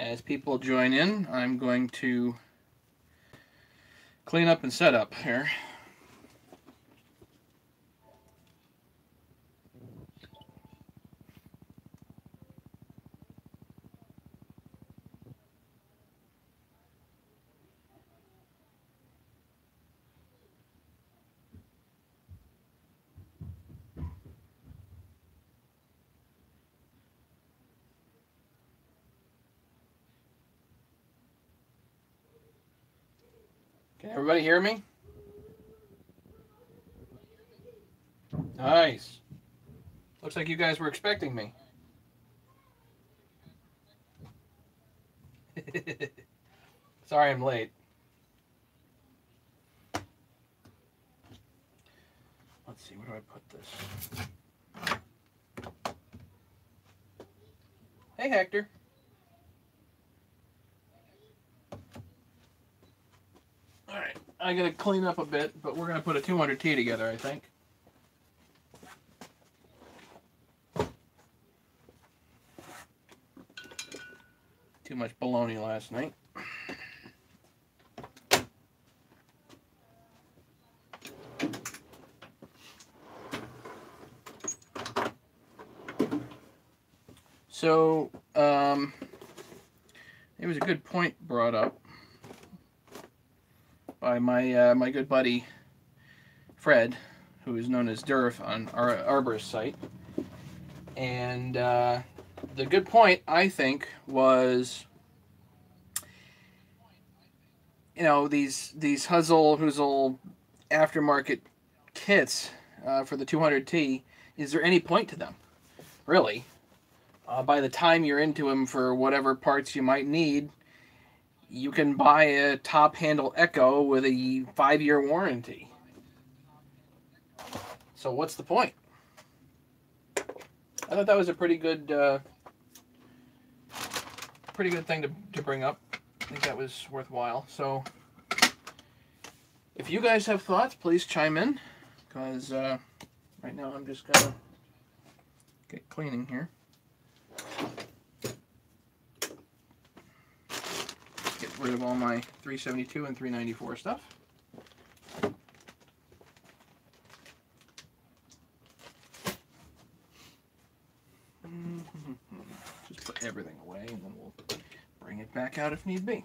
As people join in, I'm going to clean up and set up here. Can everybody hear me? Nice. Looks like you guys were expecting me. Sorry I'm late. Let's see, where do I put this? Hey, Hector. Alright, I gotta clean up a bit, but we're gonna put a 200T together, I think. Too much bologna last night. So, it was a good point brought up by my good buddy Fred, who is known as Durf on our Arborist site. And the good point, I think, was, you know, these huzzle aftermarket kits for the 200T. Is there any point to them, really? By the time you're into them for whatever parts you might need, you can buy a top handle Echo with a 5-year warranty. So what's the point? I thought that was a pretty good thing to bring up. I think that was worthwhile. So if you guys have thoughts, please chime in, because right now I'm just gonna get cleaning here. Get rid of all my 372 and 394 stuff. Just put everything away and then we'll bring it back out if need be.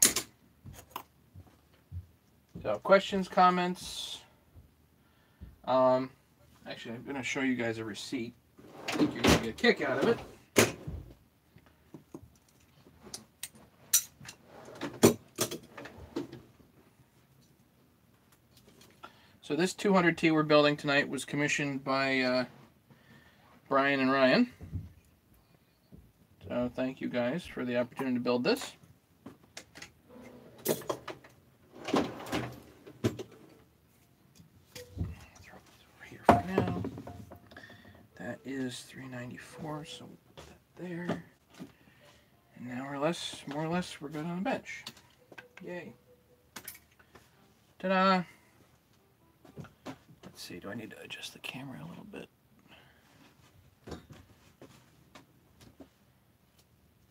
So, questions, comments? Actually, I'm going to show you guys a receipt. I think you're going to get a kick out of it. So this 200T we're building tonight was commissioned by Brian and Ryan. So thank you guys for the opportunity to build this. Throw this over here for now. That is 394, so we'll put that there. And now more or less, we're good on the bench. Yay. Ta-da! Let's see, do I need to adjust the camera a little bit?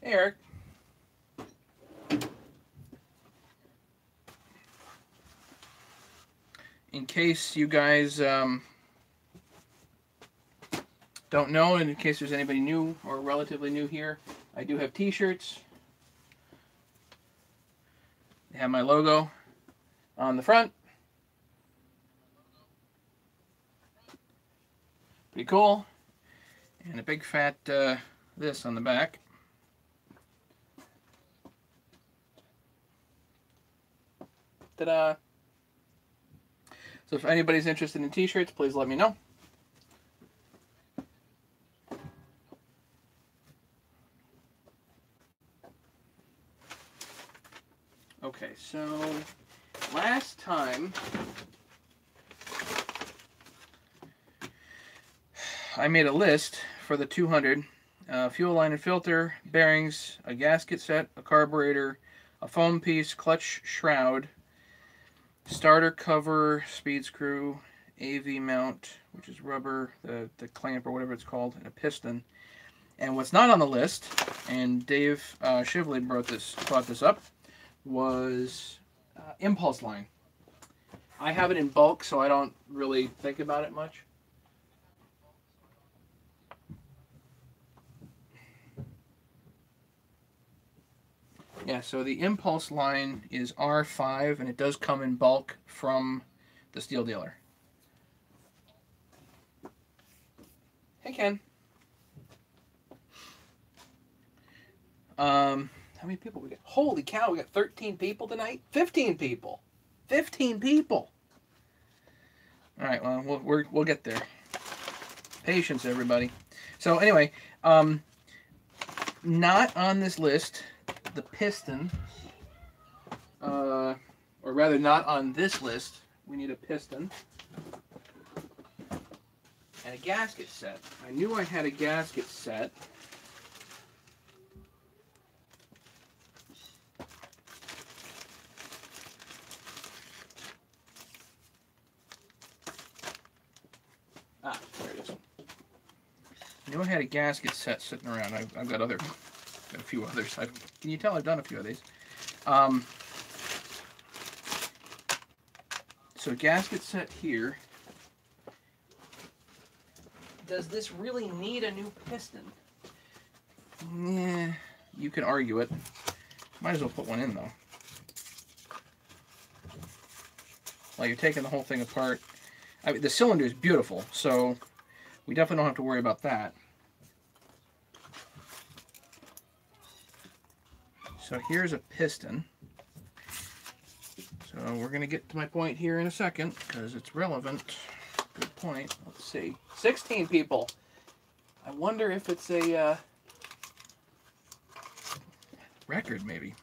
Hey, Eric. In case you guys don't know, and in case there's anybody new or relatively new here, I do have t-shirts. They have my logo on the front. Pretty cool. And a big fat this on the back. Ta-da! So if anybody's interested in t-shirts, please let me know. Okay, so last time I made a list for the 200, fuel line and filter, bearings, a gasket set, a carburetor, a foam piece, clutch shroud, starter cover, speed screw, AV mount, which is rubber, the clamp or whatever it's called, and a piston. And what's not on the list, and Dave Shivley brought this up, was impulse line. I have it in bulk, so I don't really think about it much. Yeah, so the impulse line is R5, and it does come in bulk from the Stihl dealer. Hey, Ken. How many people we got? Holy cow, we got 13 people tonight? 15 people. 15 people. All right, well, we'll get there. Patience, everybody. So anyway, not on this list, the piston, or rather not on this list, we need a piston and a gasket set. I knew I had a gasket set. Ah, there it is. I knew I had a gasket set sitting around. I've got a few others. Can you tell I've done a few of these? So gasket set here. Does this really need a new piston? Yeah, you can argue it. Might as well put one in though. Like you're taking the whole thing apart. I mean, the cylinder is beautiful, so we definitely don't have to worry about that. So here's a piston. So we're going to get to my point here in a second because it's relevant. Good point. Let's see. 16 people. I wonder if it's a record, maybe.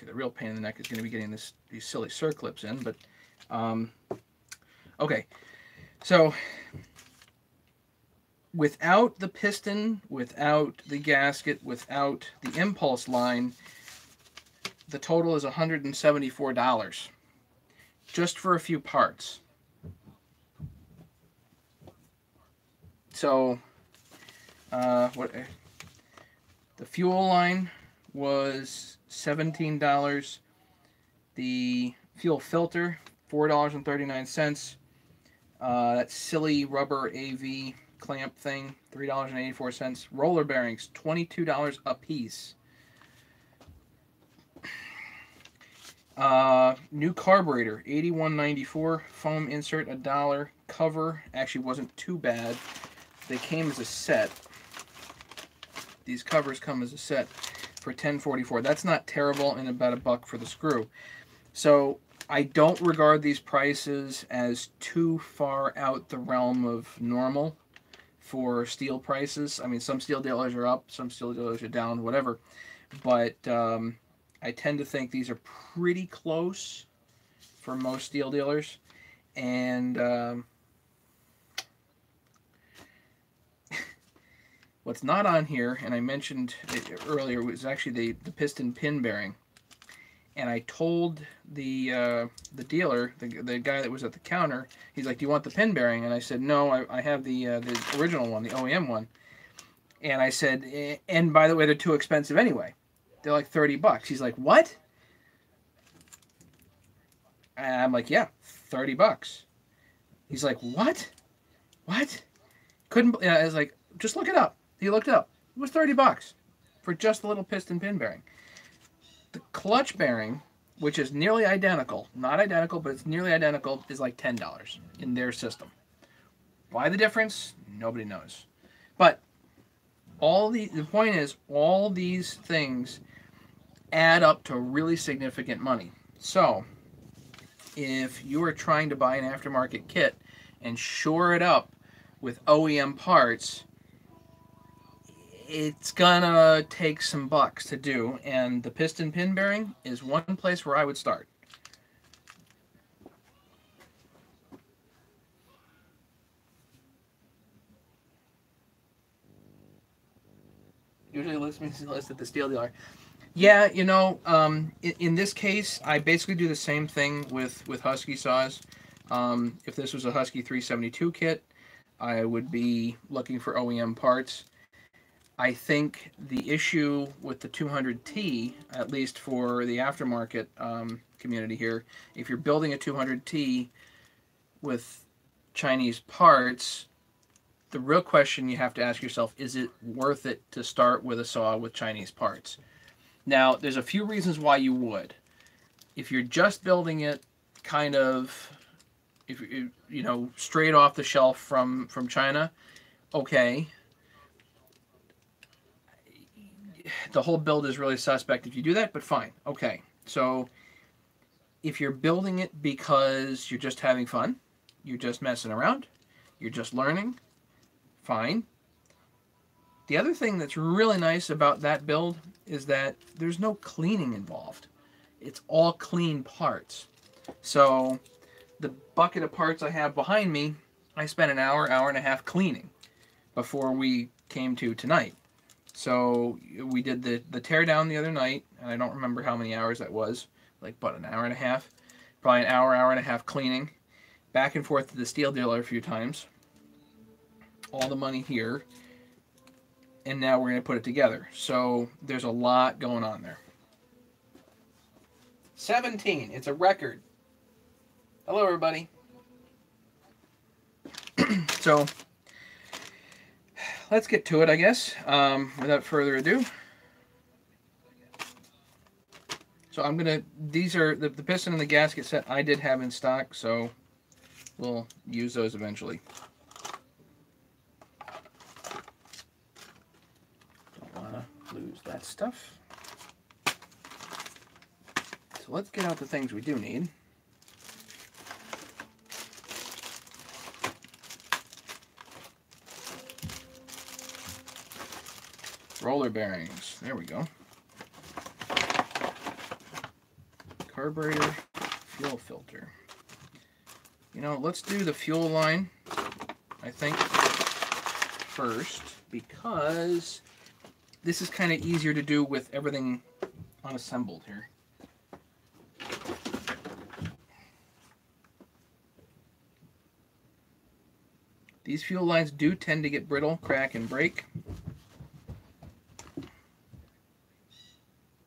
The real pain in the neck is going to be getting these silly circlips in, but okay. So without the piston, without the gasket, without the impulse line, the total is $174 just for a few parts. So the fuel line was $17. The fuel filter, $4.39. That silly rubber AV clamp thing, $3.84. Roller bearings, $22 a piece. New carburetor, $81.94. Foam insert, $1. Cover actually wasn't too bad. They came as a set. These covers come as a set for $10.44. That's not terrible, and about $1 for the screw. So I don't regard these prices as too far out the realm of normal for Stihl prices. I mean, some Stihl dealers are up, some Stihl dealers are down, whatever. But I tend to think these are pretty close for most Stihl dealers. And what's not on here, and I mentioned it earlier, was actually the piston pin bearing. And I told the dealer, the guy that was at the counter, he's like, "Do you want the pin bearing?" And I said, "No, I have the original one, the OEM one." And I said, "And by the way, they're too expensive anyway. They're like $30." He's like, "What?" And I'm like, "Yeah, $30." He's like, "What? What?" Couldn't. I was like, "Just look it up." He looked it up. It was $30 for just a little piston pin bearing. The clutch bearing, which is nearly identical, not identical, but it's nearly identical, is like $10 in their system. Why the difference? Nobody knows. But the point is, all these things add up to really significant money. So if you are trying to buy an aftermarket kit and shore it up with OEM parts, it's gonna take some bucks to do, and the piston pin bearing is one place where I would start. Usually list at the Stihl dealer. Yeah, you know, in this case, I basically do the same thing with Husky saws. If this was a Husky 372 kit, I would be looking for OEM parts. I think the issue with the 200T, at least for the aftermarket community here, if you're building a 200T with Chinese parts, the real question you have to ask yourself, is it worth it to start with a saw with Chinese parts? Now, there's a few reasons why you would. If you're just building it kind of, if you know, straight off the shelf from China, okay. The whole build is really suspect if you do that, but fine. Okay. So if you're building it because you're just having fun, you're just messing around, you're just learning, fine. The other thing that's really nice about that build is that there's no cleaning involved. It's all clean parts. So the bucket of parts I have behind me, I spent an hour, hour and a half cleaning before we came to tonight. So we did the tear down the other night, and I don't remember how many hours that was, like about an hour and a half, probably an hour, hour and a half cleaning, back and forth to the Stihl dealer a few times, all the money here, and now we're going to put it together. So there's a lot going on there. 17, it's a record. Hello everybody. So let's get to it, I guess, without further ado. So I'm going to, these are the piston and the gasket set I did have in stock, so we'll use those eventually. Don't want to lose that stuff. So let's get out the things we do need. Roller bearings, there we go. Carburetor, fuel filter. You know, let's do the fuel line, I think, first, because this is kind of easier to do with everything unassembled here. These fuel lines do tend to get brittle, crack, and break.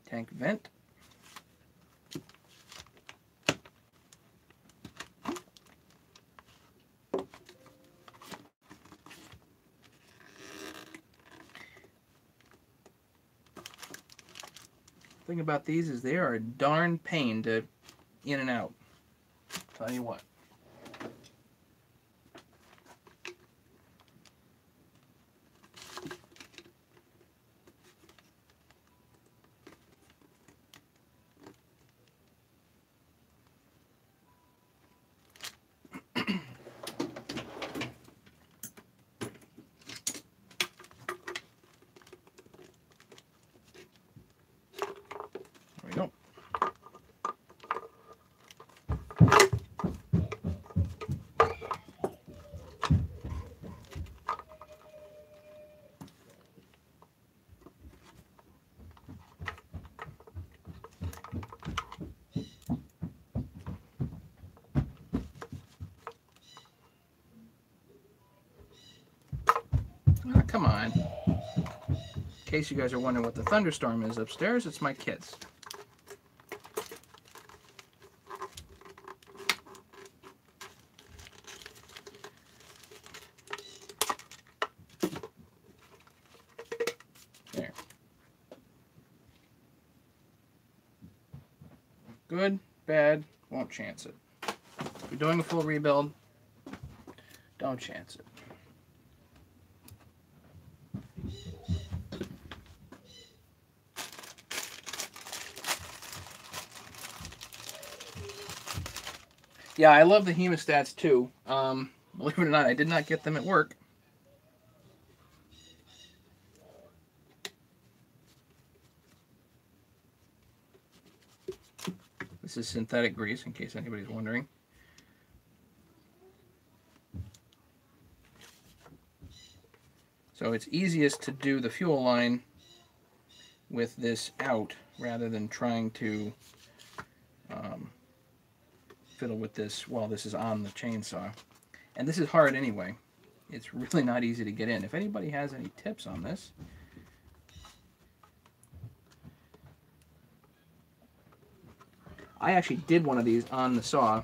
Tank vent. Thing about these is they are a darn pain to in and out. Tell you what. Oh, come on. In case you guys are wondering what the thunderstorm is upstairs, it's my kids. There. Good, bad, won't chance it. If you're doing a full rebuild, don't chance it. Yeah, I love the hemostats too. Believe it or not, I did not get them at work. This is synthetic grease, in case anybody's wondering. So it's easiest to do the fuel line with this out rather than trying to fiddle with this while this is on the chainsaw. And this is hard anyway. it's really not easy to get in. If anybody has any tips on this, I actually did one of these on the saw,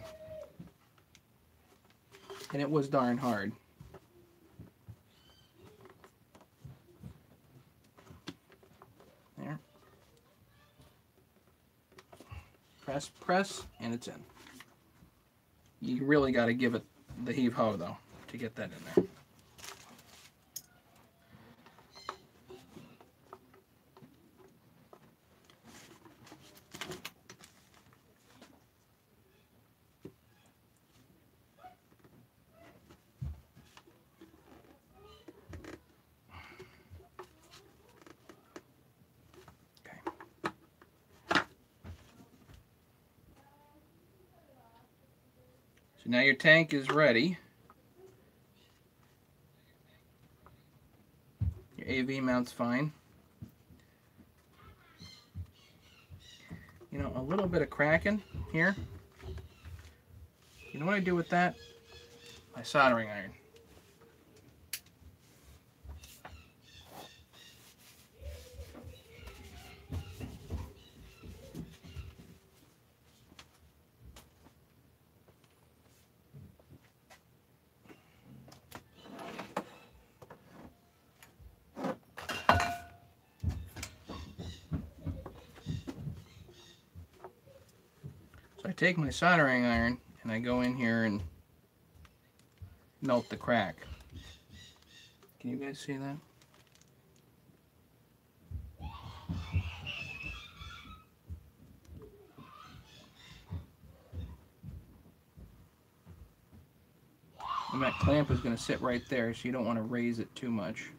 and it was darn hard. There. Press, press, and it's in. You really got to give it the heave-ho, though, to get that in there. So now your tank is ready. Your AV mount's fine. You know, a little bit of cracking here. You know what I do with that? My soldering iron. I take my soldering iron and I go in here and melt the crack. Can you guys see that? And that clamp is going to sit right there, so you don't want to raise it too much.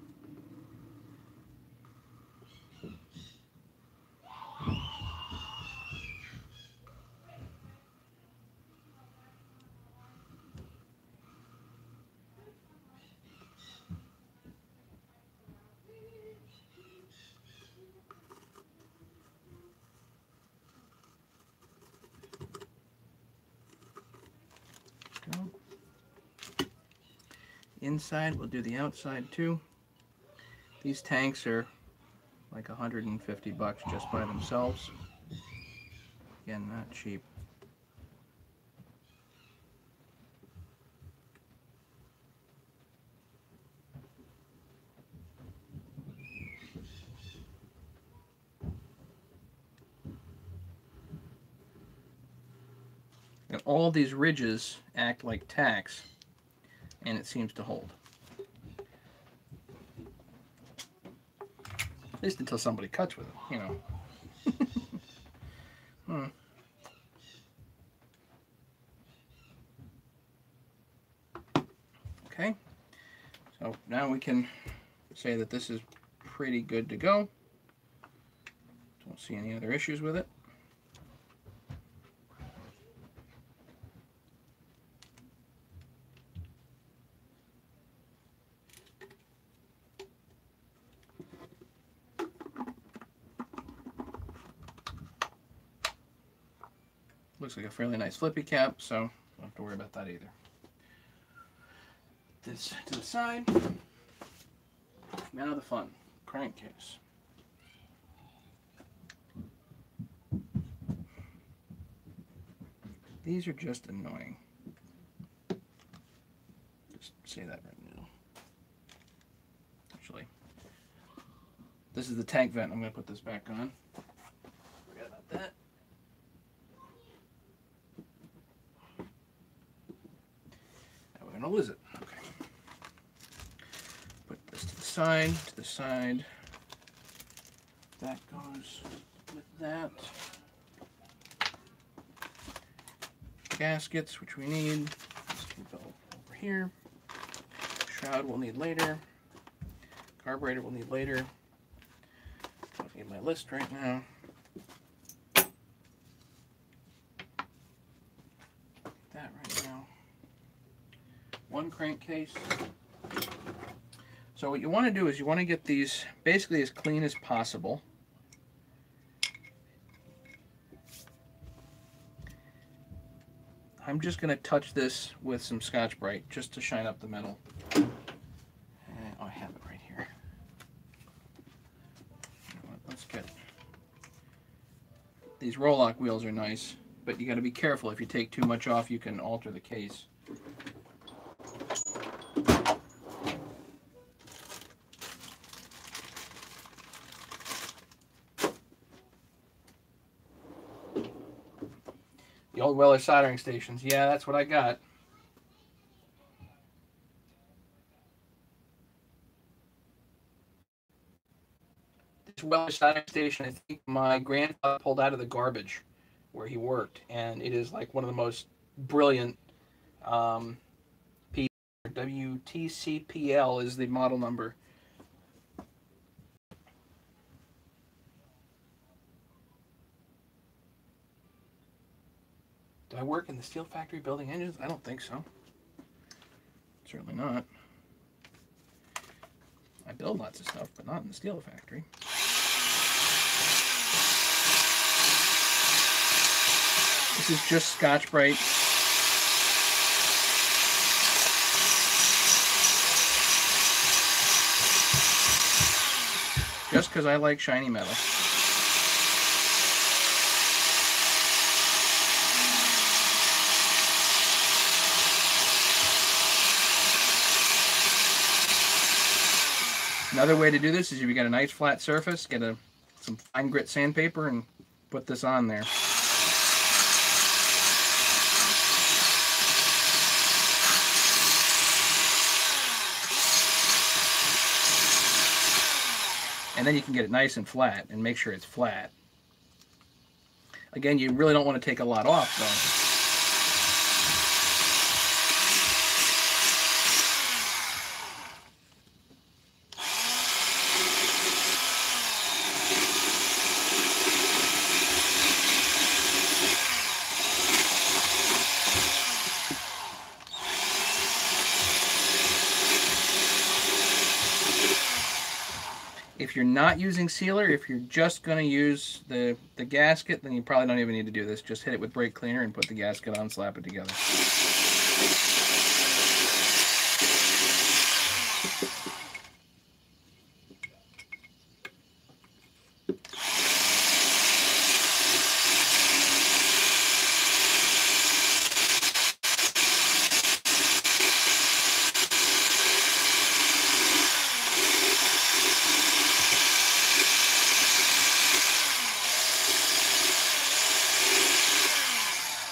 Inside, we'll do the outside too. These tanks are like 150 bucks just by themselves. Again, not cheap. And all these ridges act like tacks, and it seems to hold. At least until somebody cuts with it, you know. Okay, so now we can say that this is pretty good to go. Don't see any other issues with it. Looks like a fairly nice flippy cap, so don't have to worry about that either. This to the side. Now the fun. Crankcase. These are just annoying. Just say that right now. Actually, this is the tank vent. I'm going to put this back on. Forget about that. We're going to lose it. Okay. Put this to the side, to the side. That goes with that. Gaskets, which we need. This can go over here. Shroud we'll need later. Carburetor we'll need later. Don't need my list right now. That right now. One crankcase. So what you want to do is you want to get these basically as clean as possible. I'm just going to touch this with some Scotch-Brite just to shine up the metal. These roll-lock wheels are nice, but you got to be careful. If you take too much off, you can alter the case. The old Weller soldering stations. Yeah, that's what I got. This Weller soldering station, I think my grandfather pulled out of the garbage where he worked, and it is like one of the most brilliant WTCPL is the model number. Do I work in the steel factory building engines? I don't think so. Certainly not. I build lots of stuff, but not in the steel factory. This is just Scotch-Brite. Just because I like shiny metal. Another way to do this is if you got a nice flat surface, get some fine grit sandpaper and put this on there. And then you can get it nice and flat and make sure it's flat. Again, you really don't want to take a lot off though. If you're not using sealer, if you're just going to use the gasket, then you probably don't even need to do this. Just hit it with brake cleaner and put the gasket on, slap it together.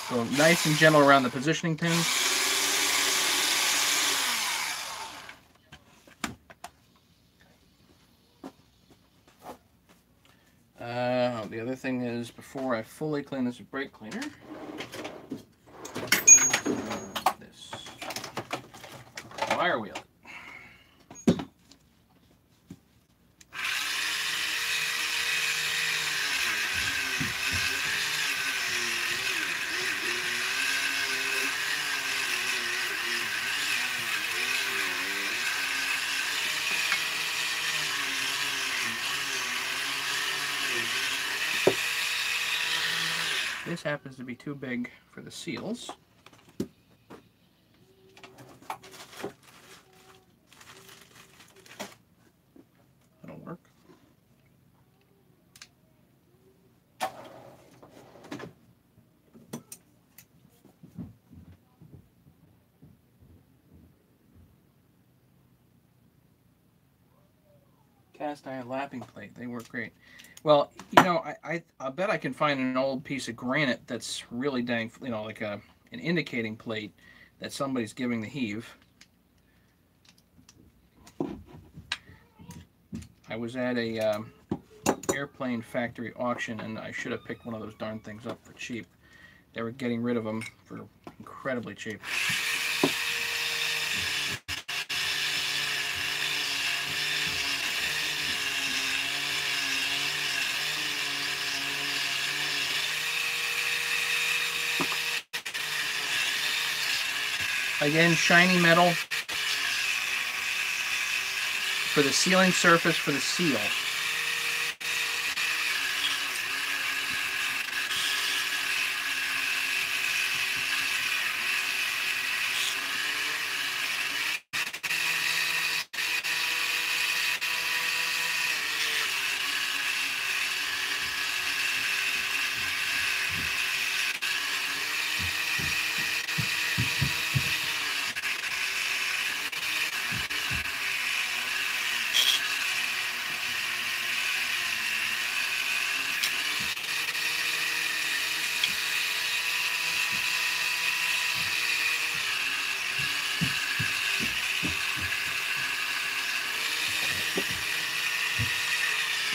So nice and gentle around the positioning pins. The other thing is, before I fully clean this with brake cleaner, this wire wheel. This happens to be too big for the seals. That'll work. Cast iron lapping plate, they work great. Well, you know, I bet I can find an old piece of granite that's really dang, you know, like an indicating plate that somebody's giving the heave. I was at a airplane factory auction, and I should have picked one of those darn things up for cheap. They were getting rid of them for incredibly cheap. Again, shiny metal for the sealing surface for the seal.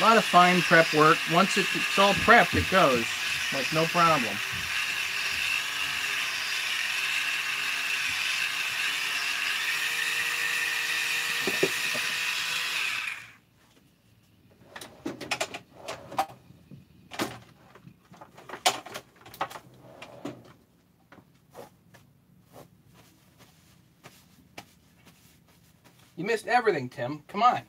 A lot of fine prep work. Once it's all prepped, it goes like no problem. You missed everything, Tim. Come on.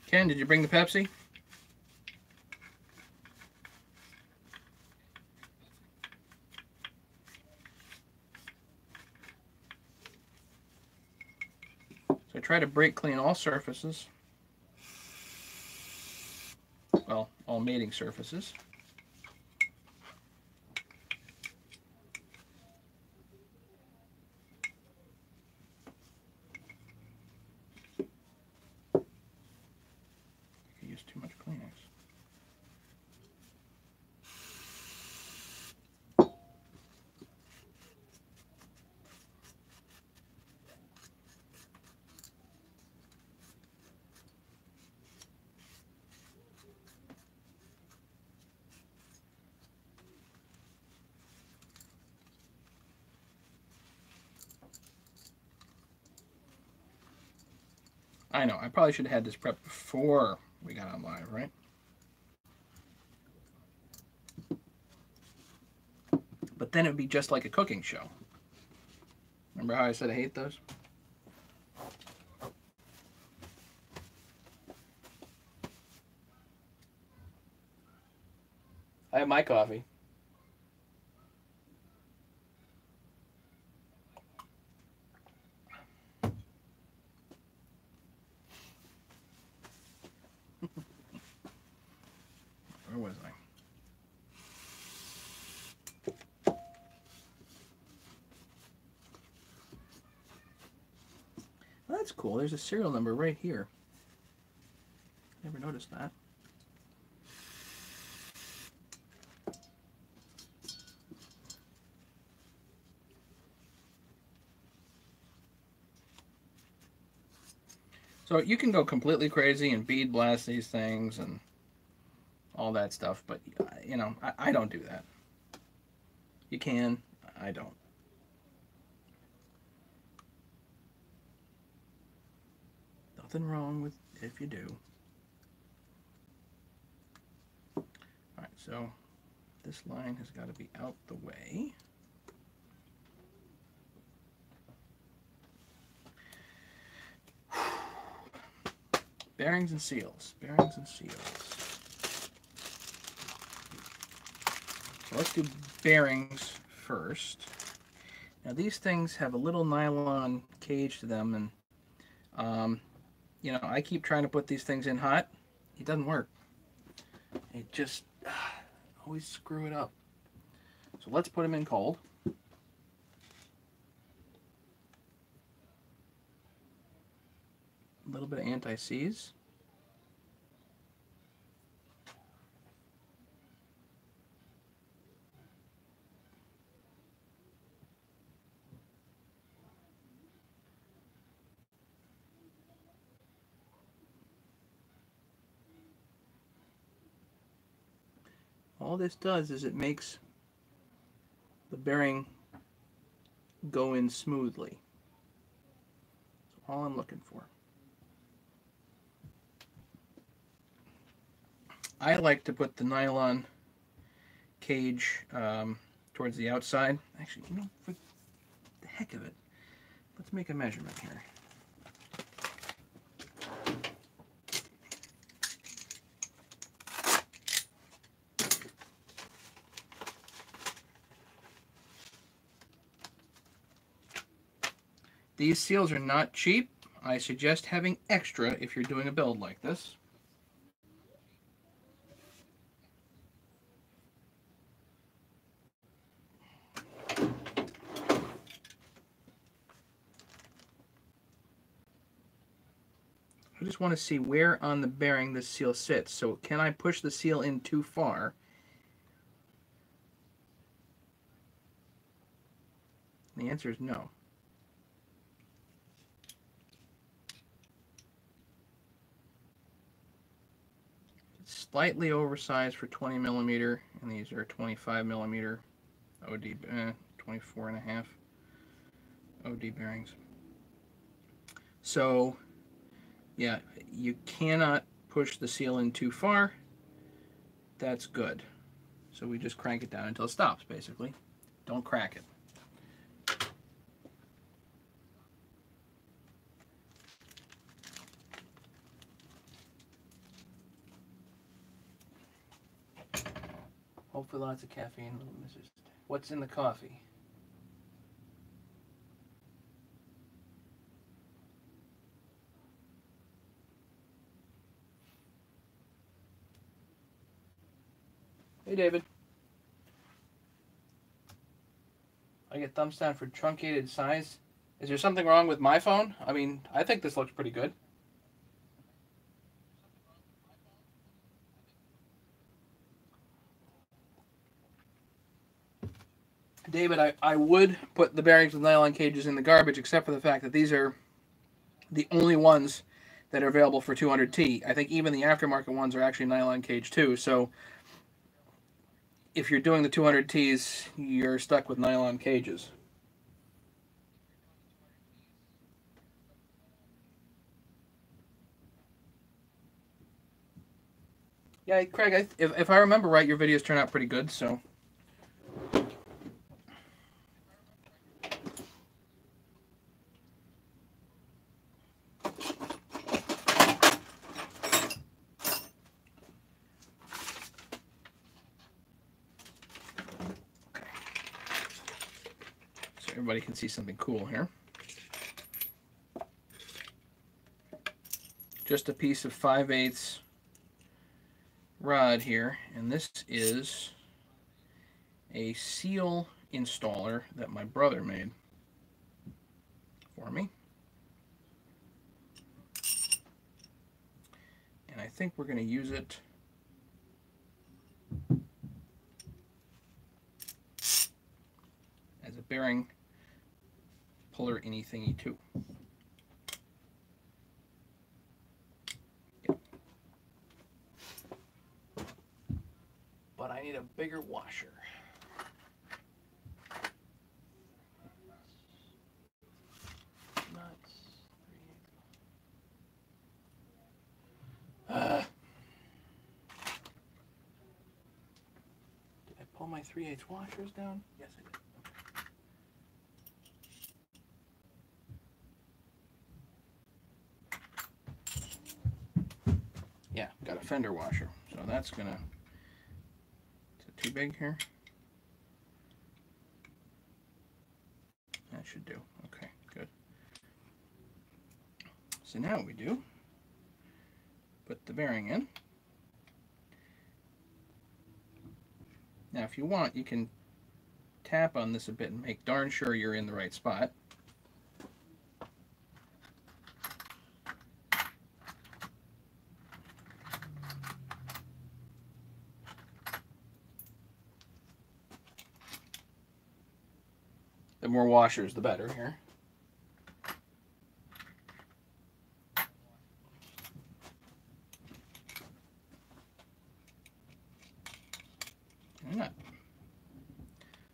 Ken, did you bring the Pepsi? So I try to brake clean all surfaces. Well, all mating surfaces. I use too much Kleenex. I know, I probably should have had this prep before we got on live, right? But then it would be just like a cooking show. Remember how I said I hate those? I have my coffee. Where was I? Well, that's cool. There's a serial number right here. Never noticed that. So you can go completely crazy and bead blast these things and all that stuff, but you know, I don't do that. You can, I don't. Nothing wrong with if you do. Alright, so this line has got to be out the way. Bearings and seals. Bearings and seals. So let's do bearings first. Now these things have a little nylon cage to them, and you know, I keep trying to put these things in hot. It doesn't work. It just always screw it up. So let's put them in cold. A little bit of anti-seize. All this does is it makes the bearing go in smoothly. That's all I'm looking for. I like to put the nylon cage towards the outside. Actually, you know, for the heck of it, let's make a measurement here. These seals are not cheap. I suggest having extra if you're doing a build like this. I just want to see where on the bearing this seal sits. So can I push the seal in too far? The answer is no. It's slightly oversized for 20 millimeter, and these are 25 millimeter OD, 24 and a half OD bearings. So, yeah, you cannot push the seal in too far. That's good. So we just crank it down until it stops, basically. Don't crack it. Hopefully lots of caffeine, little missus. What's in the coffee? Hey, David. I get thumbs down for truncated size. Is there something wrong with my phone? I mean, I think this looks pretty good. David, I would put the bearings with nylon cages in the garbage, except for the fact that these are the only ones that are available for 200T. I think even the aftermarket ones are actually nylon cage too. So if you're doing the 200Ts, you're stuck with nylon cages. Yeah, Craig, if I remember right, your videos turn out pretty good, so. So everybody can see something cool here. Just a piece of 5/8 rod here, and this is a seal installer that my brother made for me. And I think we're going to use it as a bearing puller any-thingy too. Yep. But I need a bigger washer. Did I pull my 3/8 washers down? Yes, I did. Okay. Yeah, got a fender washer, so that's gonna. Is it too big here? That should do. Okay, good. So now we do put the bearing in. Now, if you want, you can tap on this a bit and make darn sure you're in the right spot. The more washers, the better here.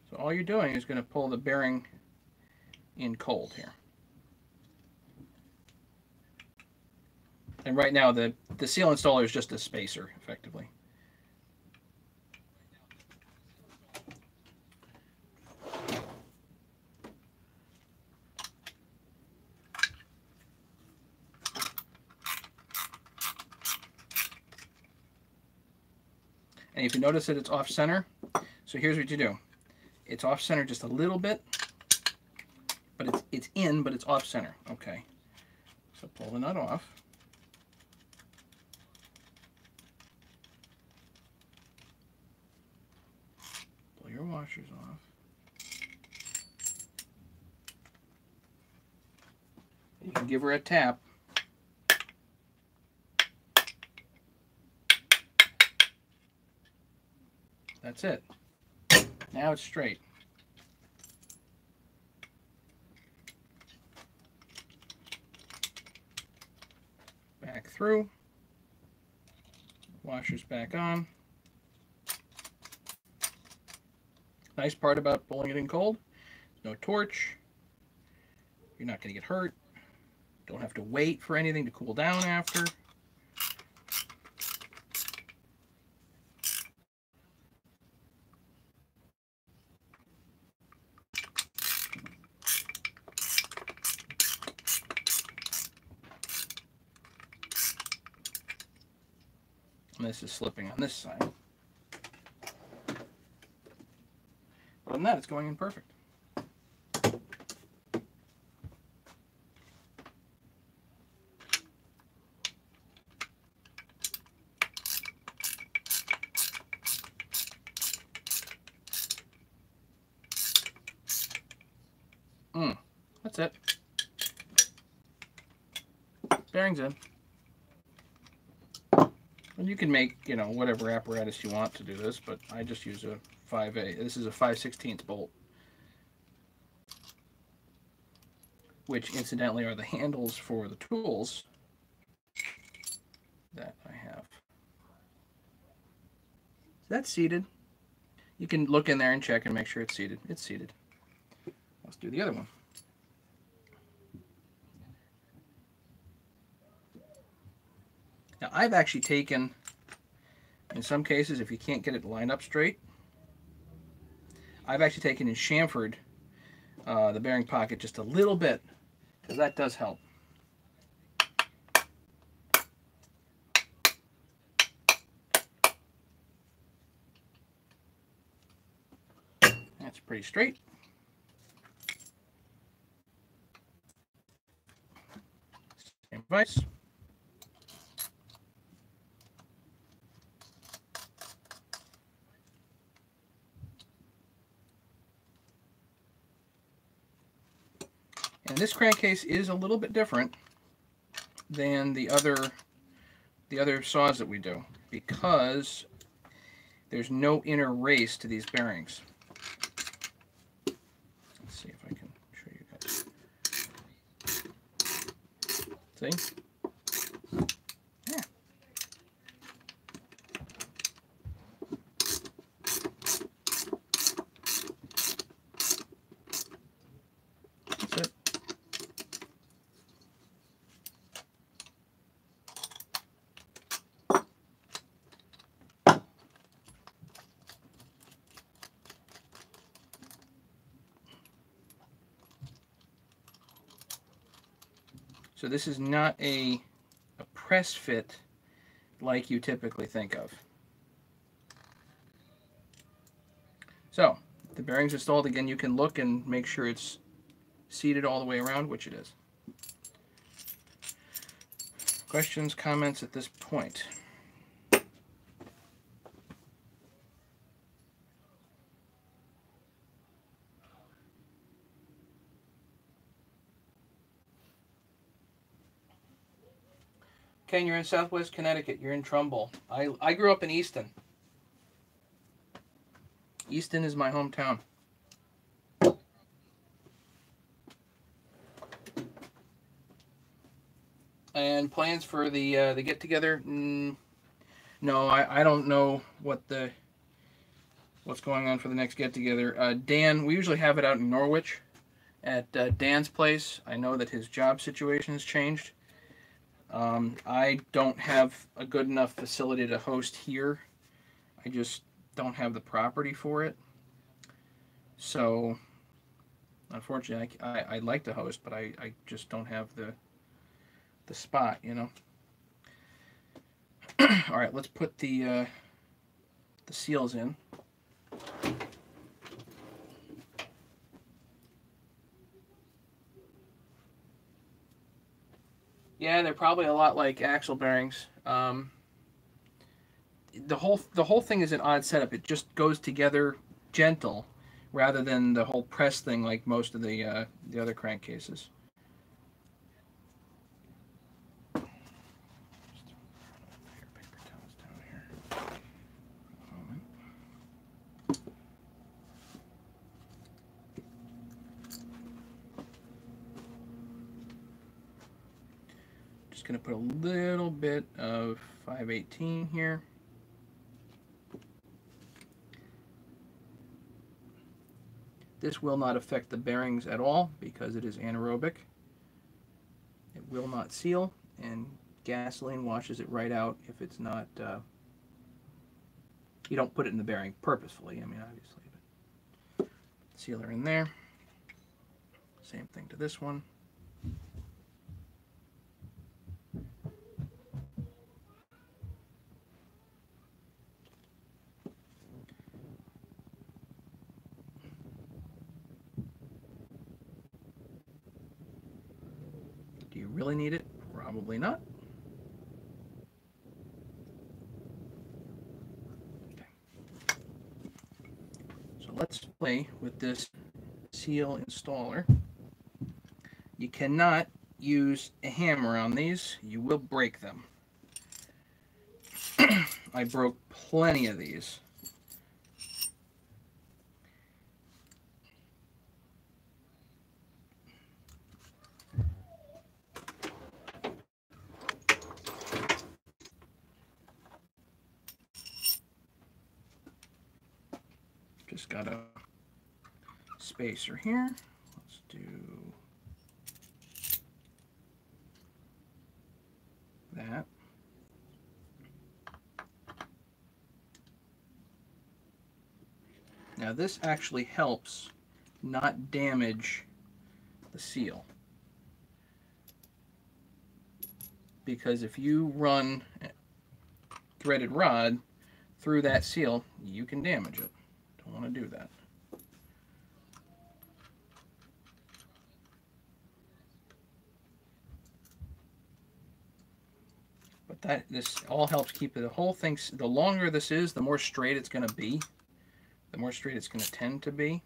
So all you're doing is going to pull the bearing in cold here. And right now the seal installer is just a spacer, effectively. And if you notice that it's off center, so here's what you do. It's off center just a little bit, but it's in, but it's off center. Okay. So pull the nut off. Pull your washers off. You can give her a tap. That's it. Now it's straight. Back through. Washers back on. Nice part about pulling it in cold, no torch. You're not going to get hurt. Don't have to wait for anything to cool down after. And this is slipping on this side. Other than that, it's going in perfect. That's it. Bearings in. And you can make, you know, whatever apparatus you want to do this, but I just use a 5A. This is a 5/16 bolt, which incidentally are the handles for the tools that I have. Is that seated? You can look in there and check and make sure it's seated. It's seated. Let's do the other one. Now, I've actually taken, in some cases, if you can't get it lined up straight, I've actually taken and chamfered the bearing pocket just a little bit, because that does help. That's pretty straight. Same vise. And this crankcase is a little bit different than the other saws that we do, because there's no inner race to these bearings. Let's see if I can show you guys. See? Yeah. That's it. So this is not a press fit like you typically think of. So the bearing's installed. Again, you can look and make sure it's seated all the way around, which it is. Questions, comments at this point? Ken, you're in Southwest Connecticut. You're in Trumbull. I grew up in Easton. Easton is my hometown. And plans for the get together? No, I don't know what's going on for the next get together. Dan, we usually have it out in Norwich at Dan's place. I know that his job situation has changed. I don't have a good enough facility to host here. I just don't have the property for it. So, unfortunately, I'd like to host, but I just don't have the spot, you know. All right, let's put the seals in. Yeah, they're probably a lot like axle bearings. The whole thing is an odd setup. It just goes together gentle, rather than the whole press thing like most of the other crankcases. Just going to put a little bit of 518 here. This will not affect the bearings at all because it is anaerobic. It will not seal, and gasoline washes it right out if it's not, you don't put it in the bearing purposefully, I mean, obviously. But sealer in there. Same thing to this one. Do you really need it? Probably not. Okay. So let's play with this seal installer. You cannot use a hammer on these. You will break them. I broke plenty of these. Just got a spacer here. Let's do that. Now this actually helps not damage the seal, because if you run a threaded rod through that seal, you can damage it. Don't want to do that. But this all helps keep the whole thing, the longer this is, the more straight it's going to be. The more straight it's going to tend to be.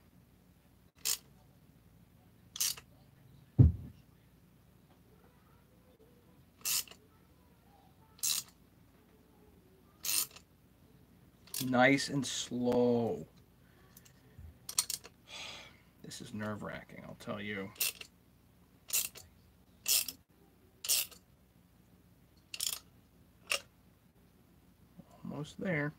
Nice and slow. This is nerve-wracking, I'll tell you. Almost there.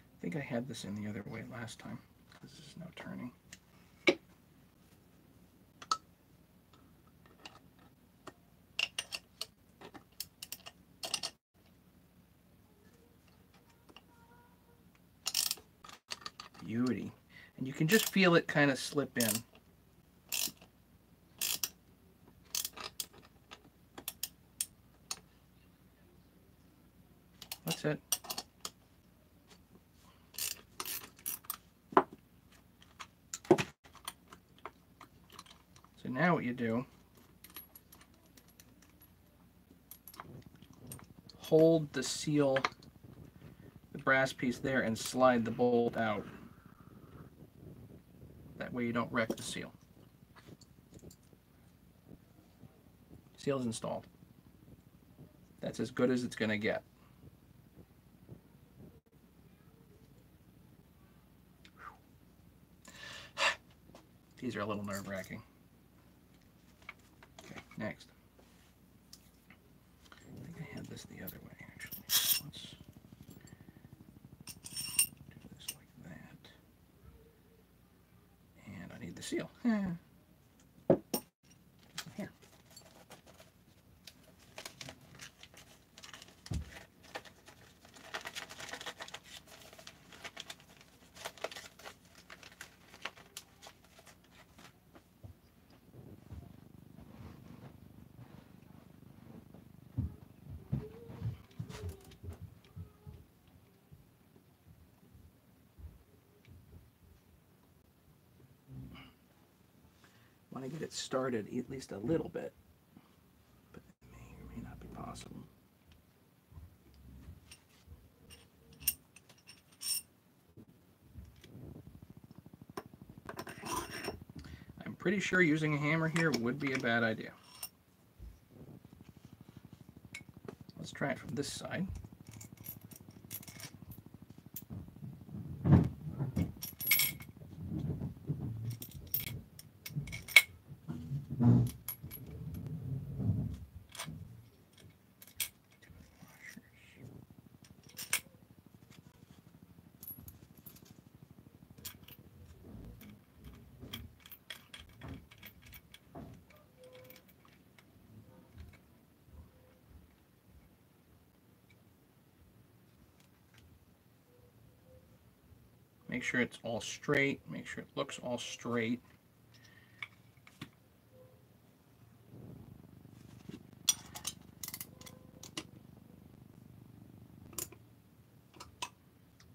I think I had this in the other way last time. This is now turning. Beauty. And you can just feel it kind of slip in. That's it. So now what you do, hold the seal, the brass piece there, and slide the bolt out. That way you don't wreck the seal. Seal's installed. That's as good as it's going to get. These are a little nerve-wracking. Okay, next. I think I had this the other way, actually. Let's do this like that. And I need the seal. Here. Want to get it started at least a little bit, but it may or may not be possible. I'm pretty sure using a hammer here would be a bad idea. Let's try it from this side. Make sure it's all straight. Make sure it looks all straight.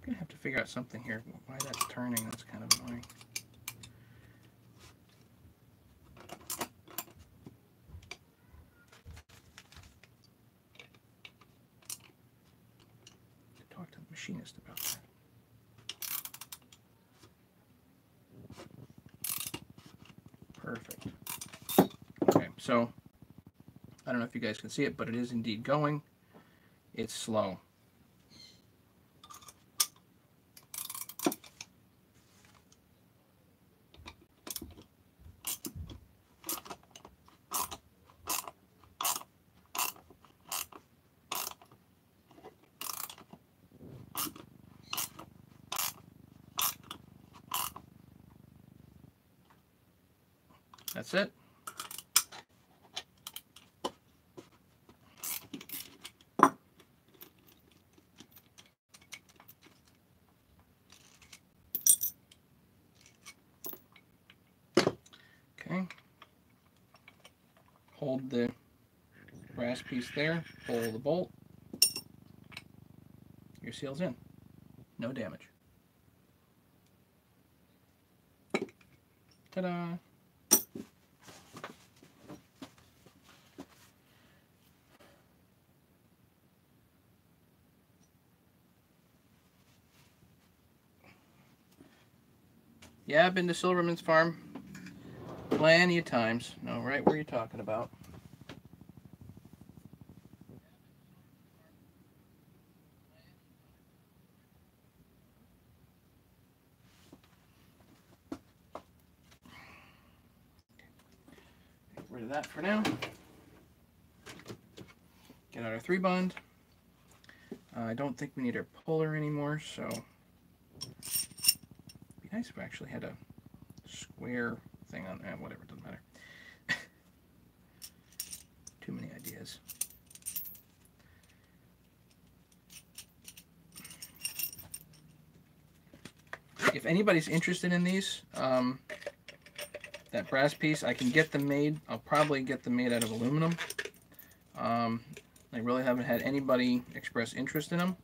I'm gonna have to figure out something here. Why that's turning, that's kind of annoying. Talk to the machinist about that. Perfect. Okay, so I don't know if you guys can see it, but it is indeed going. It's slow. That's it. Okay. Hold the brass piece there, pull the bolt. Your seal's in. No damage. Ta-da! Yeah, I've been to Silverman's farm plenty of times. Know right where you're talking about. Get rid of that for now. Get out our 3-bond. I don't think we need our puller anymore, so it'd be nice if we actually had a square thing on that. Whatever, doesn't matter. Too many ideas. If anybody's interested in these, that brass piece, I can get them made. I'll probably get them made out of aluminum. I really haven't had anybody express interest in them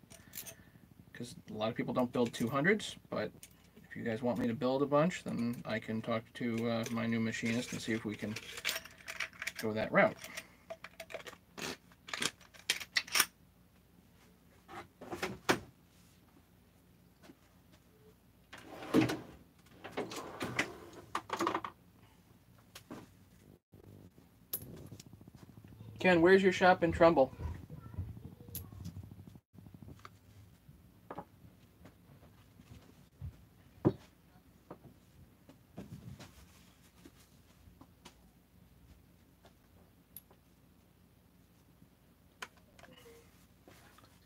because a lot of people don't build 200s, but if you guys want me to build a bunch, then I can talk to my new machinist and see if we can go that route. Ken, where's your shop in Trumbull?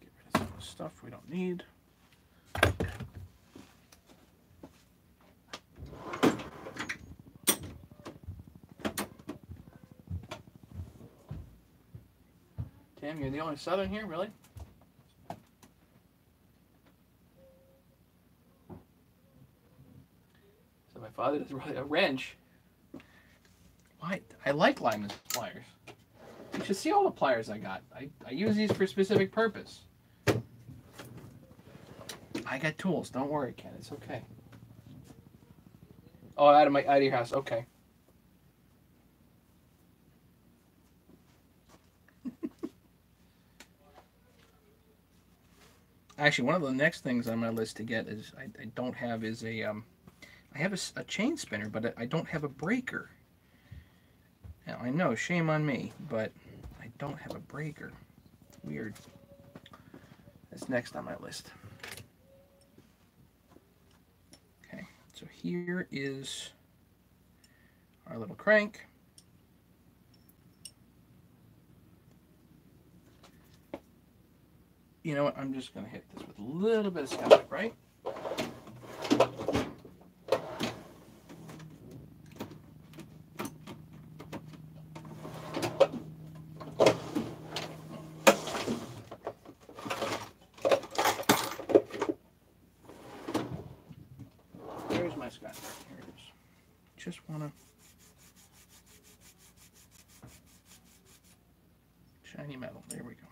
Get rid of some of the stuff we don't need. Tim, you're the only Southern here, really? So my father does really a wrench. Why? I like Lyman's pliers. You should see all the pliers I got. I use these for a specific purpose. I got tools. Don't worry, Ken. It's okay. Oh, out of your house. Okay. Actually, one of the next things on my list to get is I don't have is a I have a chain spinner, but I don't have a breaker. Now I know, shame on me, but I don't have a breaker. It's weird. That's next on my list. Okay, so here is our little crank. You know what, I'm just going to hit this with a little bit of Scotch Brite. my Scott? Here it is. Just want to... Shiny metal. There we go.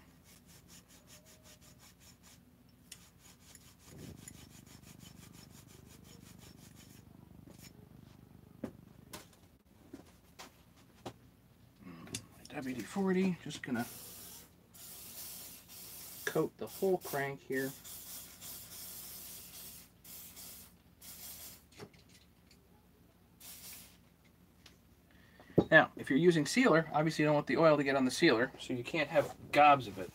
My WD-40. Just going to coat the whole crank here. Now, if you're using sealer, obviously you don't want the oil to get on the sealer, so you can't have gobs of it.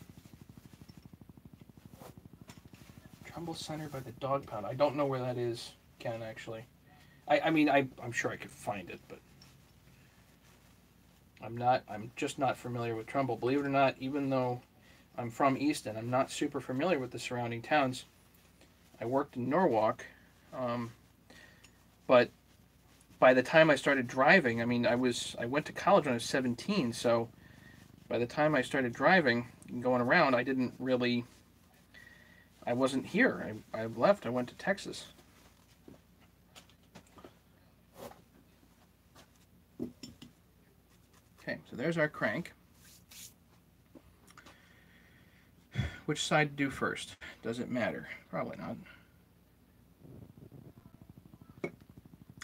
Trumbull Center by the dog pound. I don't know where that is, Ken, actually. I mean, I'm sure I could find it, but I'm just not familiar with Trumbull. Believe it or not, even though I'm from Easton, I'm not super familiar with the surrounding towns. I worked in Norwalk, but by the time I started driving, I mean, I went to college when I was 17, so by the time I started driving and going around, I wasn't here. I left. I went to Texas. Okay, so there's our crank. Which side to do first? Does it matter? Probably not.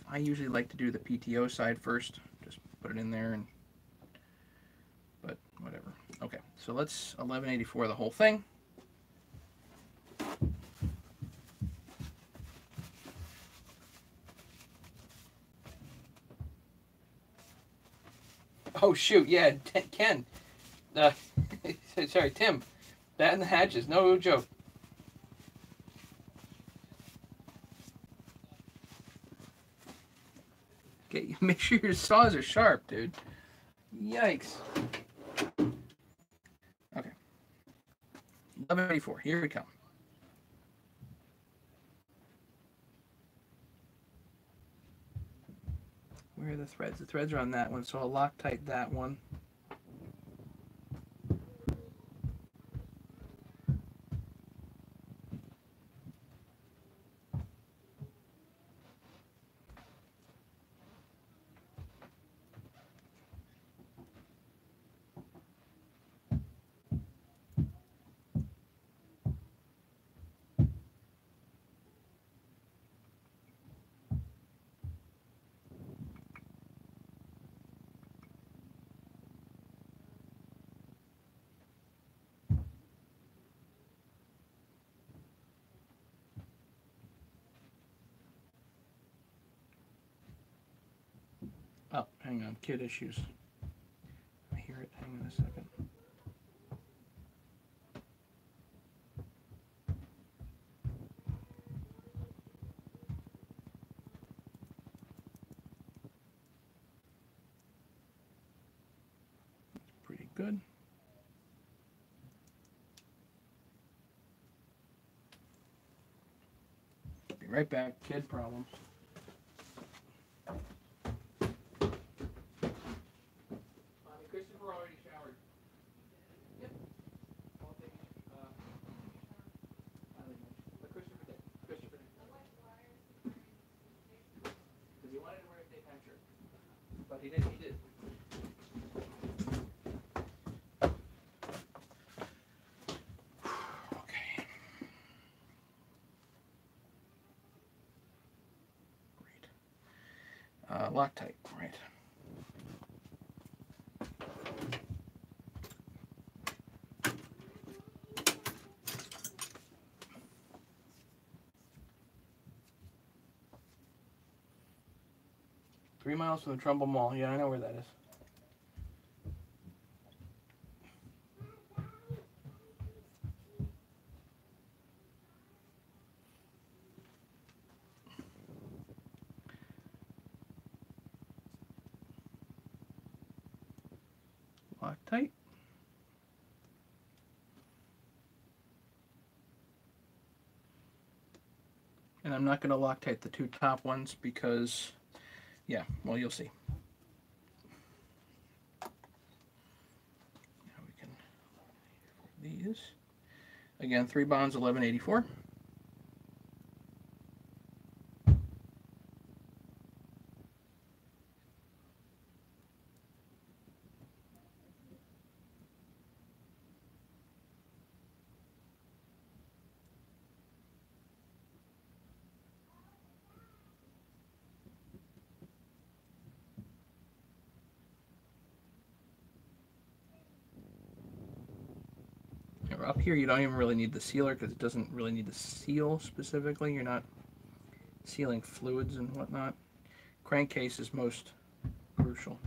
I usually like to do the PTO side first. Just put it in there, but whatever. Okay, so let's 1184 the whole thing. Oh shoot, yeah, Ken. Sorry, Tim. Batten the hatches, no joke. Okay, make sure your saws are sharp, dude. Yikes. Okay. 1184, here we come. Where are the threads? The threads are on that one, so I'll Loctite that one. Oh, hang on, kid issues. I hear it. Hang on a second. Pretty good. Be right back. Kid problems. Christopher already showered. Yep. But Christopher did. Christopher did. Because he wanted to wear a daytime shirt. But he did. Okay. Great. Loctite, right. Three miles from the Trumbull Mall. Yeah, I know where that is. Loctite. And I'm not going to Loctite the two top ones because, yeah, well, you'll see. Now we can these. Again, 3 bonds, 1184. Up here, you don't even really need the sealer because it doesn't really need to seal specifically. You're not sealing fluids and whatnot. Crankcase is most crucial.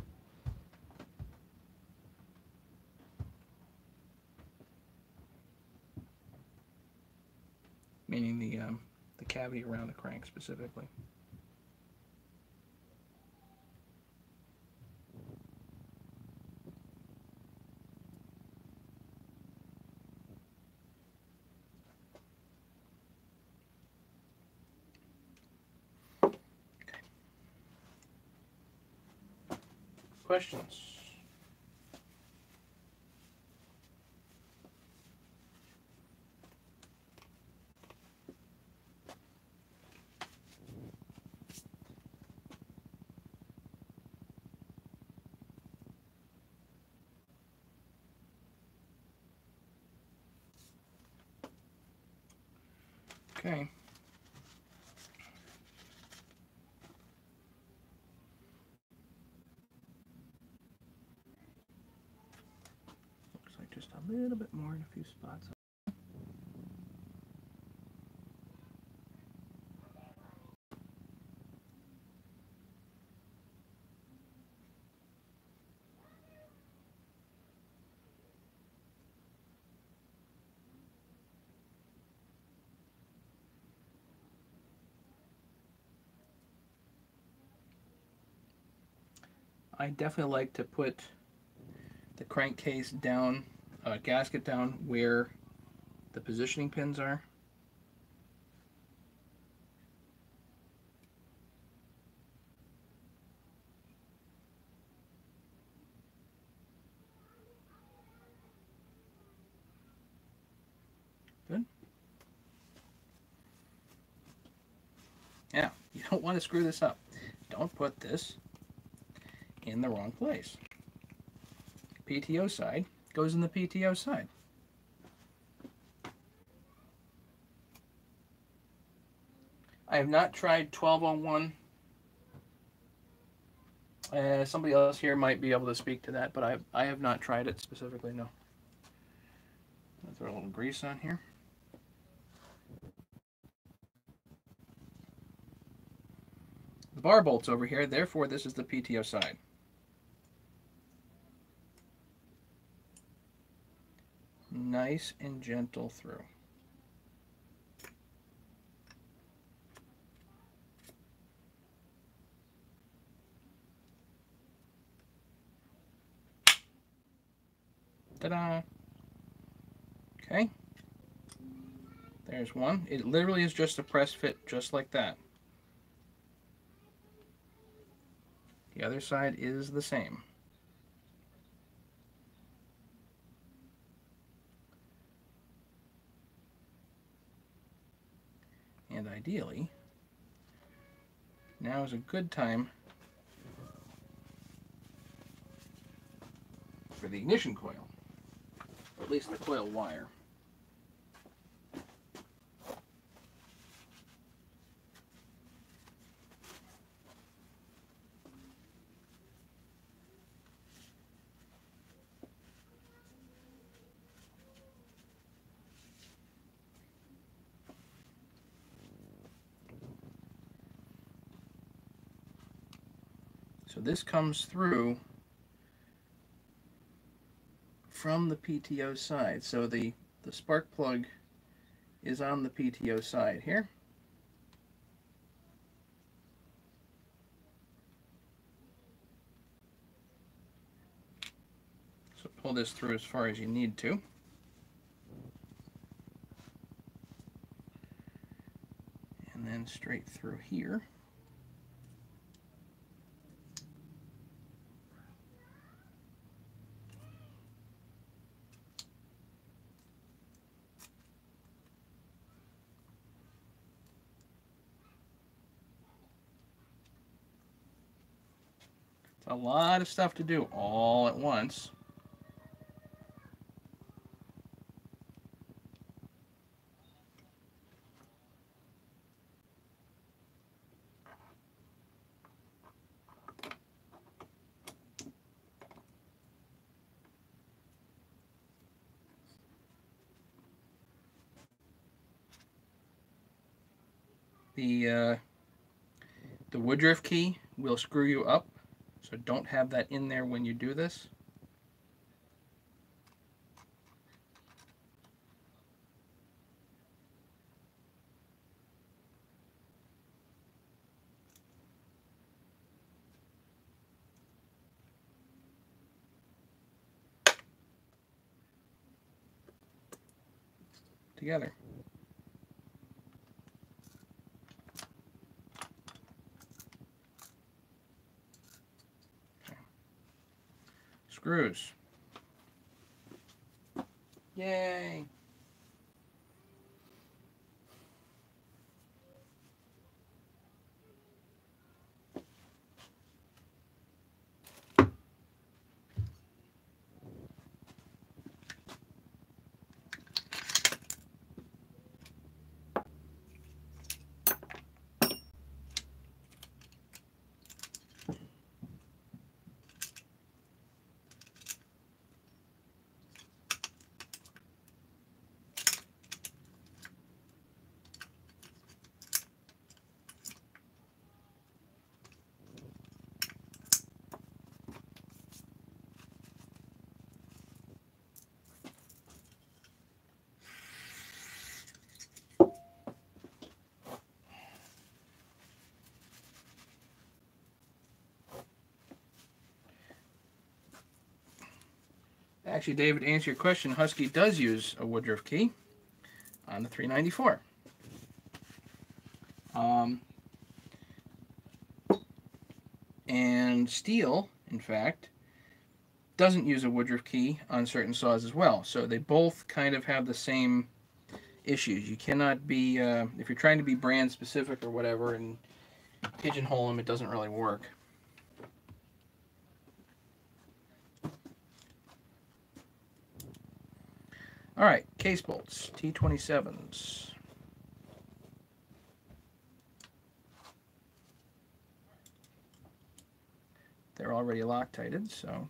Meaning the cavity around the crank specifically. Questions? Okay. Looks like just a little bit more in a few spots. I definitely like to put the crankcase down, gasket down where the positioning pins are. Good. Now, you don't want to screw this up. Don't put this in the wrong place. PTO side goes in the PTO side. I have not tried 1201. Somebody else here might be able to speak to that, but I have not tried it specifically, no. I'll throw a little grease on here. The bar bolt's over here, therefore this is the PTO side. Nice and gentle through. Ta-da! Okay. There's one. It literally is just a press fit, just like that. The other side is the same. And ideally, now is a good time for the ignition coil, or at least the coil wire. So this comes through from the PTO side. So the spark plug is on the PTO side here. So pull this through as far as you need to. And then straight through here. A lot of stuff to do all at once. The Woodruff key will screw you up, so don't have that in there when you do this. Together. Okay. Screws. Yay! Actually, David, to answer your question, Husky does use a Woodruff key on the 394. And Stihl, in fact, doesn't use a Woodruff key on certain saws as well. So they both kind of have the same issues. You cannot be, if you're trying to be brand specific or whatever and pigeonhole them, it doesn't really work. All right, case bolts, T27s. They're already Loctited, so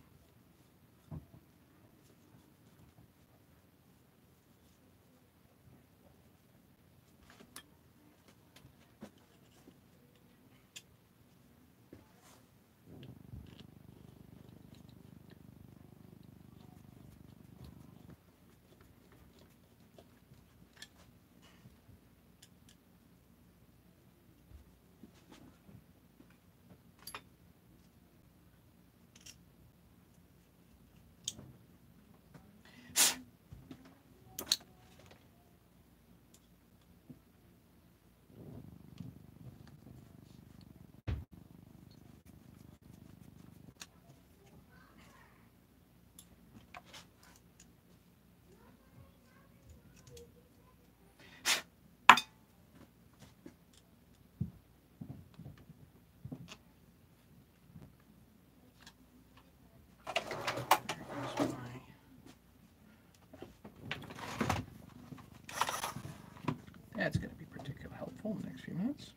that's going to be particularly helpful in the next few minutes.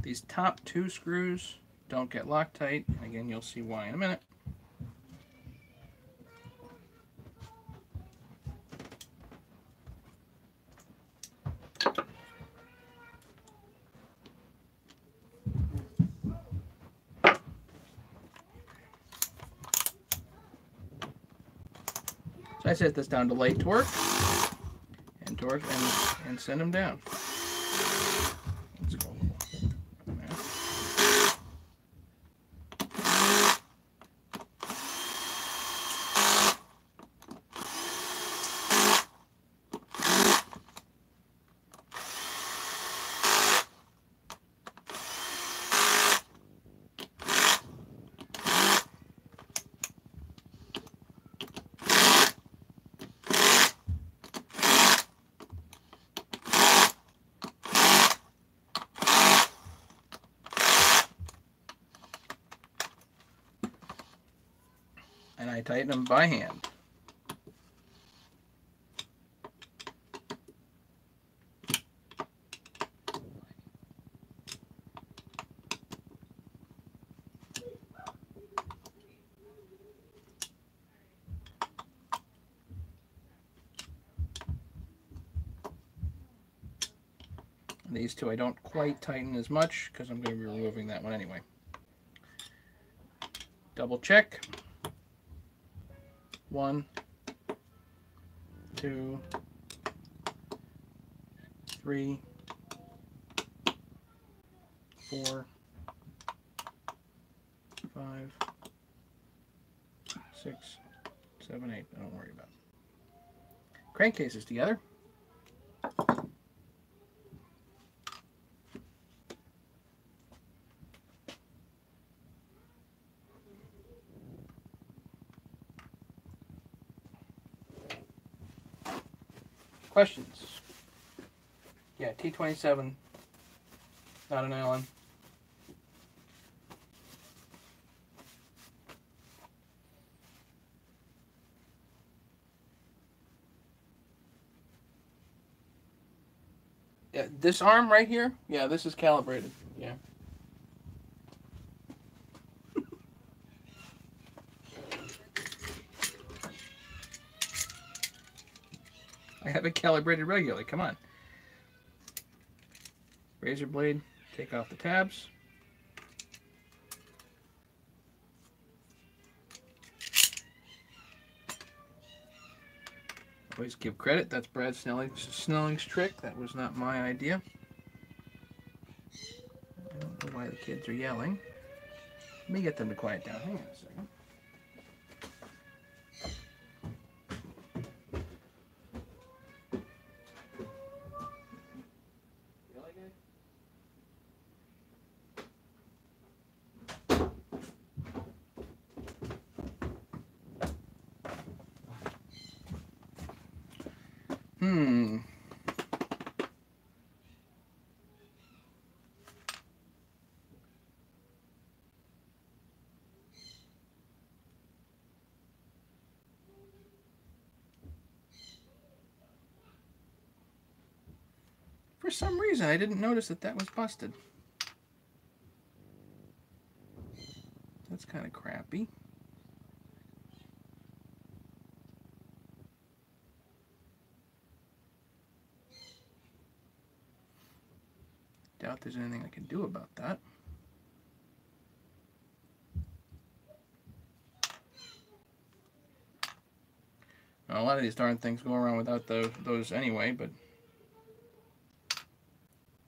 These top two screws don't get Loctite, and again, you'll see why in a minute. So I set this down to light torque and send them down. Let's go. and I tighten them by hand. These two I don't quite tighten as much because I'm going to be removing that one anyway. Double check. 1, 2, 3, 4, 5, 6, 7, 8. Don't worry about it. Crankcases together. Questions? Yeah, T27, not an Allen. Yeah, this arm right here, yeah, this is calibrated. Yeah. I have it calibrated regularly. Come on. Razor blade, take off the tabs. Always give credit. That's Brad Snelling's trick. That was not my idea. I don't know why the kids are yelling. Let me get them to quiet down. Hang on a second. For some reason, I didn't notice that that was busted. That's kind of crappy. Doubt there's anything I can do about that. Now, a lot of these darn things go around without those anyway, but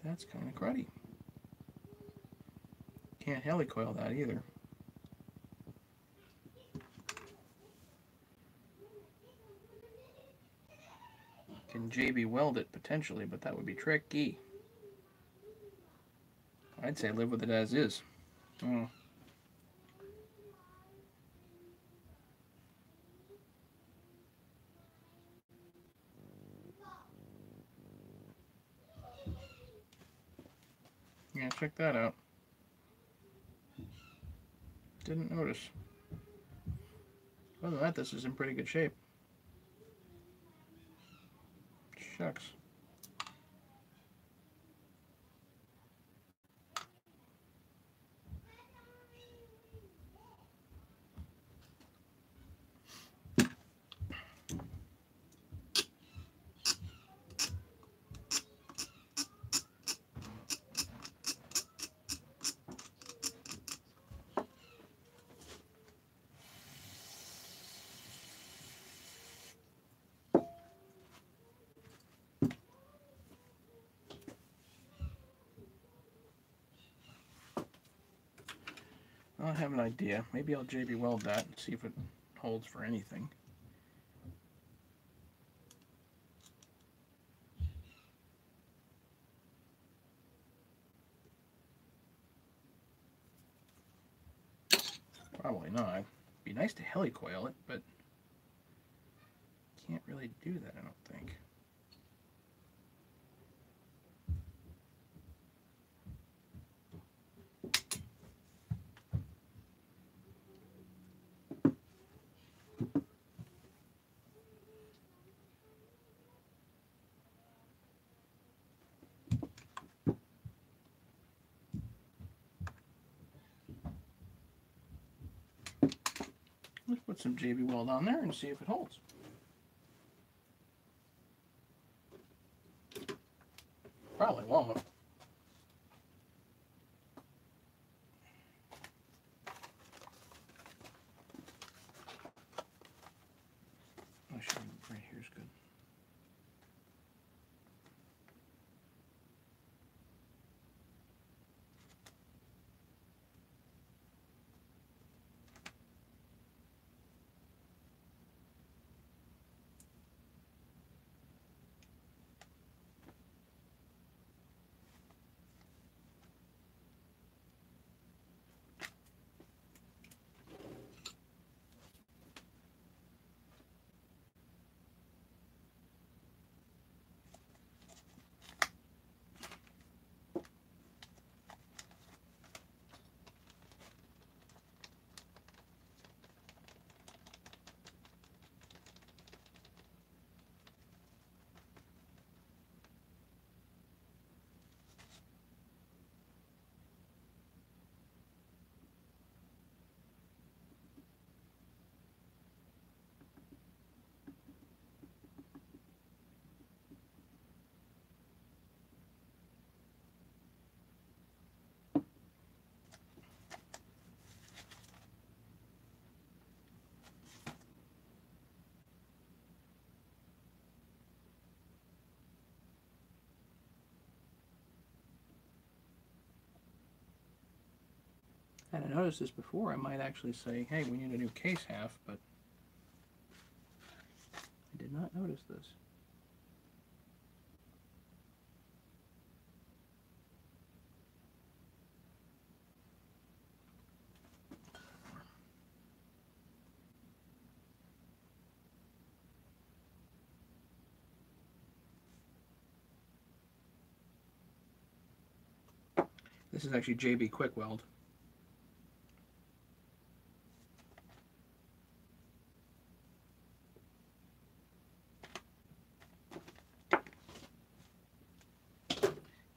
that's kind of cruddy. Can't helicoil that either. Can JB weld it potentially, but that would be tricky. I'd say live with it as is. Oh. Yeah, check that out. Didn't notice. Other than that, this is in pretty good shape. Shucks. I have an idea. Maybe I'll JB weld that and see if it holds for anything. Probably not. It'd be nice to helicoil it, but can't really do that, I don't think. Put some JB Weld on there and see if it holds. Probably won't. Actually, right here is good. Had I noticed this before, I might actually say, hey, we need a new case half, but I did not notice this. This is actually JB Quick Weld.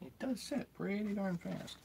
It does set pretty darn fast.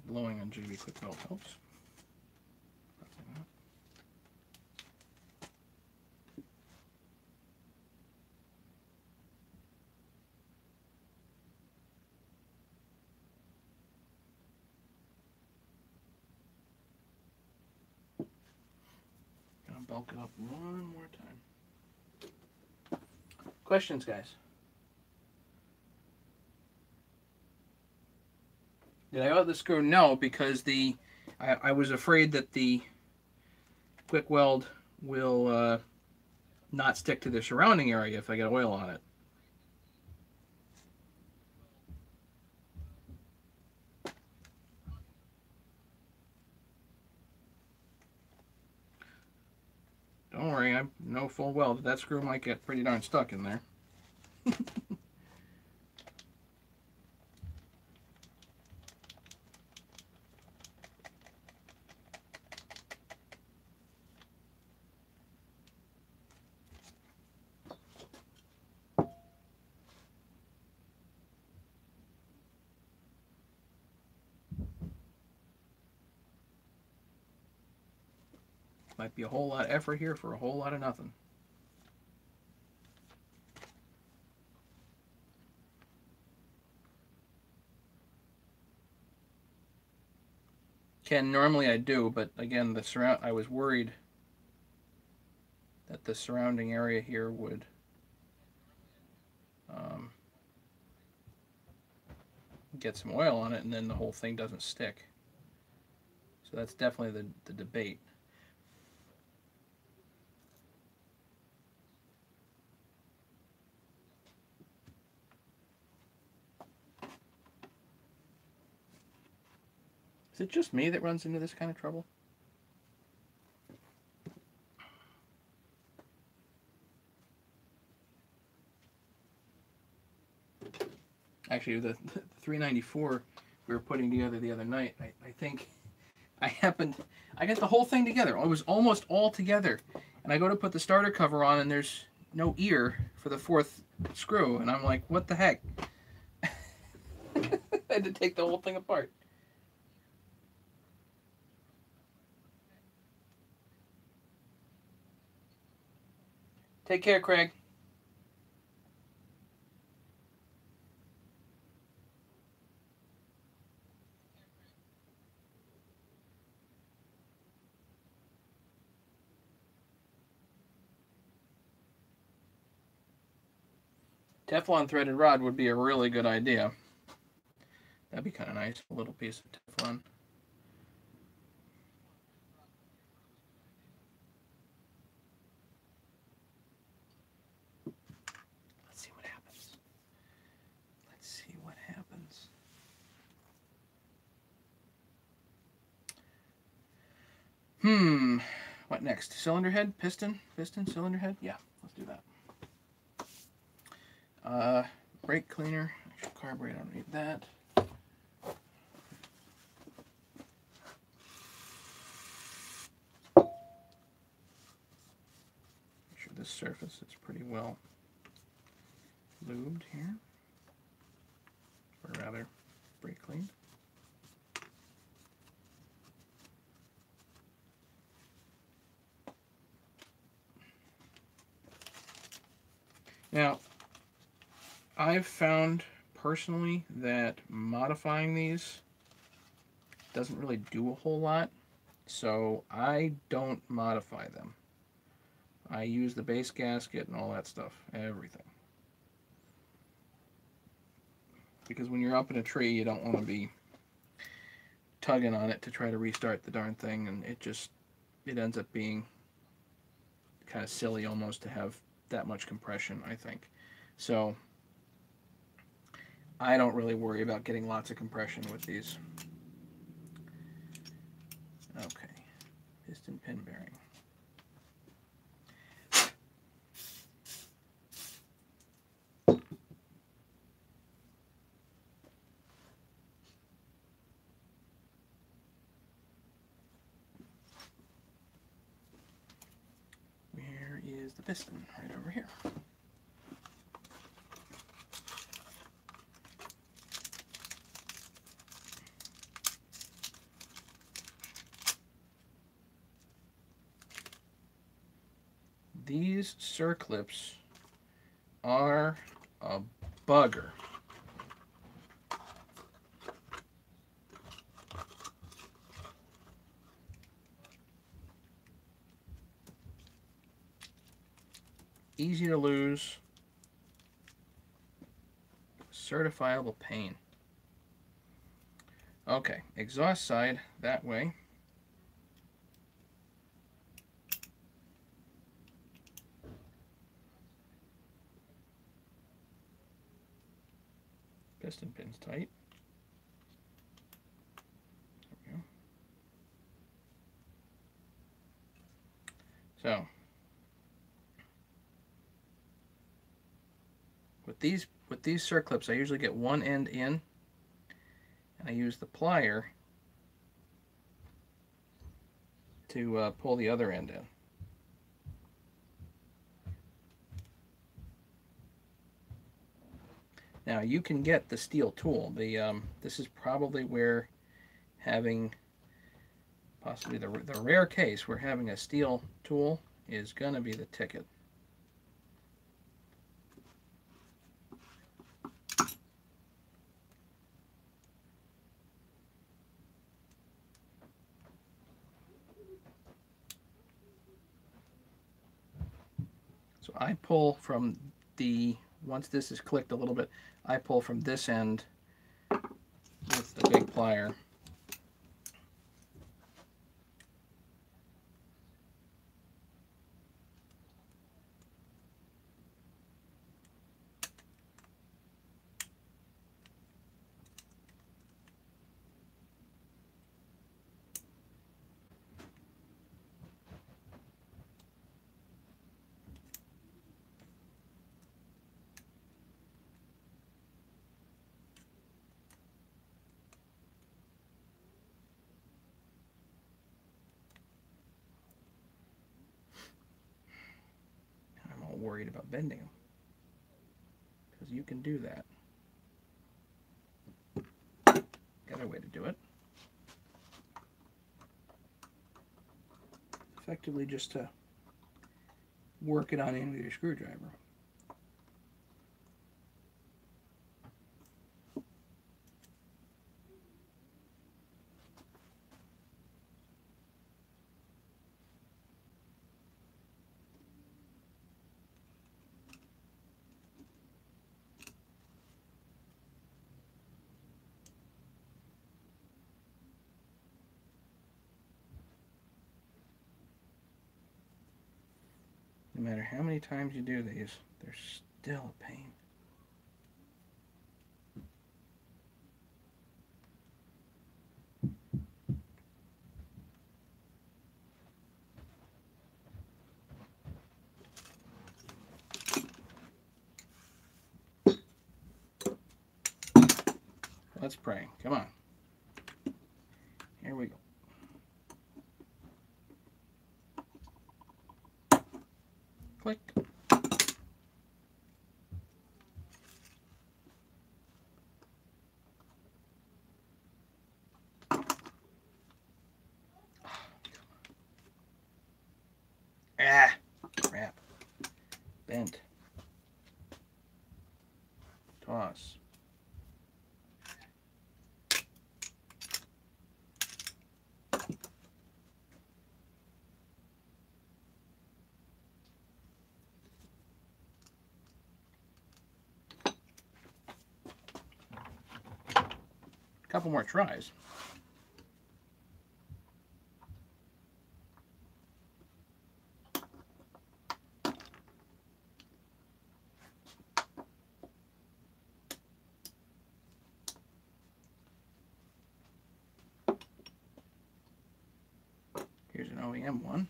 Blowing on JB Quick Weld helps. Gonna bulk it up one more time. Questions, guys? Did I out the screw? No, because I was afraid that the quick weld will not stick to the surrounding area if I get oil on it. Don't worry, I know full well that screw might get pretty darn stuck in there. Might be a whole lot of effort here for a whole lot of nothing. Ken, normally I do, but again, I was worried that the surrounding area here would get some oil on it, and then the whole thing doesn't stick. So that's definitely the debate. Is it just me that runs into this kind of trouble? Actually, the 394 we were putting together the other night, I think I got the whole thing together. It was almost all together. And I go to put the starter cover on, and there's no ear for the fourth screw. And I'm like, what the heck? I had to take the whole thing apart. Take care, Craig. Teflon threaded rod would be a really good idea. That'd be kind of nice, a little piece of Teflon. Let's see what happens. Let's see what happens. What next? Cylinder head? Piston? Piston? Cylinder head? Yeah, let's do that. Brake cleaner. Actually, carburetor, I don't need that. Make sure this surface is pretty well lubed here. Or rather, brake cleaned. Now, I've found personally that modifying these doesn't really do a whole lot, so I don't modify them. I use the base gasket and all that stuff, everything. Because when you're up in a tree, you don't want to be tugging on it to try to restart the darn thing, and it ends up being kind of silly almost to have that much compression, I think. So I don't really worry about getting lots of compression with these. Okay, piston pin bearing. Where is the piston? Right over here. These circlips are a bugger. Easy to lose. Certifiable pain. Okay, exhaust side that way. Piston pin's tight. There we go. So with these circlips, I usually get one end in, and I use the plier to pull the other end in. Now you can get the Stihl tool. This is probably where having Possibly the rare case where having a Stihl tool is going to be the ticket. So I pull from the, once this is clicked a little bit, I pull from this end with the big plier. I'm all worried about bending them, because you can do that. Got a way to do it. Effectively just to work it on in with your screwdriver. No matter how many times you do these, they're still a pain. Let's pray. Come on. Here we go. Click. Ah, crap. Bent. Toss. Couple more tries. Here's an OEM one.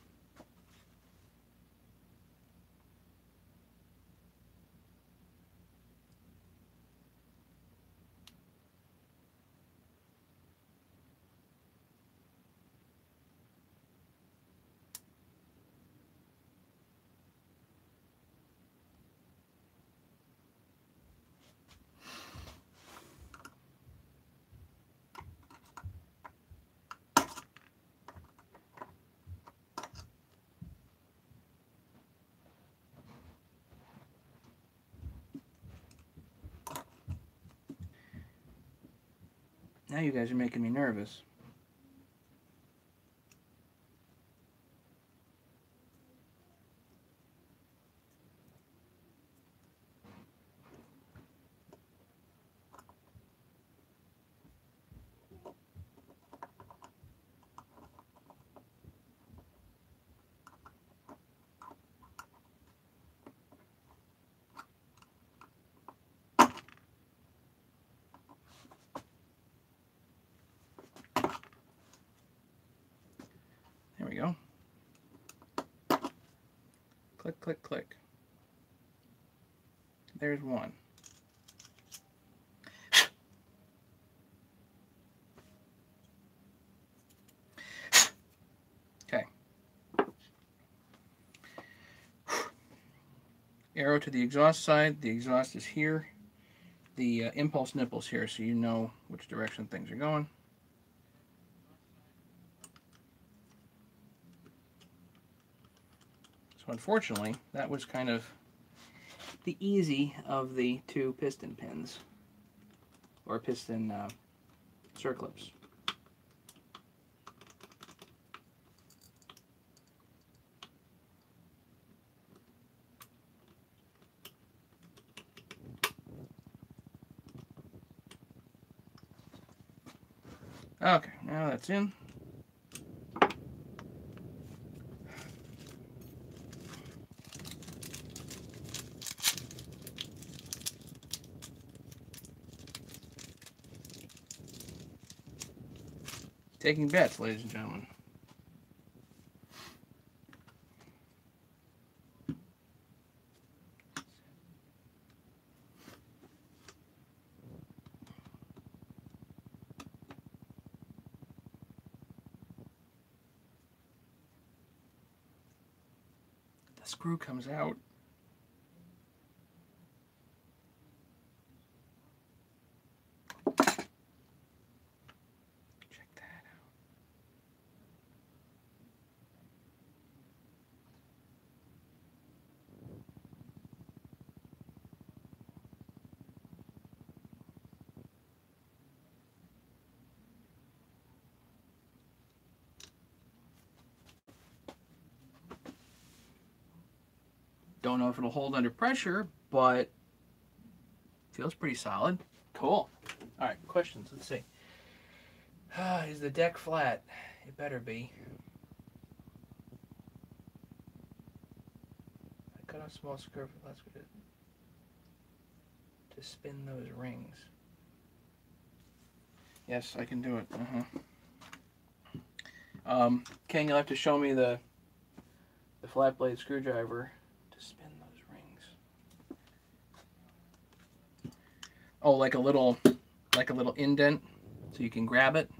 Now you guys are making me nervous. There we go. Click, click, click. There's one. Okay. Arrow to the exhaust side. The exhaust is here. The impulse nipple's here, so you know which direction things are going. So unfortunately, that was kind of the easy of the two piston pins, or piston circlips. Okay, now that's in. Taking bets, ladies and gentlemen. The screw comes out. Don't know if it'll hold under pressure, but feels pretty solid. Cool. All right, questions. Let's see. Is the deck flat? It better be. I cut off small screw to spin those rings. Yes, I can do it. Ken, you'll have to show me the flat blade screwdriver to spin those rings. Oh, like a little indent so you can grab it.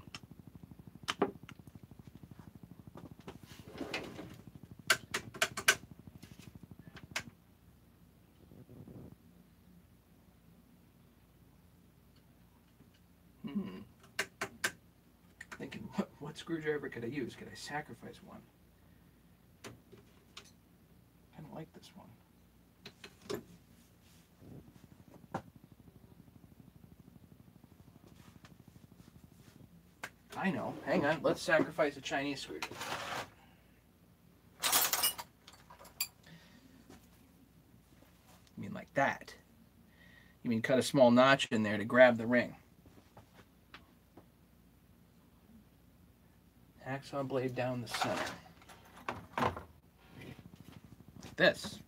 Thinking, what screwdriver could I use? Could I sacrifice one? I don't like this one. I know. Hang on. Let's sacrifice a Chinese screwdriver. You mean like that? You mean cut a small notch in there to grab the ring? Hacksaw blade down the center. Like this.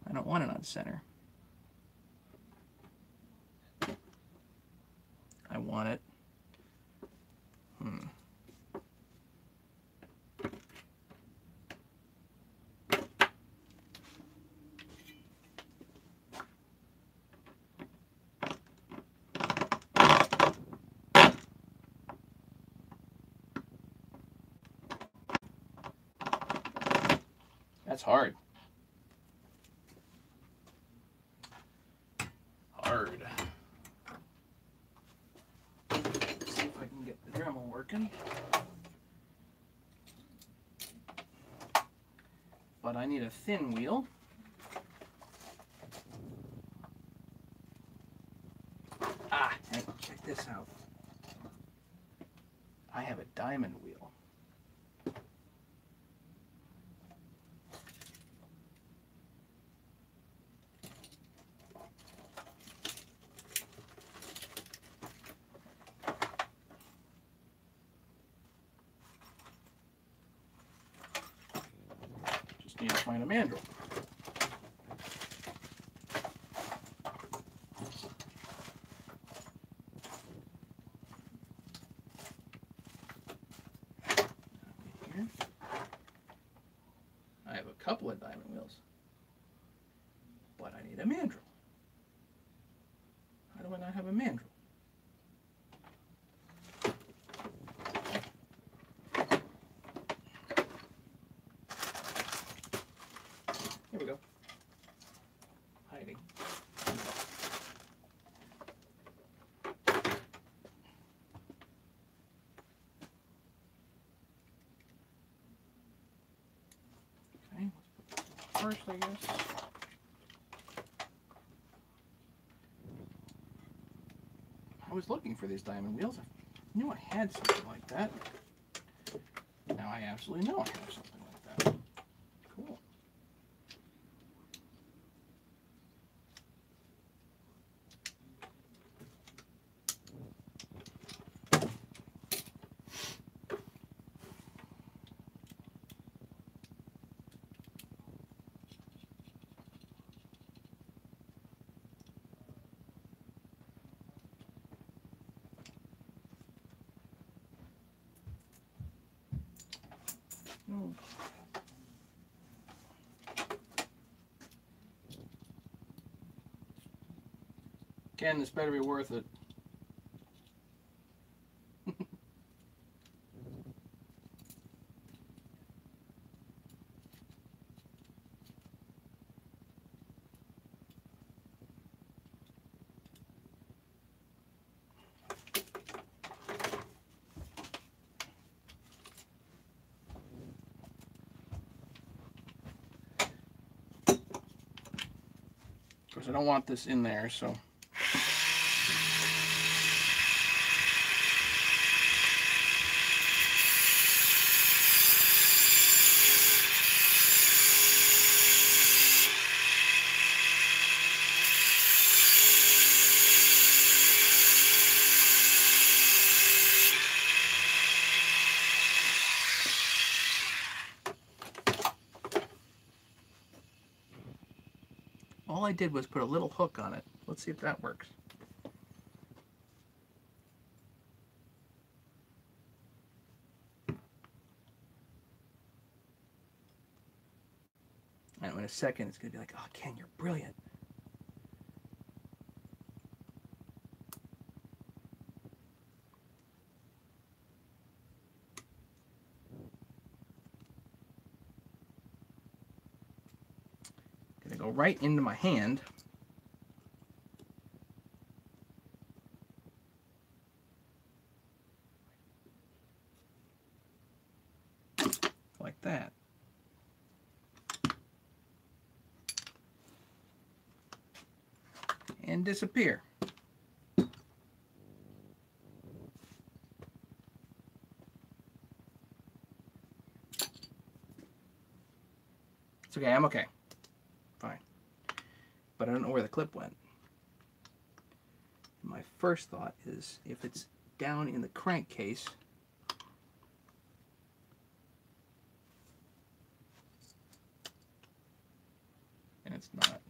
I don't want it on center. I want it. That's hard. Hard. Let's see if I can get the Dremel working. But I need a thin wheel. Hey, check this out. I have a diamond wheel. Need to find a mandrel. Here. I have a couple of diamond wheels, but I need a mandrel. How do I not have a mandrel? Here we go. Hiding. first, I guess. I was looking for these diamond wheels. I knew I had something like that. Now I absolutely know I have something like that. Cool. Oh. Ken, this better be worth it. Of course, I don't want this in there, so. All I did was put a little hook on it. Let's see if that works. And in a second, it's going to be like, oh, Ken, you're brilliant. Going to go right into my hand. Like that. And disappear. It's okay, I'm okay. Fine. But I don't know where the clip went. My first thought is if it's down in the crankcase, and it's not.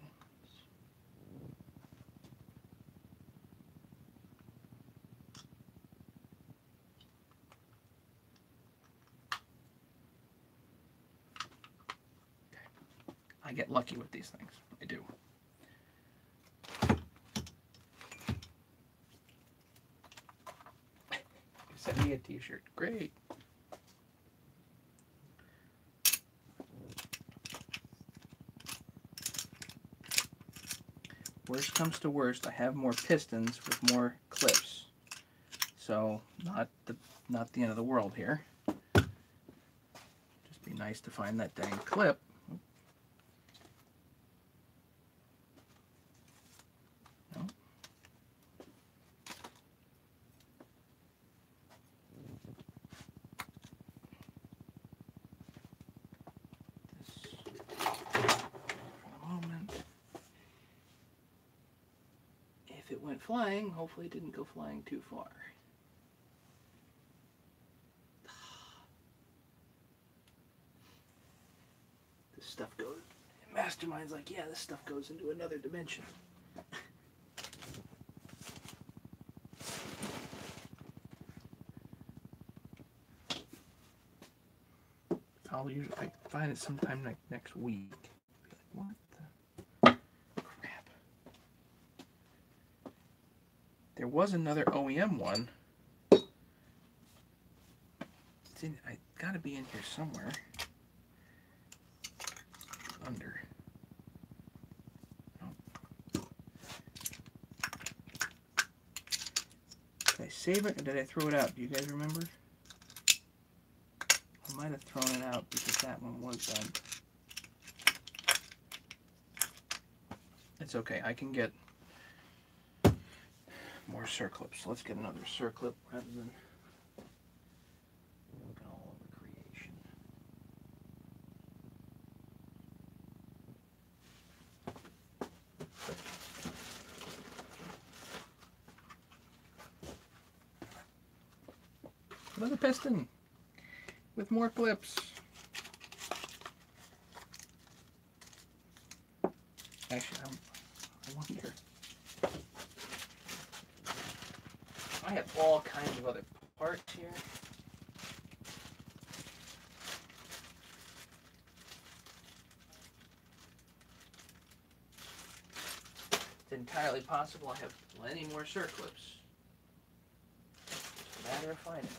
I get lucky with these things. I do. Send me a t-shirt. Great. Worst comes to worst, I have more pistons with more clips. So not the end of the world here. Just be nice to find that dang clip. Went flying, hopefully it didn't go flying too far. This stuff goes, Mastermind's like, yeah, this stuff goes into another dimension. I'll usually find it sometime next week. Be like, what the crap? There was another OEM one. I gotta be in here somewhere. Under. Oh. Did I save it or did I throw it out? Do you guys remember? I might have thrown it out because that one was done. It's okay. I can get more circlips. Let's get another circlip rather than looking all over creation. Another piston with more clips. Actually, I wonder. I have all kinds of other parts here. It's entirely possible I have plenty more circlips. It's a matter of finding it.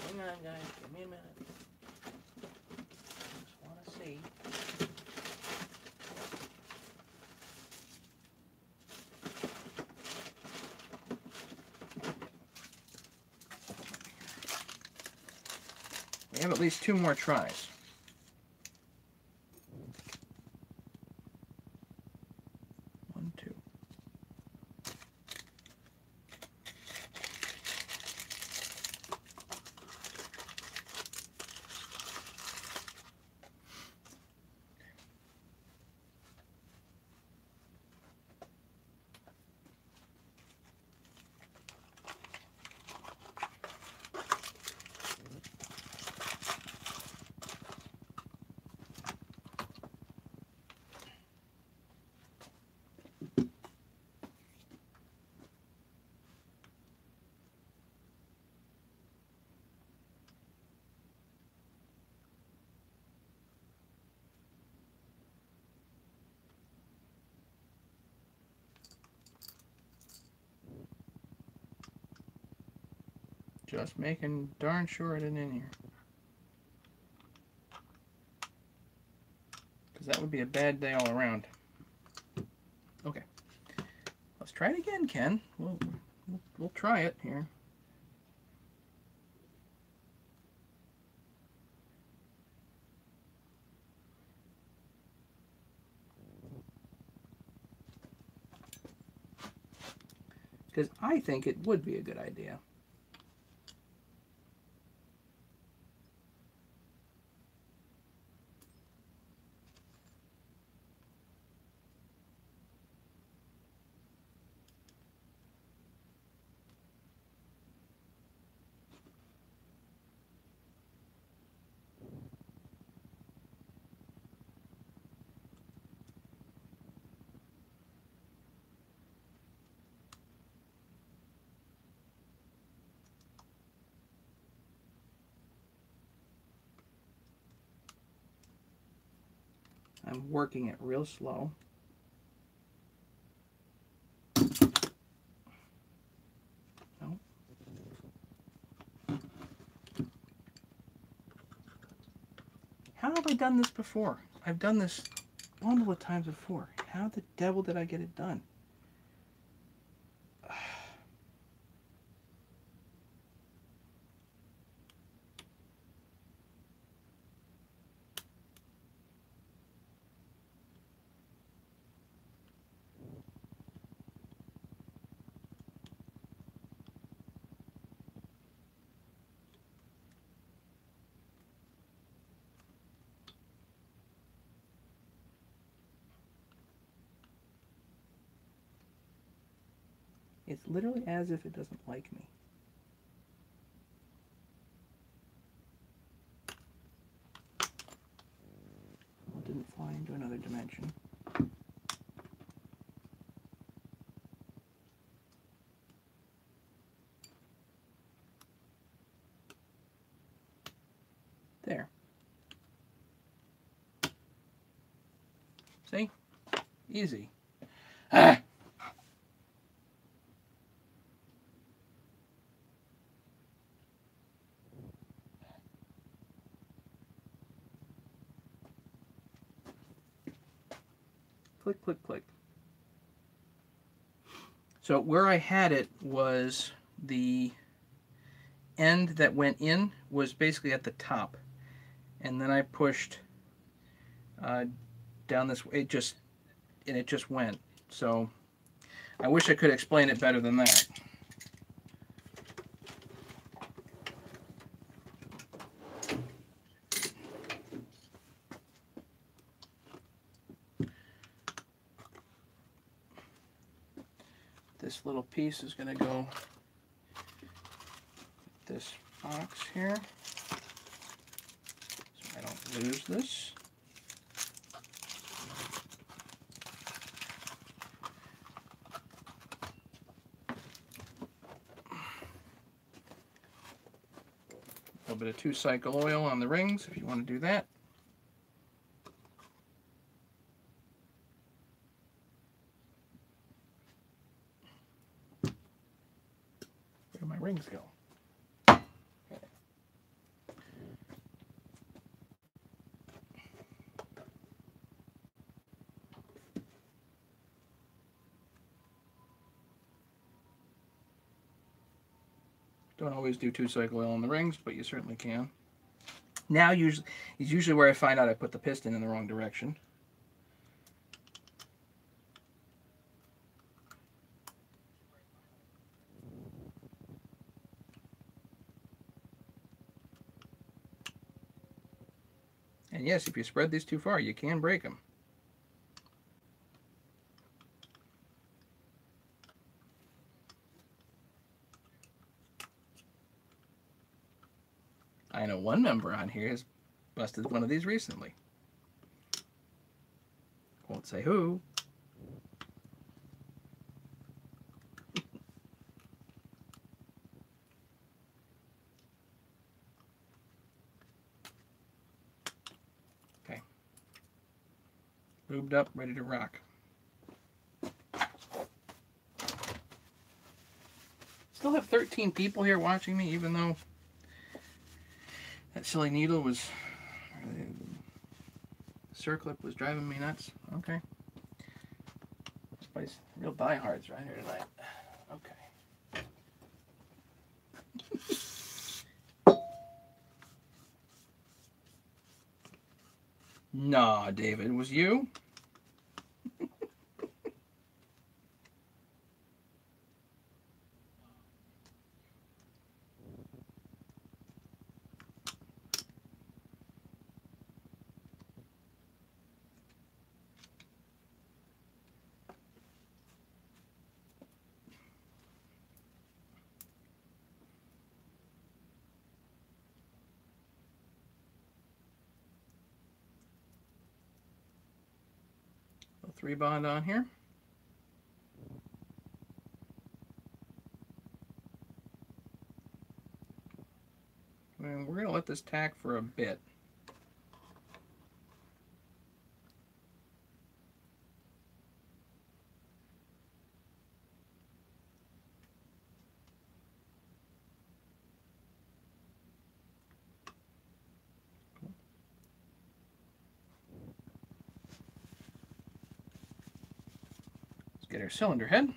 Hang on, guys. Give me a minute. Just want to see. We have at least 2 more tries. One, two. Just making darn sure it isn't in here. Because that would be a bad day all around. Okay. Let's try it again, Ken. We'll try it here. Because I think it would be a good idea. I'm working it real slow. No. How have I done this before? I've done this a bundle of times before. How the devil did I get it done? It's literally as if it doesn't like me. It didn't fly into another dimension. There. See? Easy. Ah! Click, click, click. So where I had it was the end that went in was basically at the top, and then I pushed down this way. It just went. So I wish I could explain it better than that. This little piece is going to go in this box here, so I don't lose this. A little bit of 2-cycle oil on the rings if you want to do that. Where do my rings go? Don't always do 2-cycle oil on the rings, but you certainly can. Now is usually where I find out I put the piston in the wrong direction. And yes, if you spread these too far, you can break them. I know one member on here has busted one of these recently. Won't say who. Okay. Lubed up, ready to rock. Still have 13 people here watching me, even though that silly needle was, the circlip was driving me nuts. Okay. Everybody's real diehards right here tonight. Okay. Nah, David, it was you? A 3-bond on here. And we're going to let this tack for a bit. Let's get our cylinder head.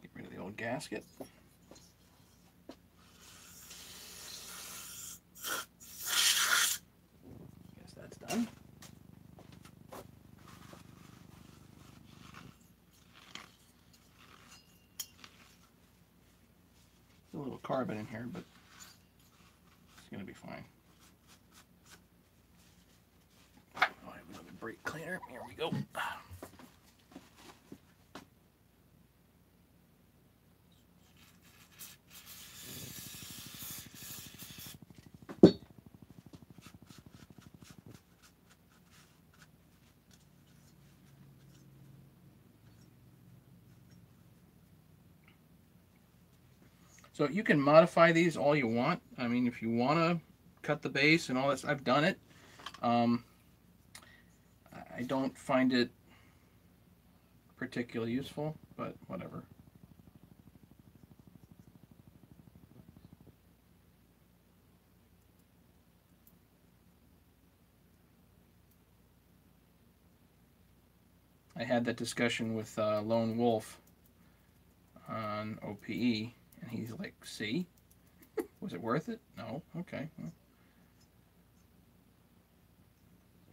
Get rid of the old gasket. Guess that's done. A little carbon in here, but it's going to be fine. Oh, I have another brake cleaner. Here we go. So you can modify these all you want. I mean, if you want to cut the base and all this, I've done it. I don't find it particularly useful, but whatever. I had that discussion with Lone Wolf on OPE, and he's like, see? Was it worth it? No? Okay. Well,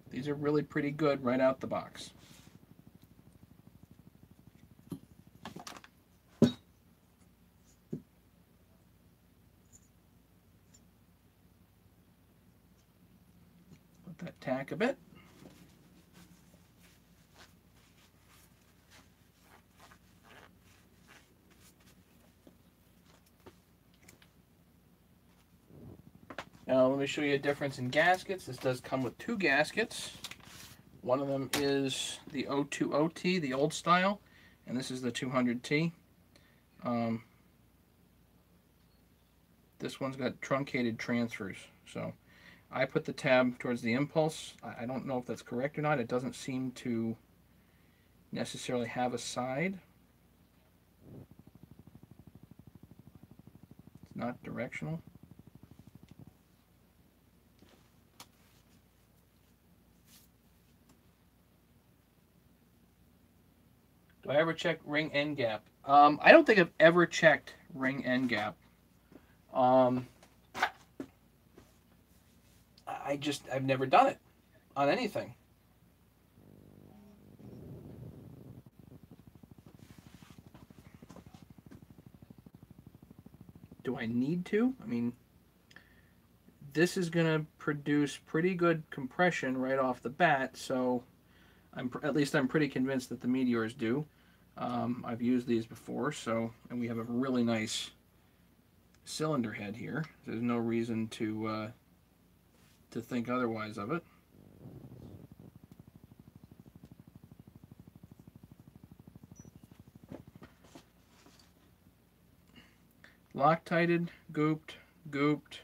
these are really pretty good right out the box. Let that tack a bit. Now let me show you a difference in gaskets. This does come with 2 gaskets. One of them is the 020T, the old style, and this is the 200T. This one's got truncated transfers, so I put the tab towards the impulse. I don't know if that's correct or not. It doesn't seem to necessarily have a side. It's not directional. Do I ever check ring end gap? I don't think I've ever checked ring end gap. I've never done it on anything. Do I need to? I mean, this is going to produce pretty good compression right off the bat, so at least I'm pretty convinced that the Meteors do. I've used these before, and we have a really nice cylinder head here. There's no reason to think otherwise of it. Loctited, gooped,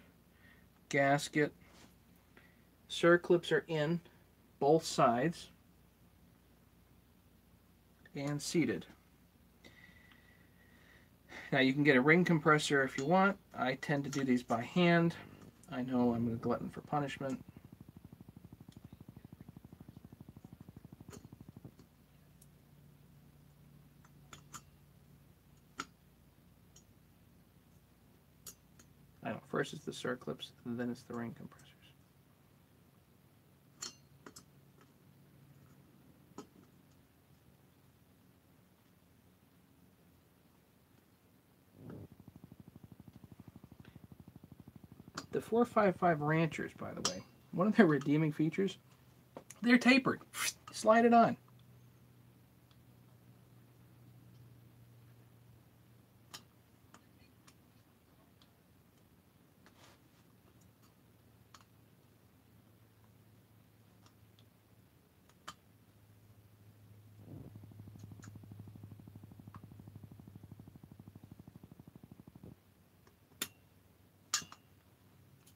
gasket. Circlips are in both sides and seated. Now you can get a ring compressor if you want. I tend to do these by hand. I know I'm a glutton for punishment. I know, first it's the circlips, and then it's the ring compressors. The 455 Ranchers, by the way, one of their redeeming features, they're tapered. Slide it on.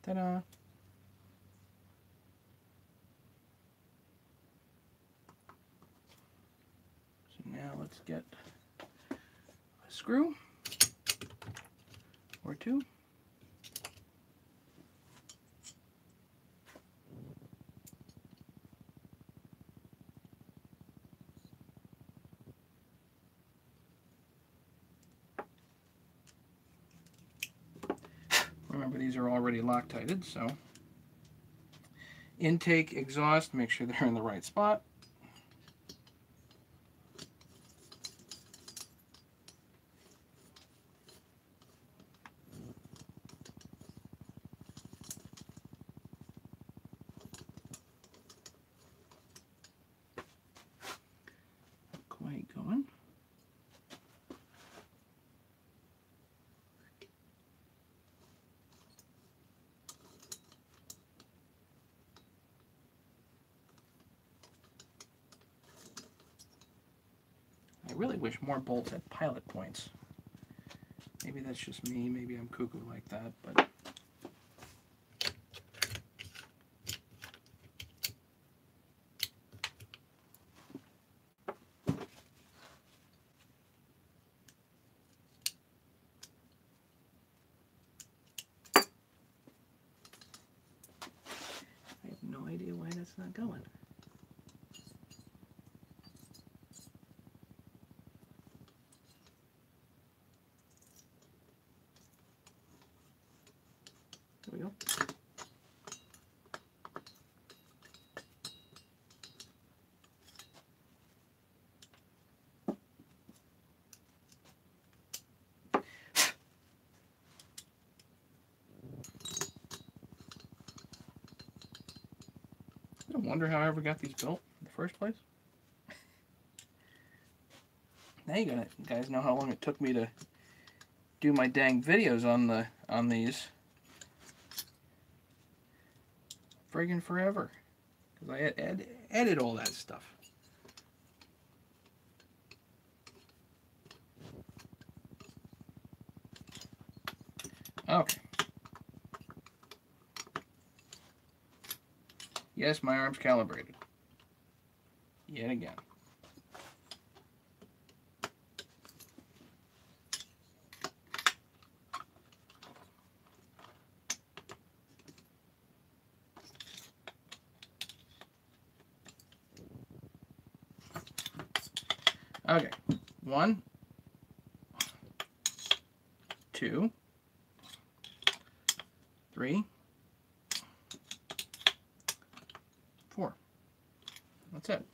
Ta-da! So now let's get a screw or 2. Remember, these are already Loctited, so intake, exhaust, make sure they're in the right spot. Quite going. I really wish more bolts had pilot points. Maybe that's just me, maybe I'm cuckoo like that, but I have no idea why that's not going. wonder how I ever got these built in the first place. Now you guys know how long it took me to do my dang videos on these. Friggin' forever. Because I had edit all that stuff. Okay. Yes, my arm's calibrated. Yet again. Okay. 1, 2, 3, 4. That's it.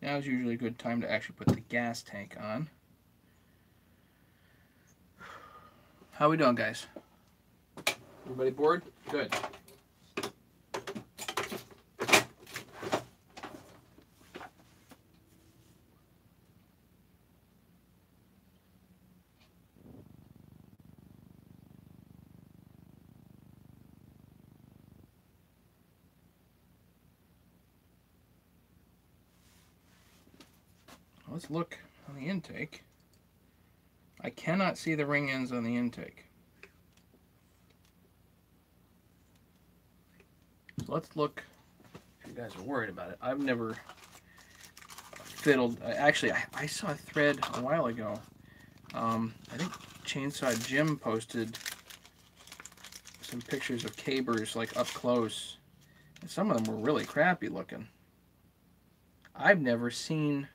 Now is usually a good time to actually put the gas tank on. How we doing, guys? Everybody bored? Good. Let's look on the intake. I cannot see the ring ends on the intake. So let's look, if you guys are worried about it. I've never fiddled. Actually, I saw a thread a while ago. I think Chainsaw Jim posted some pictures of cabers like up close. And some of them were really crappy looking. I've never seen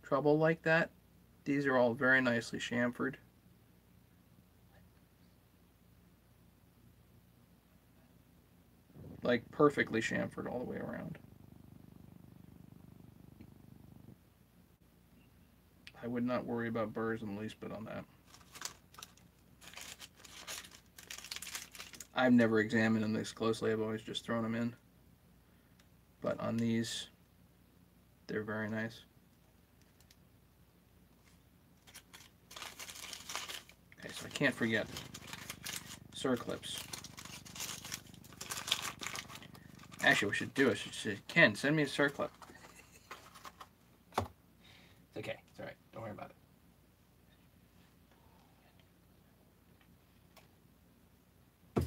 trouble like that. These are all very nicely chamfered. Like perfectly chamfered all the way around. I would not worry about burrs in the least bit on that. I've never examined them this closely. I've always just thrown them in. But on these, they're very nice. Okay, so I can't forget circlips. Actually, what we should do is, Ken, send me a circlip. It's okay. It's all right. Don't worry about it.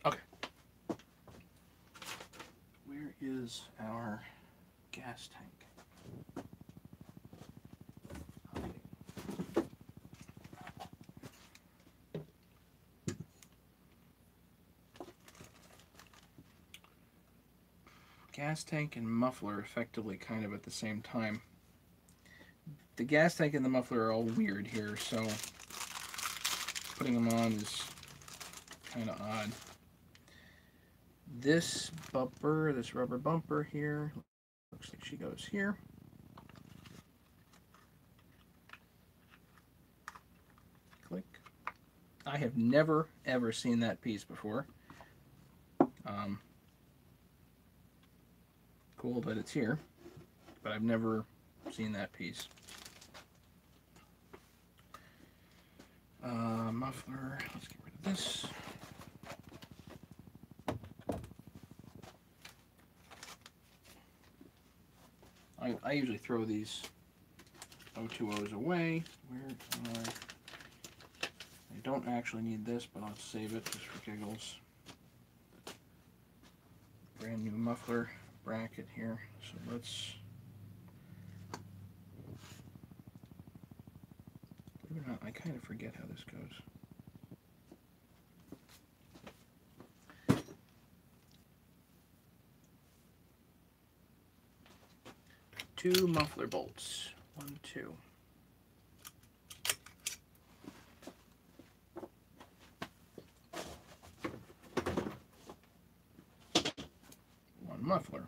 Okay. Where is our gas tank? Gas tank and muffler effectively kind of at the same time. The gas tank and the muffler are all weird here, so putting them on is kind of odd. This bumper, this rubber bumper here, looks like she goes here. Click. I have never ever seen that piece before. Cool that it's here, but I've never seen that piece. Muffler, let's get rid of this. I usually throw these O2Os away. Where can I don't actually need this, but I'll save it just for giggles. Brand new muffler bracket here, so let's, believe it or not, I kind of forget how this goes. Two muffler bolts, 1, 2. front muffler.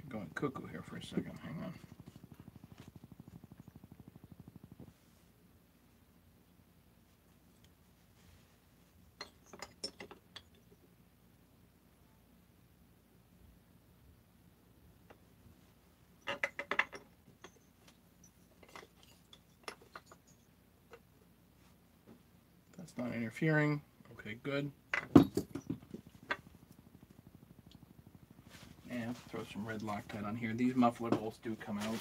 Going cuckoo here for a second. Hang on. That's not interfering. Okay, good. And throw some red Loctite on here. These muffler bolts do come out.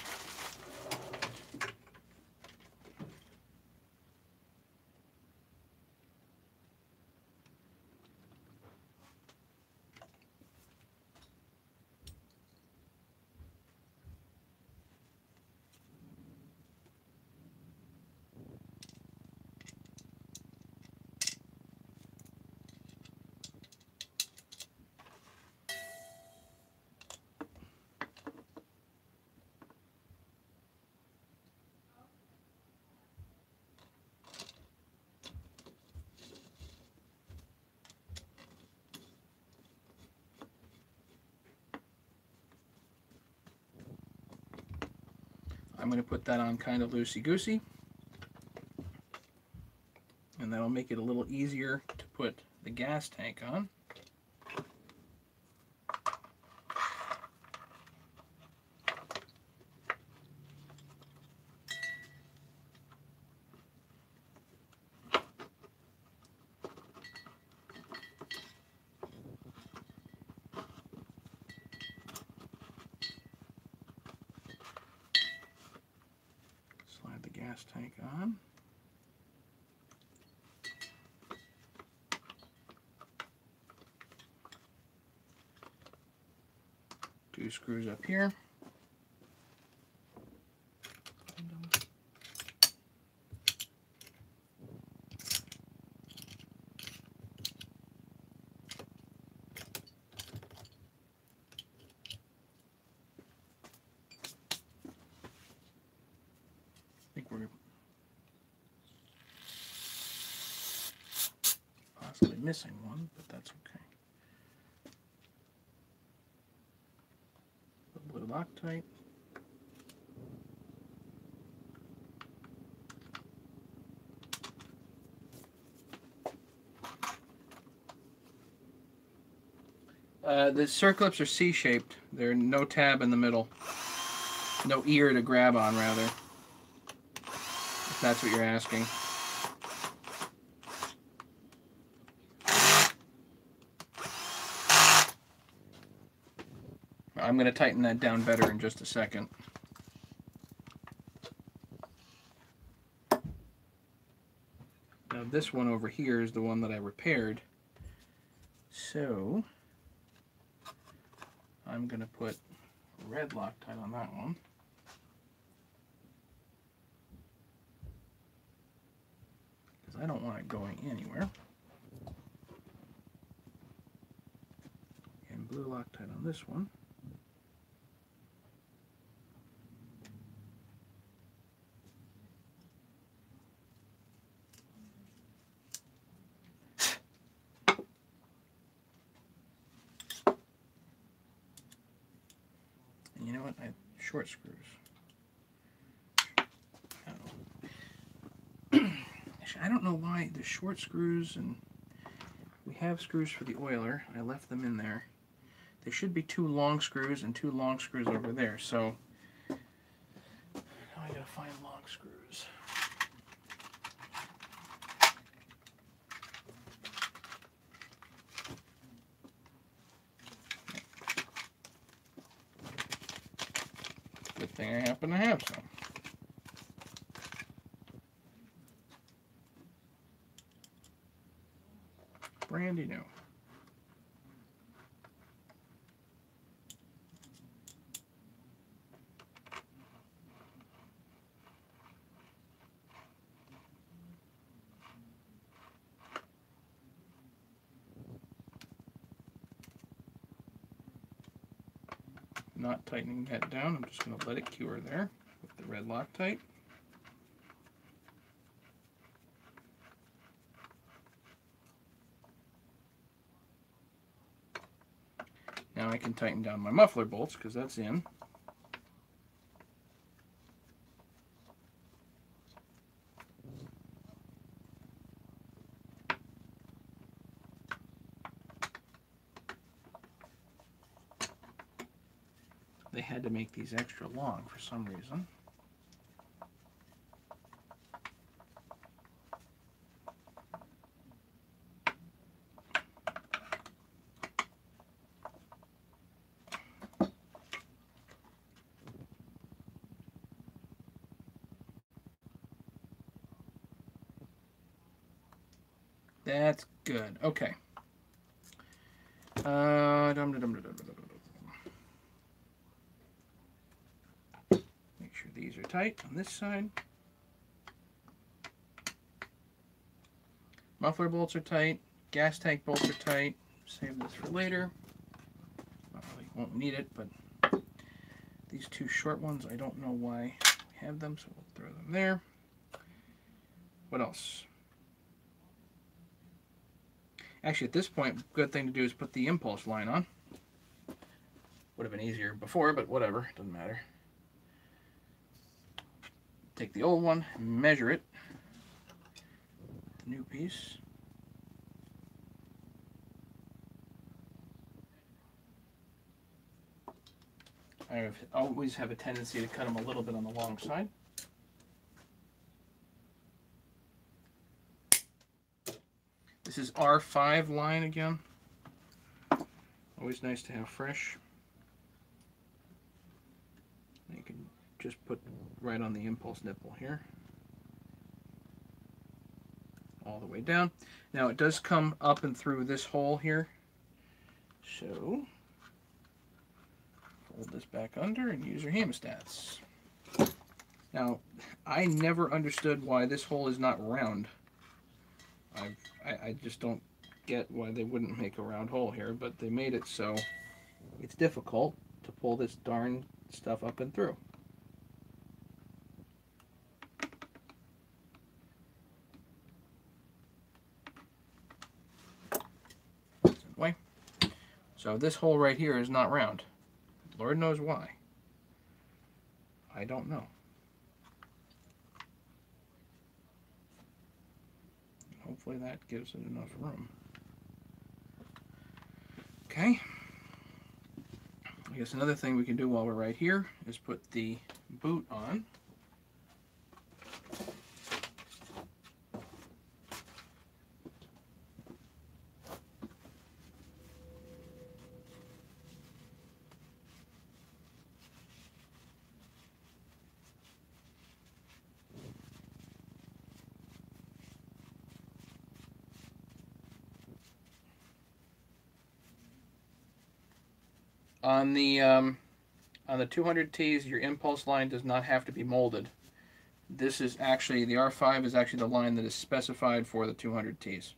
I'm going to put that on kind of loosey-goosey, and that'll make it a little easier to put the gas tank on. Slide the gas tank on. Two screws up here. I think we're possibly missing one, but that's okay. The blue Loctite. The circlips are C-shaped. There's no tab in the middle. No ear to grab on, rather. If that's what you're asking. I'm going to tighten that down better in just a second. Now this one over here is the one that I repaired. So I'm going to put red Loctite on that one. Because I don't want it going anywhere. And blue Loctite on this one. And you know what? I have short screws. Actually, I don't know why the short screws, and we have screws for the oiler. I left them in there. There should be two long screws and two long screws over there. So now I gotta find long screws. Good thing I happen to have some. Brandy new. not tightening that down. I'm just going to let it cure there with the red Loctite. Now I can tighten down my muffler bolts because that's in. They had to make these extra long for some reason. That's good. Okay. Make sure these are tight on this side. Muffler bolts are tight. Gas tank bolts are tight. Save this for later. Not really, won't need it, but these two short ones, I don't know why we have them, so we'll throw them there. What else? Actually, at this point, good thing to do is put the impulse line on. Would have been easier before, but whatever, doesn't matter. Take the old one, measure it. The new piece. I always have a tendency to cut them a little bit on the long side. This is R5 line again. Always nice to have fresh. You can just put right on the impulse nipple here. All the way down. Now it does come up and through this hole here. So, fold this back under and use your hemostats. Now, I never understood why this hole is not round. I just don't get why they wouldn't make a round hole here, but they made it so it's difficult to pull this darn stuff up and through. Anyway, so this hole right here is not round. Lord knows why. I don't know. Hopefully that gives it enough room. Okay. I guess another thing we can do while we're right here is put the boot on. On the 200Ts, your impulse line does not have to be molded. This is actually, the R5 is actually the line that is specified for the 200Ts.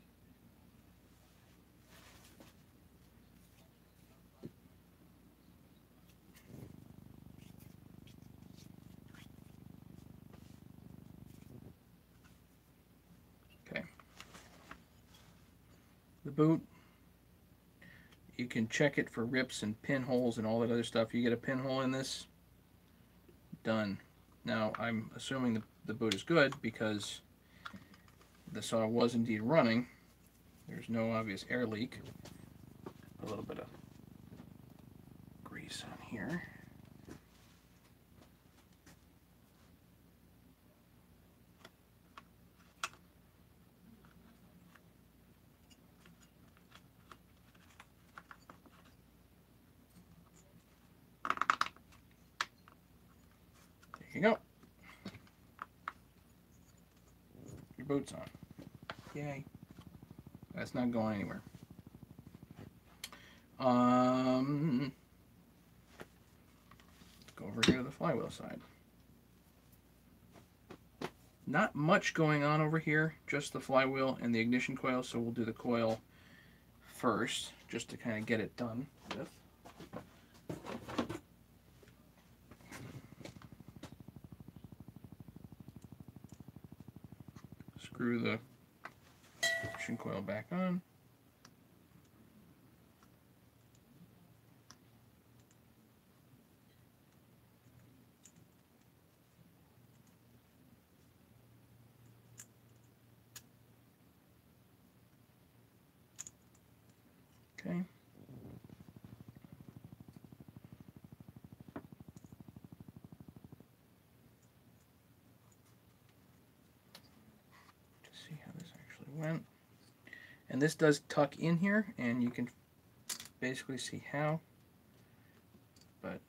Okay. The boot. You can check it for rips and pinholes and all that other stuff. You get a pinhole in this, done. Now, I'm assuming the boot is good because the saw was indeed running. There's no obvious air leak. A little bit of grease on here. There you go. Your boot's on. Yay. That's not going anywhere. Let's go over here to the flywheel side. Not much going on over here, just the flywheel and the ignition coil, so we'll do the coil first, just to kind of get it done with. screw the friction coil back on. Okay. Just see how this actually went. And this does tuck in here, and you can basically see how. But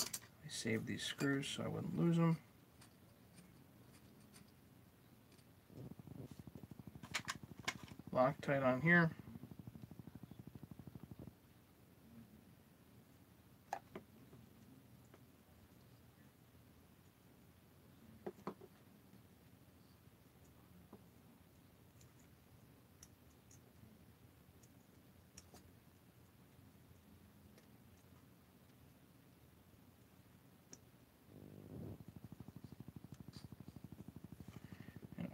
I saved these screws so I wouldn't lose them. Loctite on here.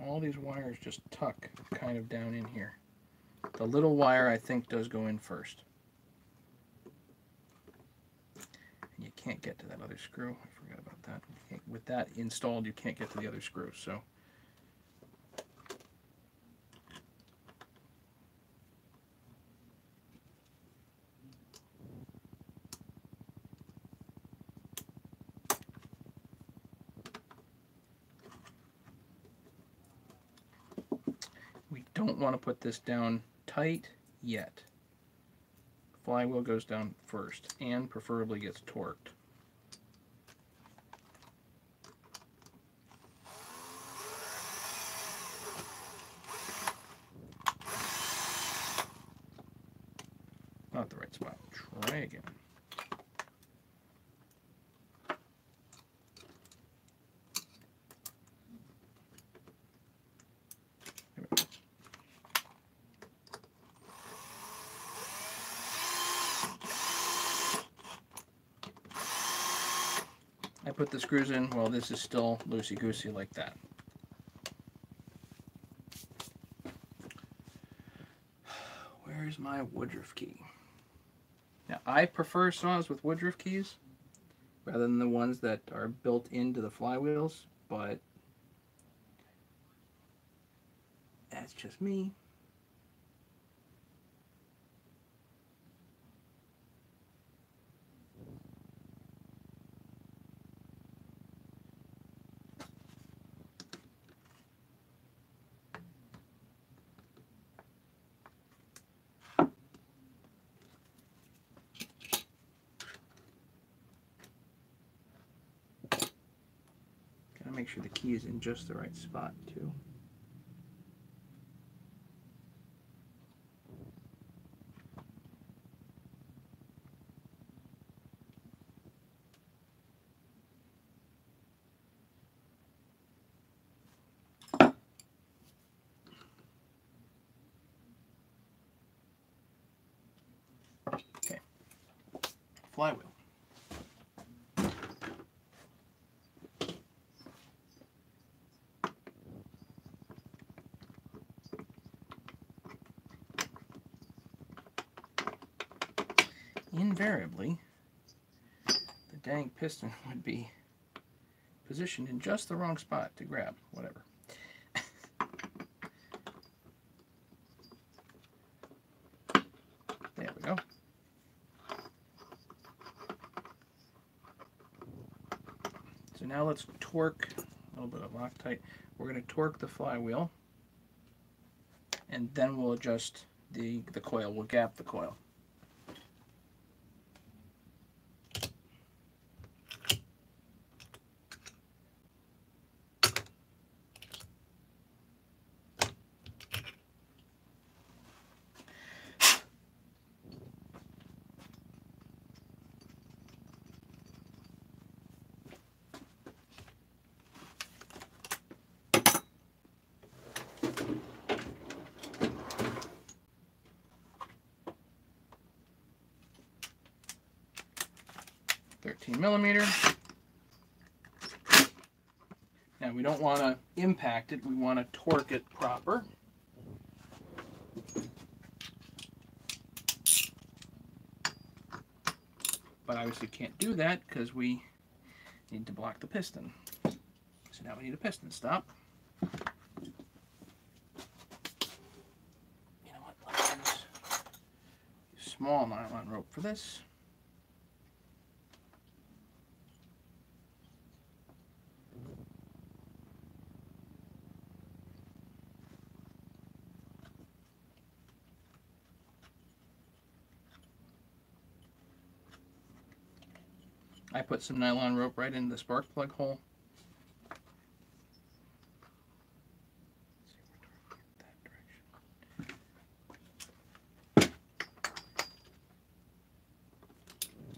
All these wires just tuck kind of down in here. The little wire, I think, does go in first. And you can't get to that other screw. I forgot about that. With that installed, you can't get to the other screw. So don't want to put this down tight yet. Flywheel goes down first and preferably gets torqued. Not the right spot. Try again. I put the screws in while this is still loosey-goosey like that. Where's my Woodruff key? Now, I prefer saws with Woodruff keys rather than the ones that are built into the flywheels, but that's just me. Make sure the key is in just the right spot too. Okay. Flywheel. Invariably, the dang piston would be positioned in just the wrong spot to grab whatever. There we go. So now let's torque a little bit of Loctite. We're going to torque the flywheel, and then we'll adjust the coil. We'll gap the coil. .13 millimeter. Now we don't want to impact it, we want to torque it proper. But obviously can't do that because we need to block the piston. So now we need a piston stop. You know what, let's use a small nylon rope for this. I put some nylon rope right in the spark plug hole.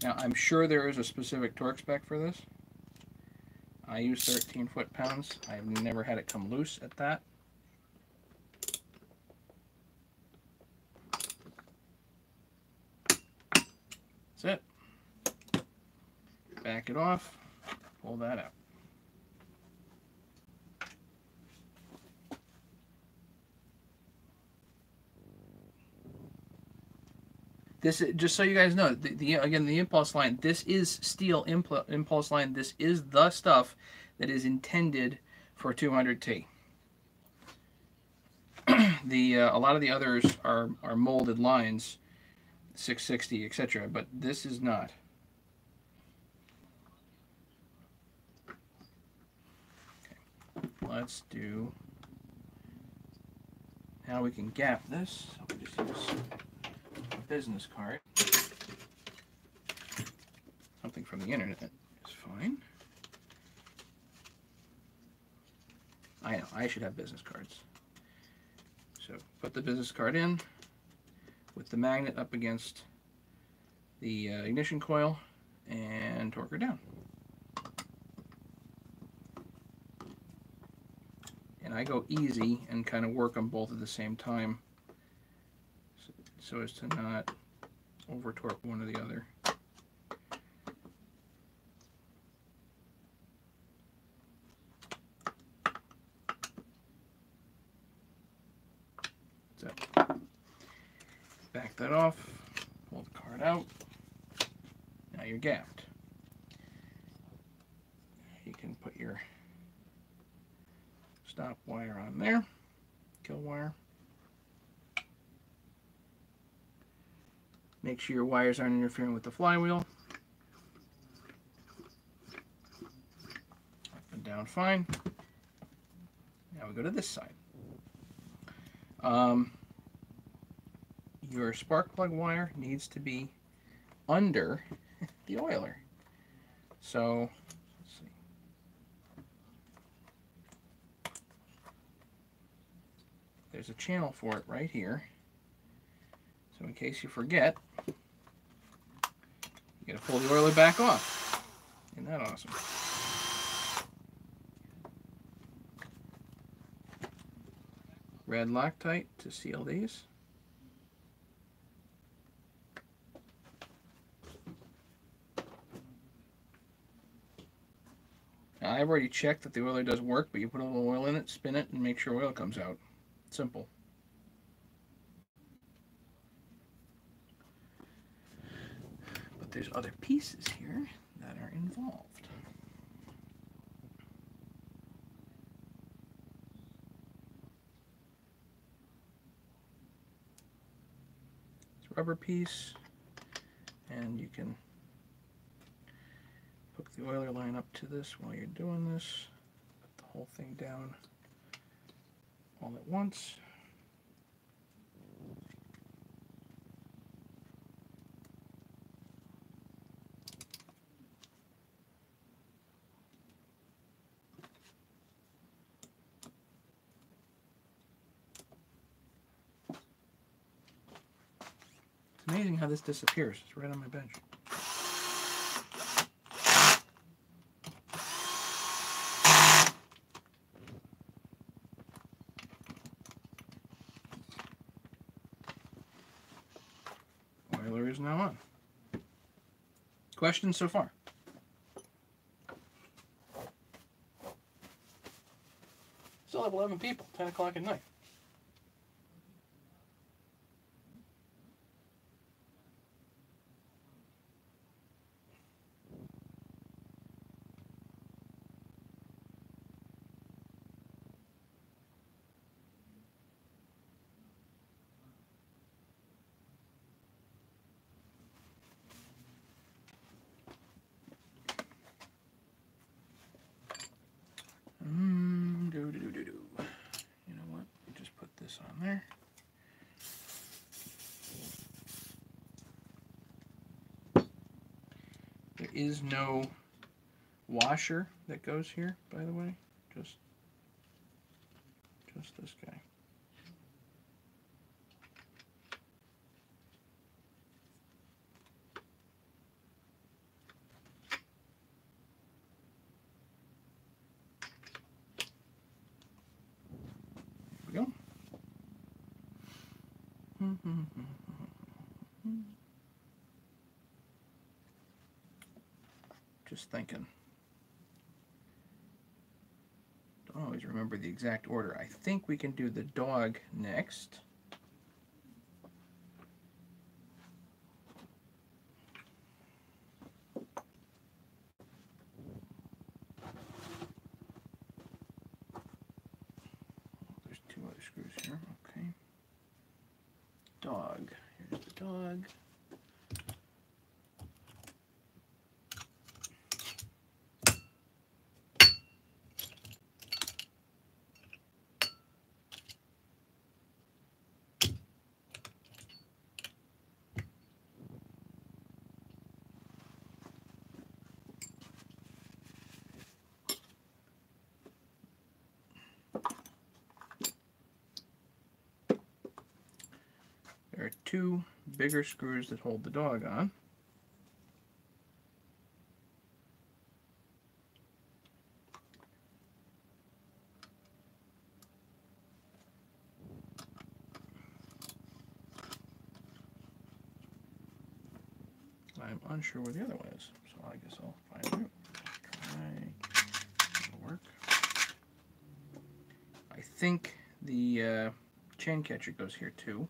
Now I'm sure there is a specific torque spec for this. I use 13 foot-pounds. I've never had it come loose at that. That's it. Back it off, pull that out. This, just so you guys know, again, the impulse line, this is Stihl impulse line. This is the stuff that is intended for 200T. A lot of the others are molded lines, 660, etc., but this is not. Let's do, now we can gap this. So we just use a business card. Something from the internet is fine. I know, I should have business cards. So put the business card in with the magnet up against the ignition coil and torque her down. And I go easy and kind of work them both at the same time so as to not over torque one or the other. So, back that off, pull the card out. Now you're gapped. You can put your stop wire on there, kill wire. Make sure your wires aren't interfering with the flywheel. Up and down fine. Now we go to this side. Your spark plug wire needs to be under the oiler. So let's see. There's a channel for it right here. So in case you forget, you gotta pull the oiler back off. Isn't that awesome? Red Loctite to seal these. Now, I've already checked that the oiler does work, but you put a little oil in it, spin it, and make sure oil comes out. Simple. But there's other pieces here that are involved. It's a rubber piece, and you can hook the oiler line up to this while you're doing this. Put the whole thing down all at once. It's amazing how this disappears. It's right on my bench. Oiler is now on. Questions so far? Still have 11 people, 10 o'clock at night. You know what? Just put this on there. There is no washer that goes here, by the way. Just this guy. There we go. Just thinking. Don't always remember the exact order. I think we can do the dog next. There's two other screws here. Okay. Dog. Here's the dog. There are two bigger screws that hold the dog on. I'm unsure where the other one is, so I guess I'll find it. It'll work. I think the chain catcher goes here too.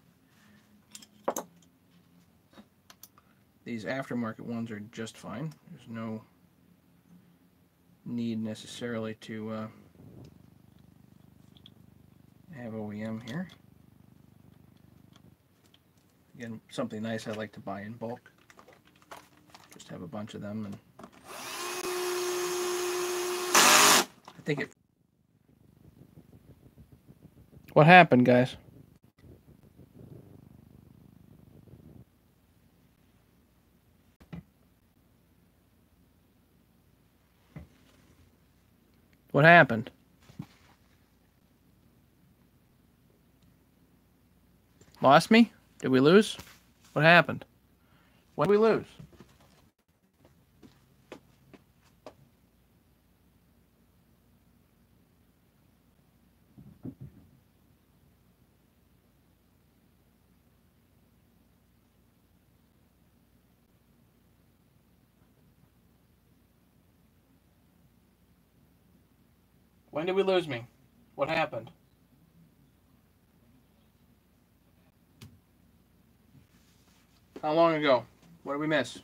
These aftermarket ones are just fine. There's no need necessarily to have OEM here. Again, something nice I like to buy in bulk. Just have a bunch of them, and I think it. What happened, guys? What happened? Lost me? Did we lose? What happened? When did we lose? When did we lose me? What happened? How long ago? What did we miss?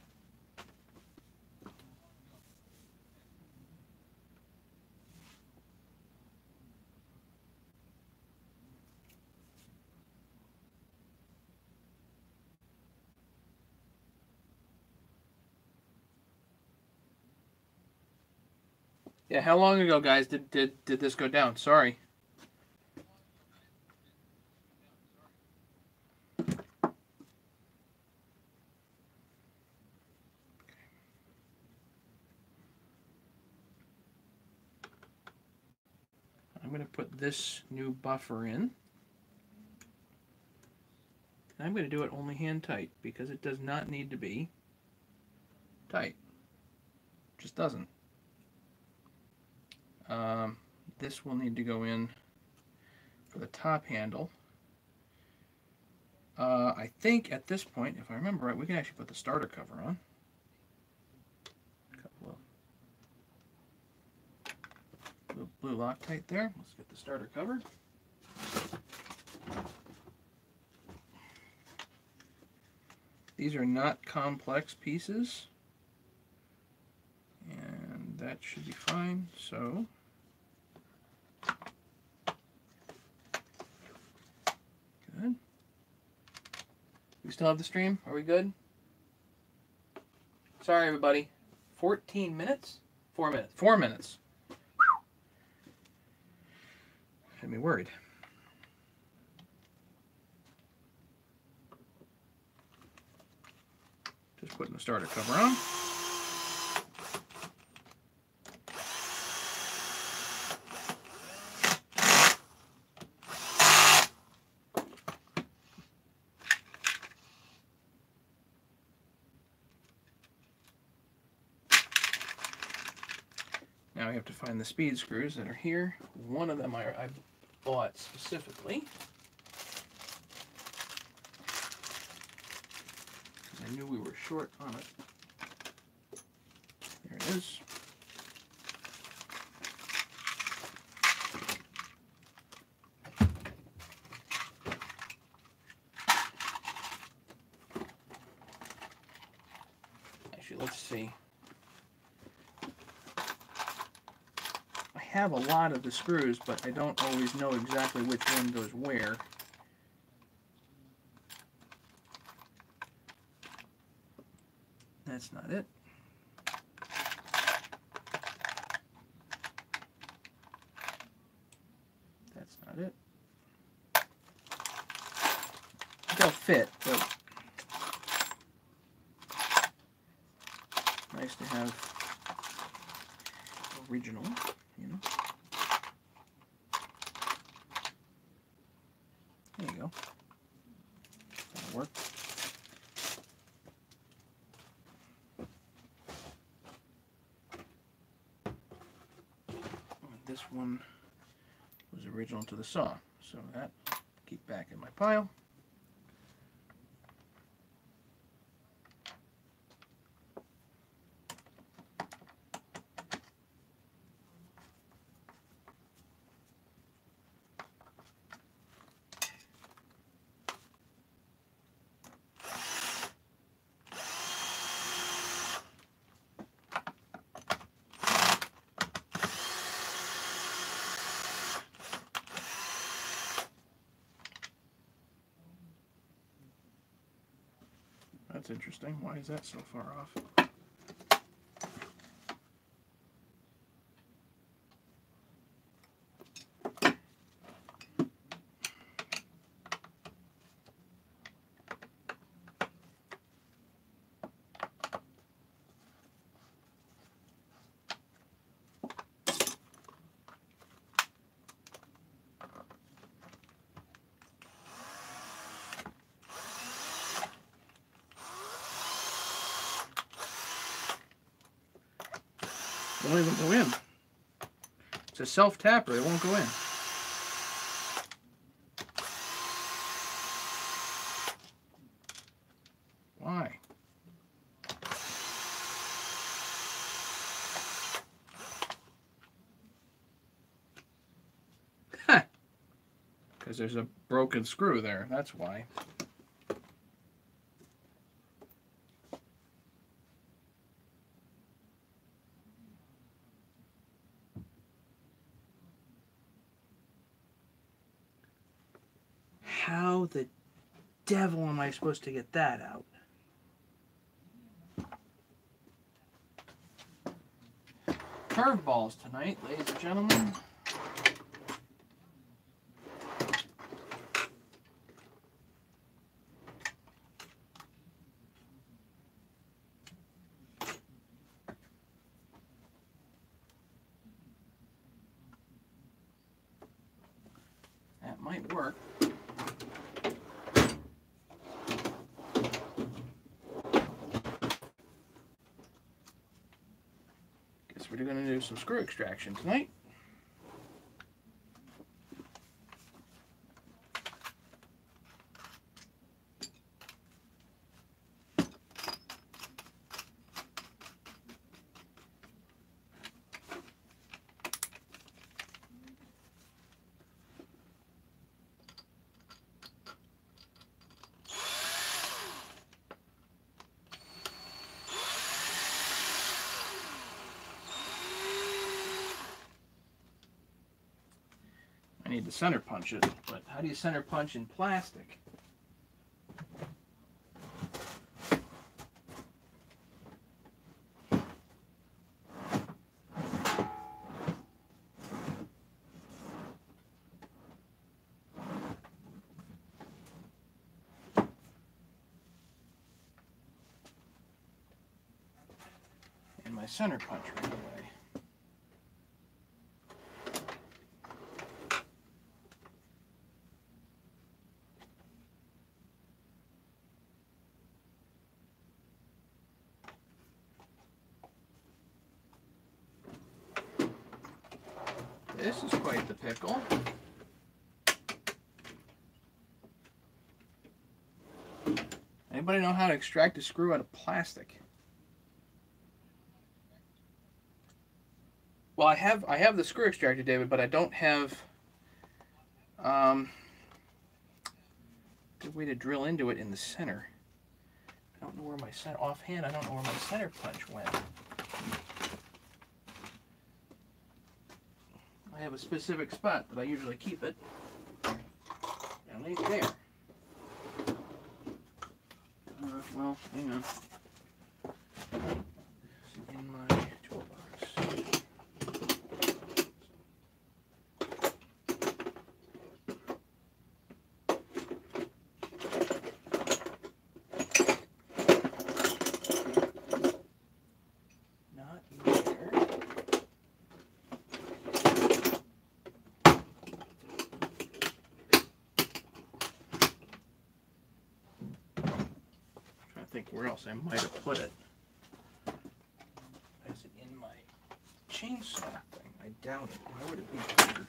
Yeah, how long ago, guys, did this go down? Sorry. I'm going to put this new buffer in. I'm going to do it only hand tight because it does not need to be tight. It just doesn't. This will need to go in for the top handle. I think at this point, if I remember right, we can actually put the starter cover on. A couple of little blue Loctite there. Let's get the starter covered. These are not complex pieces, and that should be fine. So good. We still have the stream? Are we good? Sorry, everybody. 14 minutes? 4 minutes. 4 minutes. Had me worried. Just putting the starter cover on. Now we have to find the speed screws that are here. One of them I bought specifically. I knew we were short on it. There it is. Actually, let's see. I have a lot of the screws, but I don't always know exactly which one goes where. That's not it. That's not it. They'll fit, but nice to have original, you know. There you go. That'll work. This one was original to the saw, so that I'll keep back in my pile. That's interesting. Why is that so far off? It won't even go in. It's a self-tapper. It won't go in. Why? Because there's a broken screw there. That's why. How the devil am I supposed to get that out? Curveballs tonight, ladies and gentlemen. That might work. We're going to do some screw extraction tonight. need to center punch it, but how do you center punch in plastic? And my center punch right away. This is quite the pickle. Anybody know how to extract a screw out of plastic? Well, I have the screw extractor, David, but I don't have a good way to drill into it in the center. I don't know where my center, offhand, I don't know where my center punch went. I have a specific spot that I usually keep it. And it's there. Well, hang on. It's in my toolbox. Not there. I think where else I might have put it. Is it in my chainsaw thing? I doubt it. Why would it be here?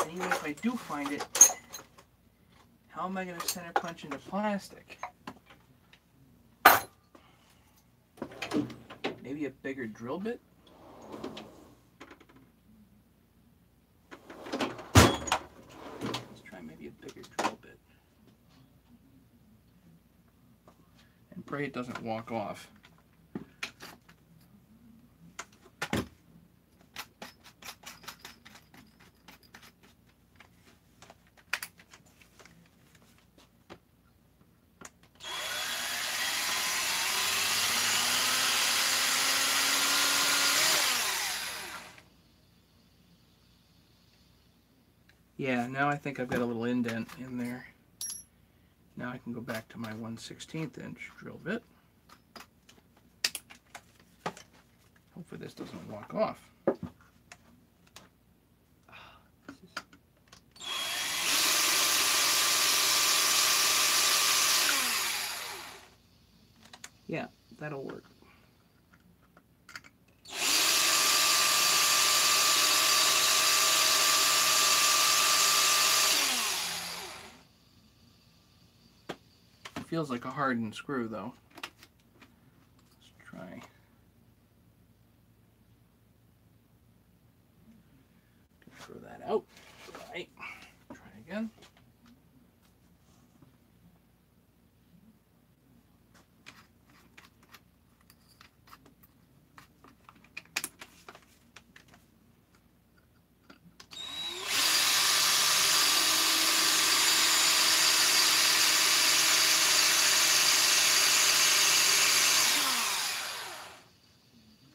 And even if I do find it, how am I going to center punch into plastic? Maybe a bigger drill bit? Pray it doesn't walk off. Yeah, now I think I've got a little indent in there. Now I can go back to my 1/16 inch drill bit. Hopefully this doesn't walk off. Yeah, that'll work. Feels like a hardened screw though. Let's try. Throw that out. Right. Try again.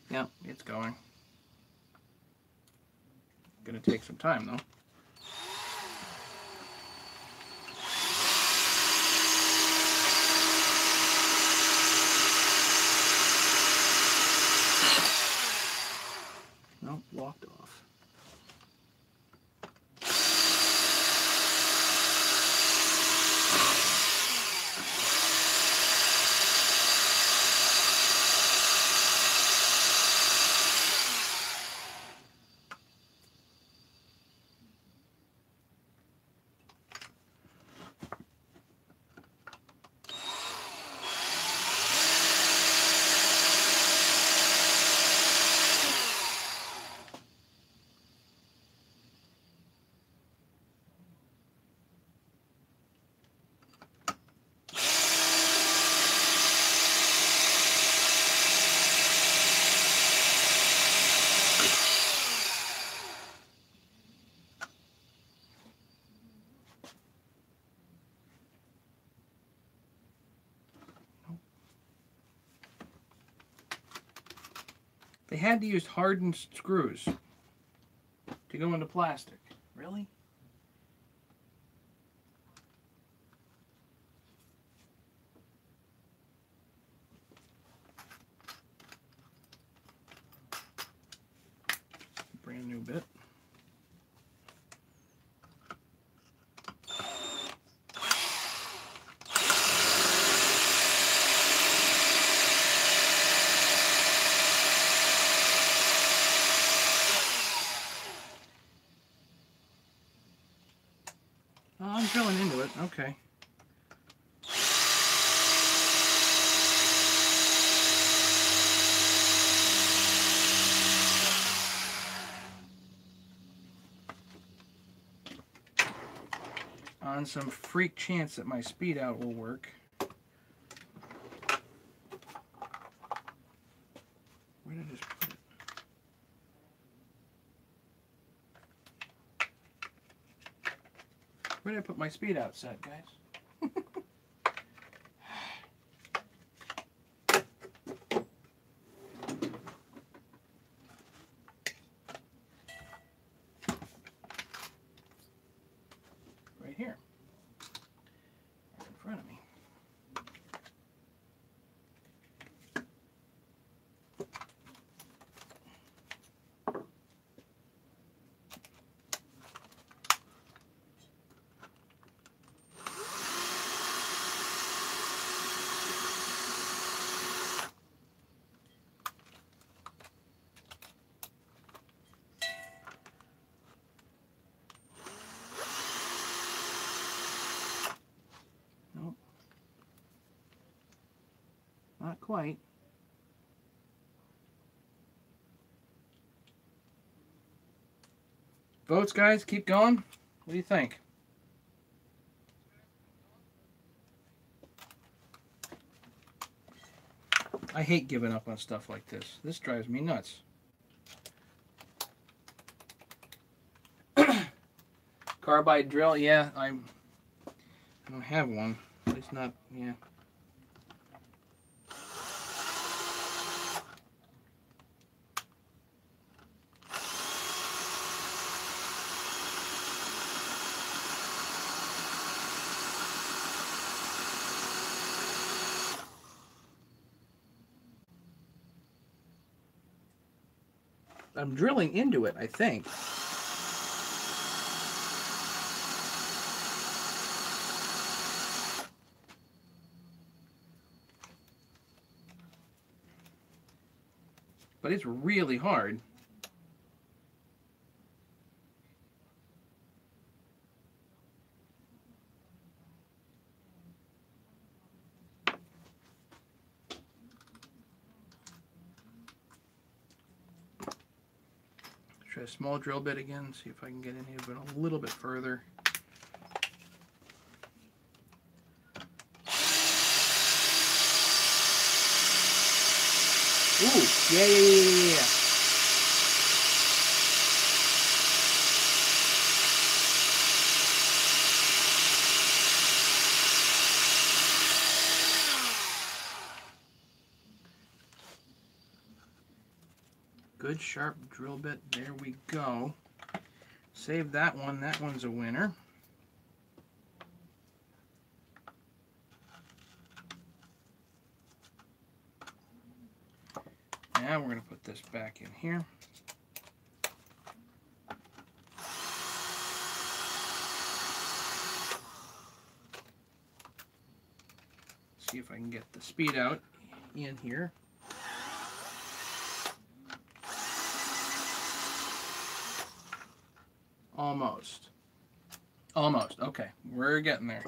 Yeah, it's going. Gonna take some time though. No, walked off. They had to use hardened screws to go into plastic. Really? Brand new bit. Oh, I'm drilling into it. Okay. On some freak chance that my speed out will work. Where did I just put it? Where did I put my speed out set, guys? Right here. Right in front of me. Nope. Not quite. Votes, guys, keep going. What do you think? I hate giving up on stuff like this. This drives me nuts. Carbide drill, yeah, I don't have one. At least not, yeah. I'm drilling into it, I think. But it's really hard. Try a small drill bit again, see if I can get in here, but a little bit further. Ooh, yeah. Good sharp drill bit, there we go. Save that one, that one's a winner. Now we're going to put this back in here. See if I can get the speed out in here. Almost. Almost. Okay, we're getting there.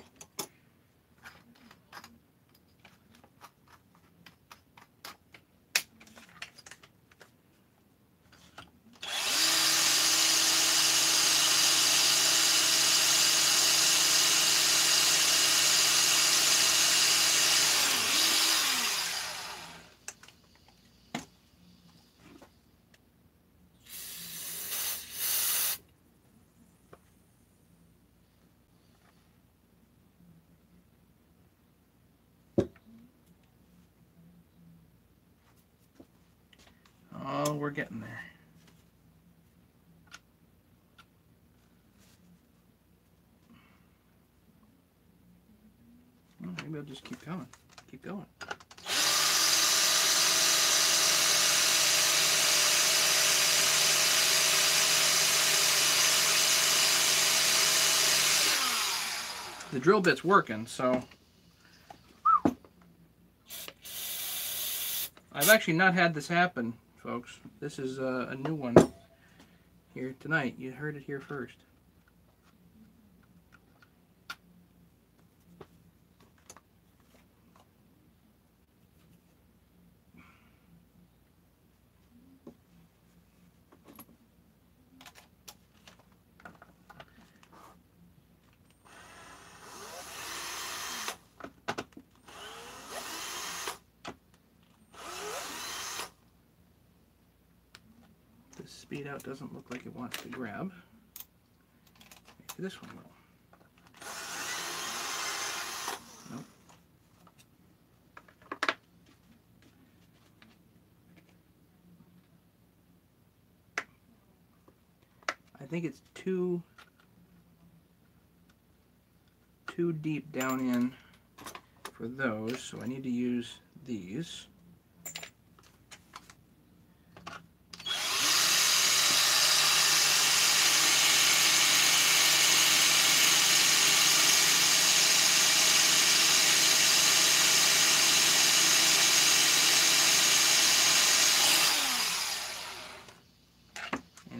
getting there. Well, maybe I'll just keep going. Keep going. The drill bit's working, so I've actually not had this happen, folks. This is a new one here tonight. You heard it here first. The speed out doesn't look like it wants to grab. Maybe this one will. Nope. I think it's too deep down in for those, so I need to use these.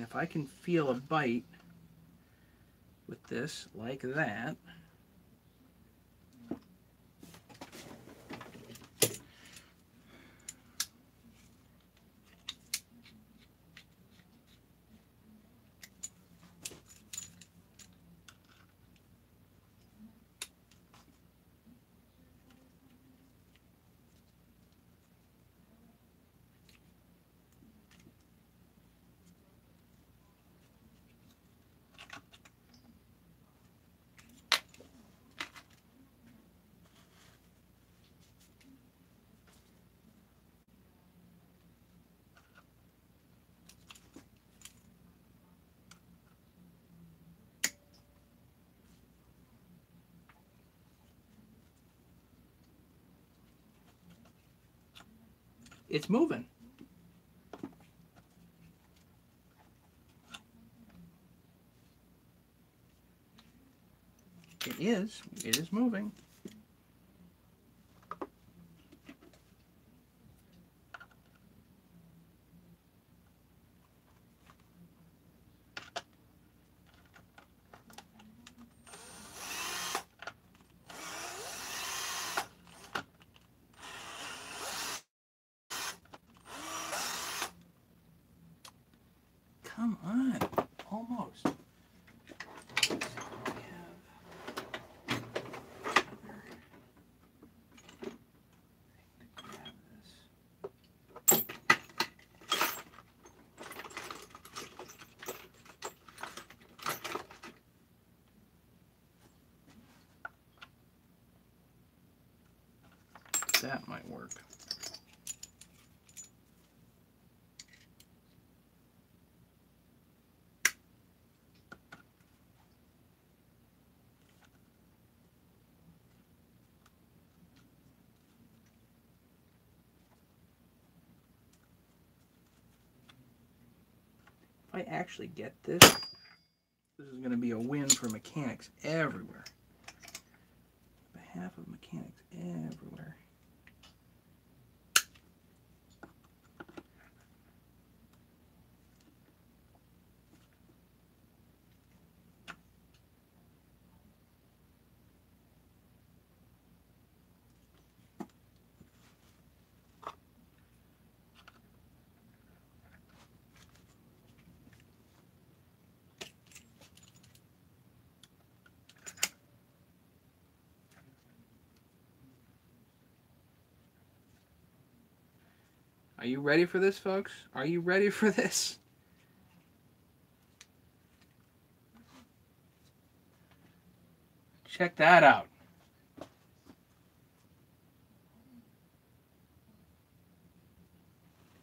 If I can feel a bite with this like that, it's moving. It is moving. Come on, almost. That might work. If I actually get this, this is going to be a win for mechanics everywhere. On behalf of mechanics everywhere. Are you ready for this, folks? Are you ready for this? Check that out.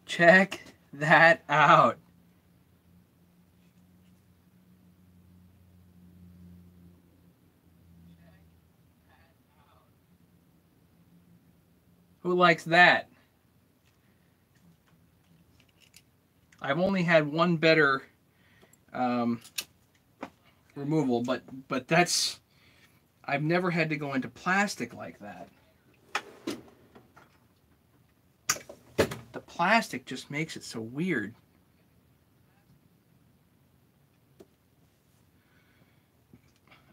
Check that out. Who likes that? I've only had one better removal, but that's, I've never had to go into plastic like that. The plastic just makes it so weird.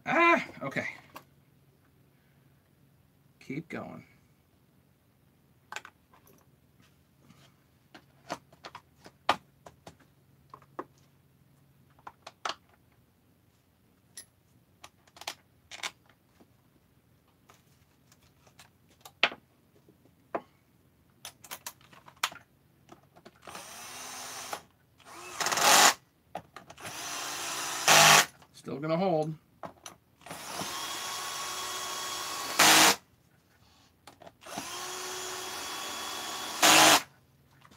Ah, okay. Keep going. Still gonna hold.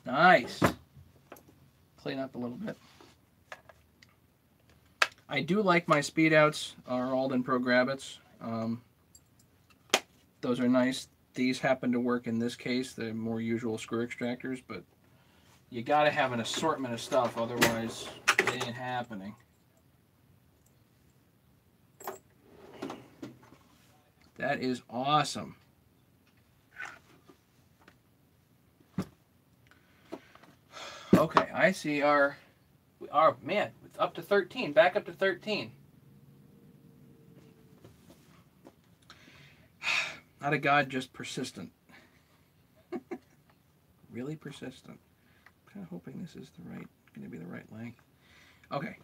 Nice. Clean up a little bit. I do like my speed outs, our Alden Pro Grabbits. Those are nice. These happen to work in this case, the more usual screw extractors, but you gotta have an assortment of stuff, otherwise it ain't happening. That is awesome. Okay, I see our man, it's up to 13, back up to 13. Not a god, just persistent. Really persistent. I'm kind of hoping this is going to be the right length. Okay.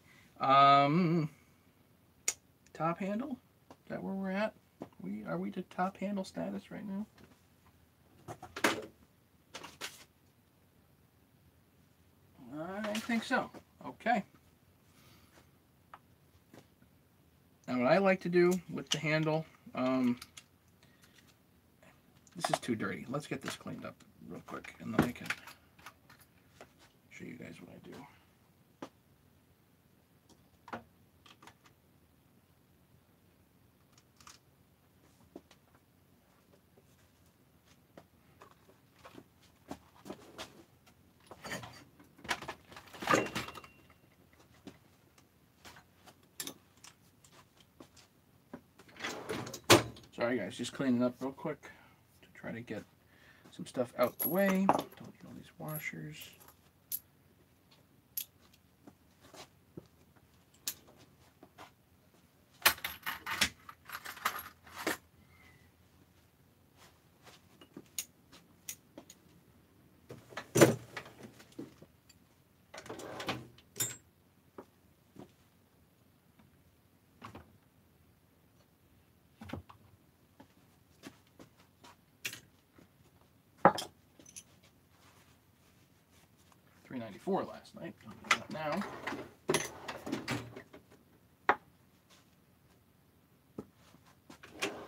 Top handle? Is that where we're at? Are we to top handle status right now? I think so. Okay. Now what I like to do with the handle, this is too dirty. Let's get this cleaned up real quick, and then I can show you guys what I do. Sorry guys, just cleaning up real quick to try to get some stuff out the way. Don't need all these washers. $3.94 last night. Now.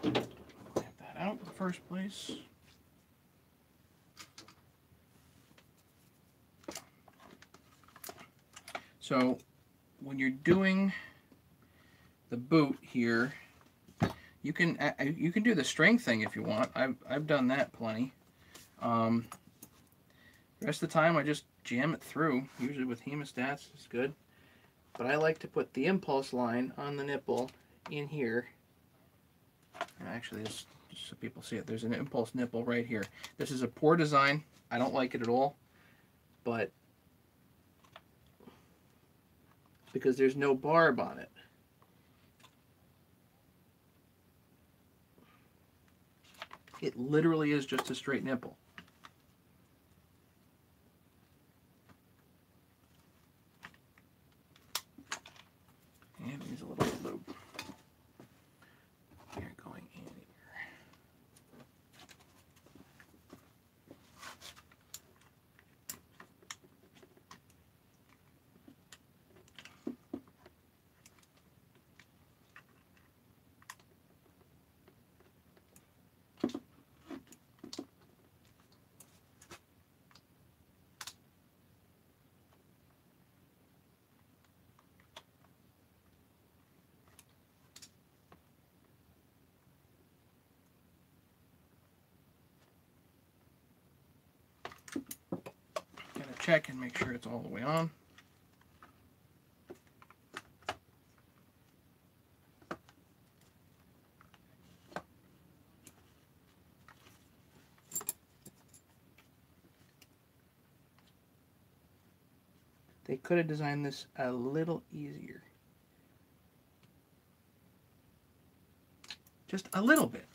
Get that out in the first place. So when you're doing the boot here, you can do the string thing if you want. I've done that plenty. The rest of the time I just jam it through, usually with hemostats. It's good. But I like to put the impulse line on the nipple in here. Actually, just so people see it, there's an impulse nipple right here. This is a poor design. I don't like it at all. But because there's no barb on it. It literally is just a straight nipple. And here's a little lube. Here, going in here. Gotta check and make sure it's all the way on. They could have designed this a little easier. Just a little bit.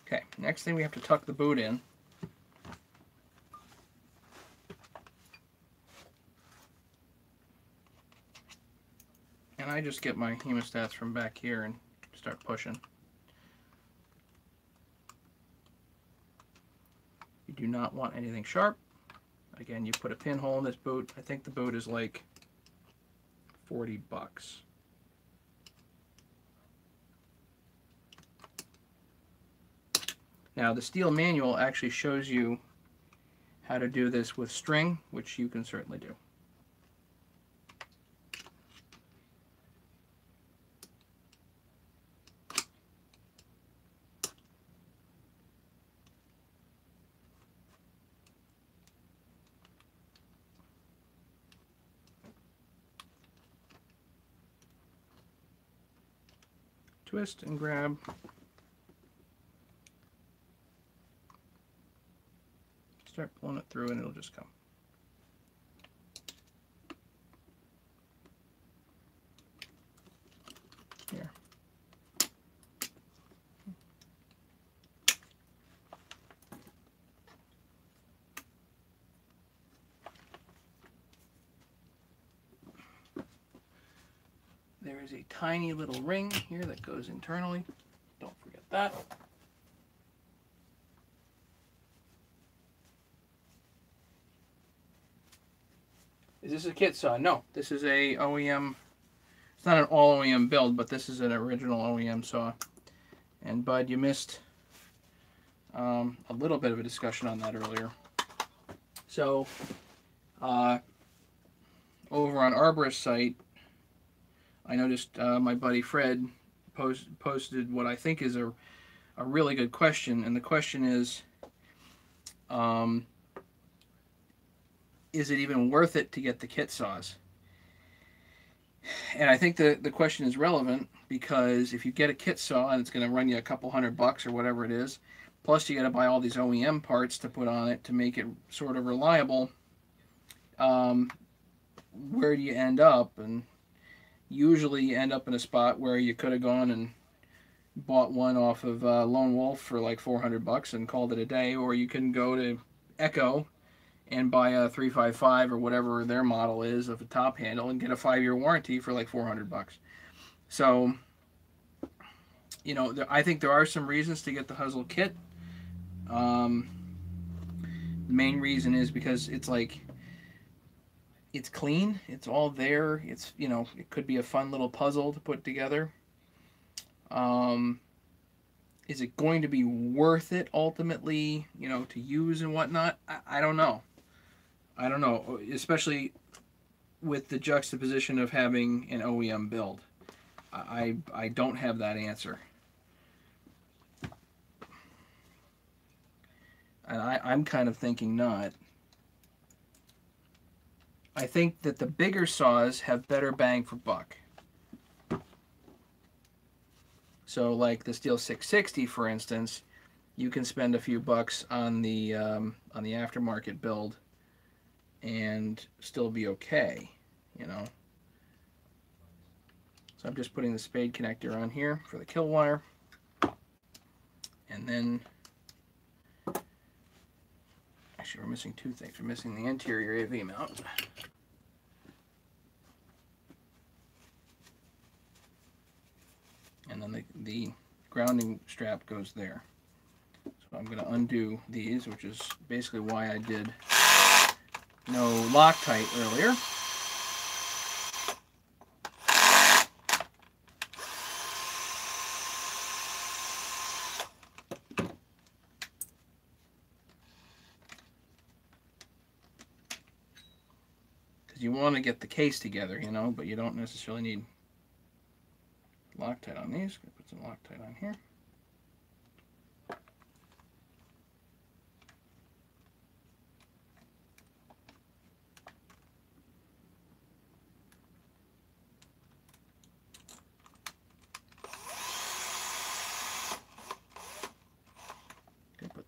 Okay, next thing we have to tuck the boot in. And I just get my hemostats from back here and start pushing. You do not want anything sharp. Again, you put a pinhole in this boot. I think the boot is like $40. Now the Stihl manual actually shows you how to do this with string, which you can certainly do. Twist and grab. Start pulling it through and it'll just come. Here. There is a tiny little ring here that goes internally. Don't forget that. Is this a kit saw? No, this is a OEM. It's not an all OEM build, but this is an original OEM saw. And Bud, you missed a little bit of a discussion on that earlier. So, over on Arborist's site, I noticed my buddy Fred posted what I think is a really good question, and the question is it even worth it to get the kit saws? And I think the question is relevant because if you get a kit saw and it's going to run you a couple $100 or whatever it is, plus you got to buy all these OEM parts to put on it to make it sort of reliable, where do you end up? And usually you end up in a spot where you could have gone and bought one off of Lone Wolf for like $400 and called it a day, or you can go to Echo and buy a 355 or whatever their model is of a top handle and get a 5-year warranty for like $400. So, you know, I think there are some reasons to get the Hustle kit. The main reason is because it's like, it's clean, it's all there, it's, you know, it could be a fun little puzzle to put together. Is it going to be worth it ultimately, you know, to use and whatnot? I don't know. I don't know, especially with the juxtaposition of having an OEM build. I don't have that answer. And I'm kind of thinking not. I think that the bigger saws have better bang for buck. So like the Stihl 660, for instance, you can spend a few bucks on the aftermarket build and still be okay, you know. So I'm just putting the spade connector on here for the kill wire, and then actually we're missing two things. We're missing the interior AV mount. And then the grounding strap goes there. So I'm going to undo these, which is basically why I did no Loctite earlier. Because you want to get the case together, you know, but you don't necessarily need Loctite on these. Put some Loctite on here.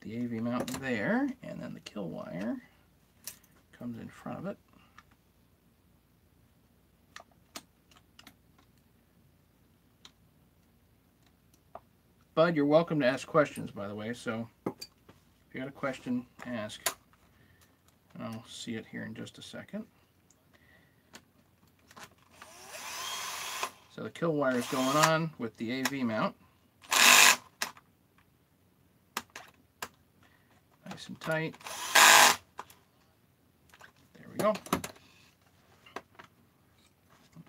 the AV mount there, and then the kill wire comes in front of it. Bud, you're welcome to ask questions, by the way, so if you got a question, ask. And I'll see it here in just a second. So the kill wire is going on with the AV mount. Nice and tight. There we go. I don't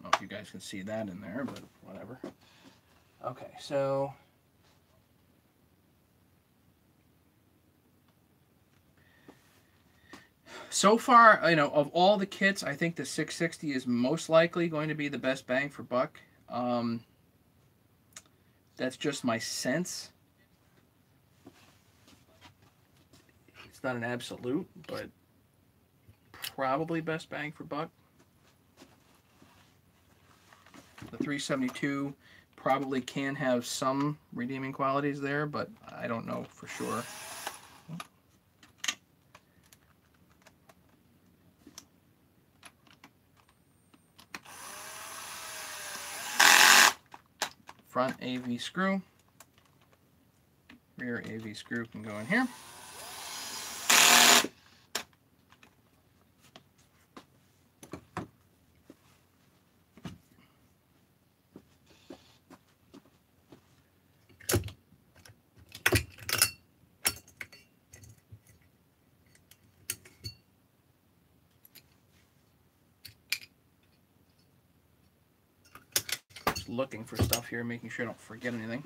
know if you guys can see that in there, but whatever. Okay, so far, you know, of all the kits, I think the 660 is most likely going to be the best bang for buck. That's just my sense. It's not an absolute, but probably best bang for buck. The 372 probably can have some redeeming qualities there, but I don't know for sure. Front AV screw, rear AV screw can go in here. Looking for stuff here, making sure I don't forget anything.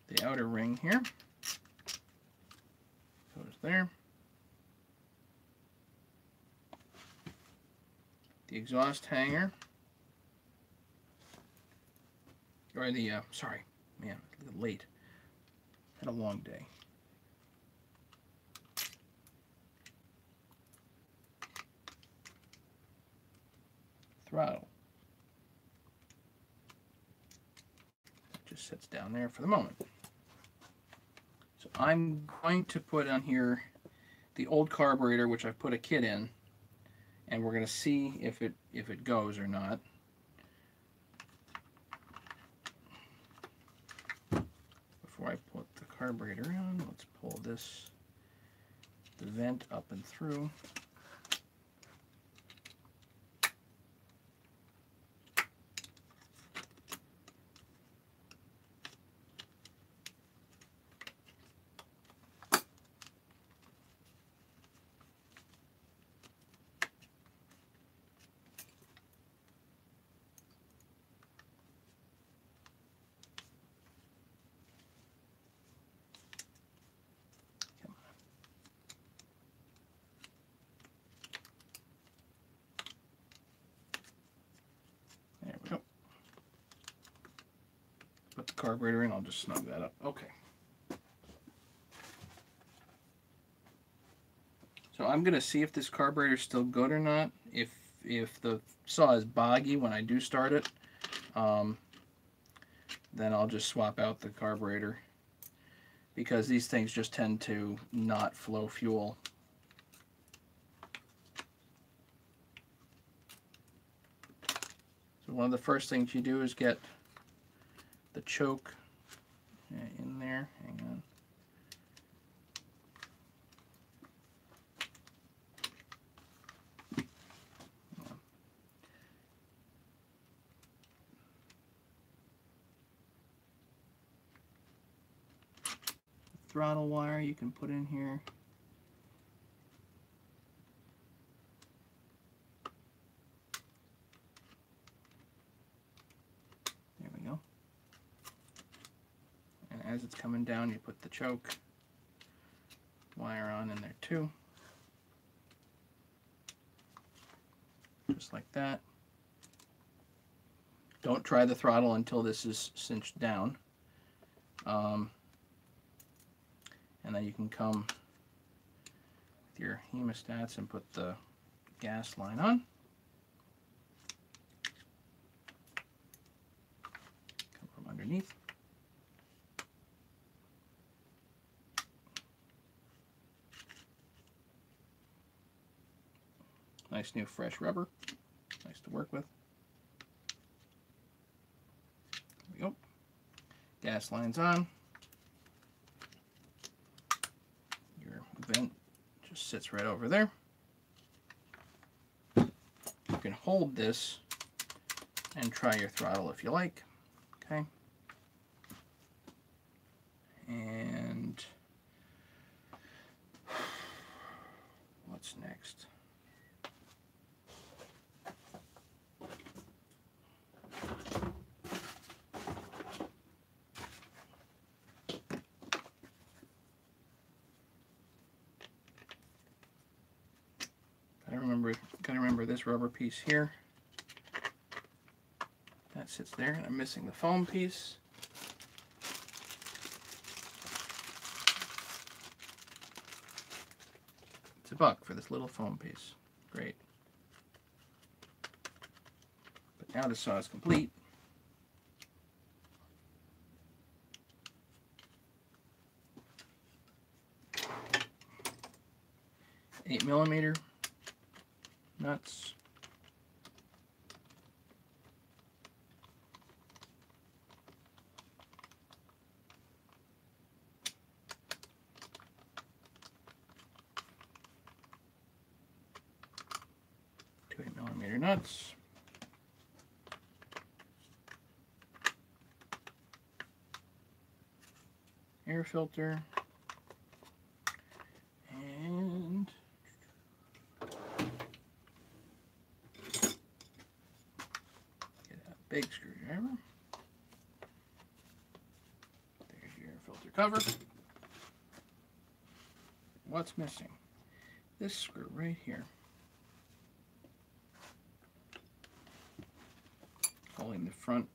The outer ring here goes there. The exhaust hanger, or the sorry, man, late. Had a long day. Throttle. Just sits down there for the moment. So I'm going to put on here the old carburetor, which I've put a kit in, and we're going to see if it goes or not. Before I put the carburetor on, let's pull the vent up and through. Carburetor in, I'll just snug that up. Okay. So I'm gonna see if this carburetor is still good or not. If the saw is boggy when I do start it, then I'll just swap out the carburetor, because these things just tend to not flow fuel. So one of the first things you do is get the choke in there. Hang on. Throttle wire you can put in here. There we go. And as it's coming down, you put the choke wire on in there too. Just like that. Don't try the throttle until this is cinched down. And then you can come with your hemostats and put the Gas line on. Come from underneath. Nice new fresh rubber. Nice to work with. There we go. Gas line's on. Your vent just sits right over there. You can hold this and try your throttle if you like. Okay. And what's next? Gotta remember this rubber piece here. That sits there, and I'm missing the foam piece. It's $1 for this little foam piece. Great. But now the saw is complete. $8mm nuts. Two 8mm nuts. Air filter. And big screwdriver. There's your filter cover. What's missing? This screw right here. Holding the front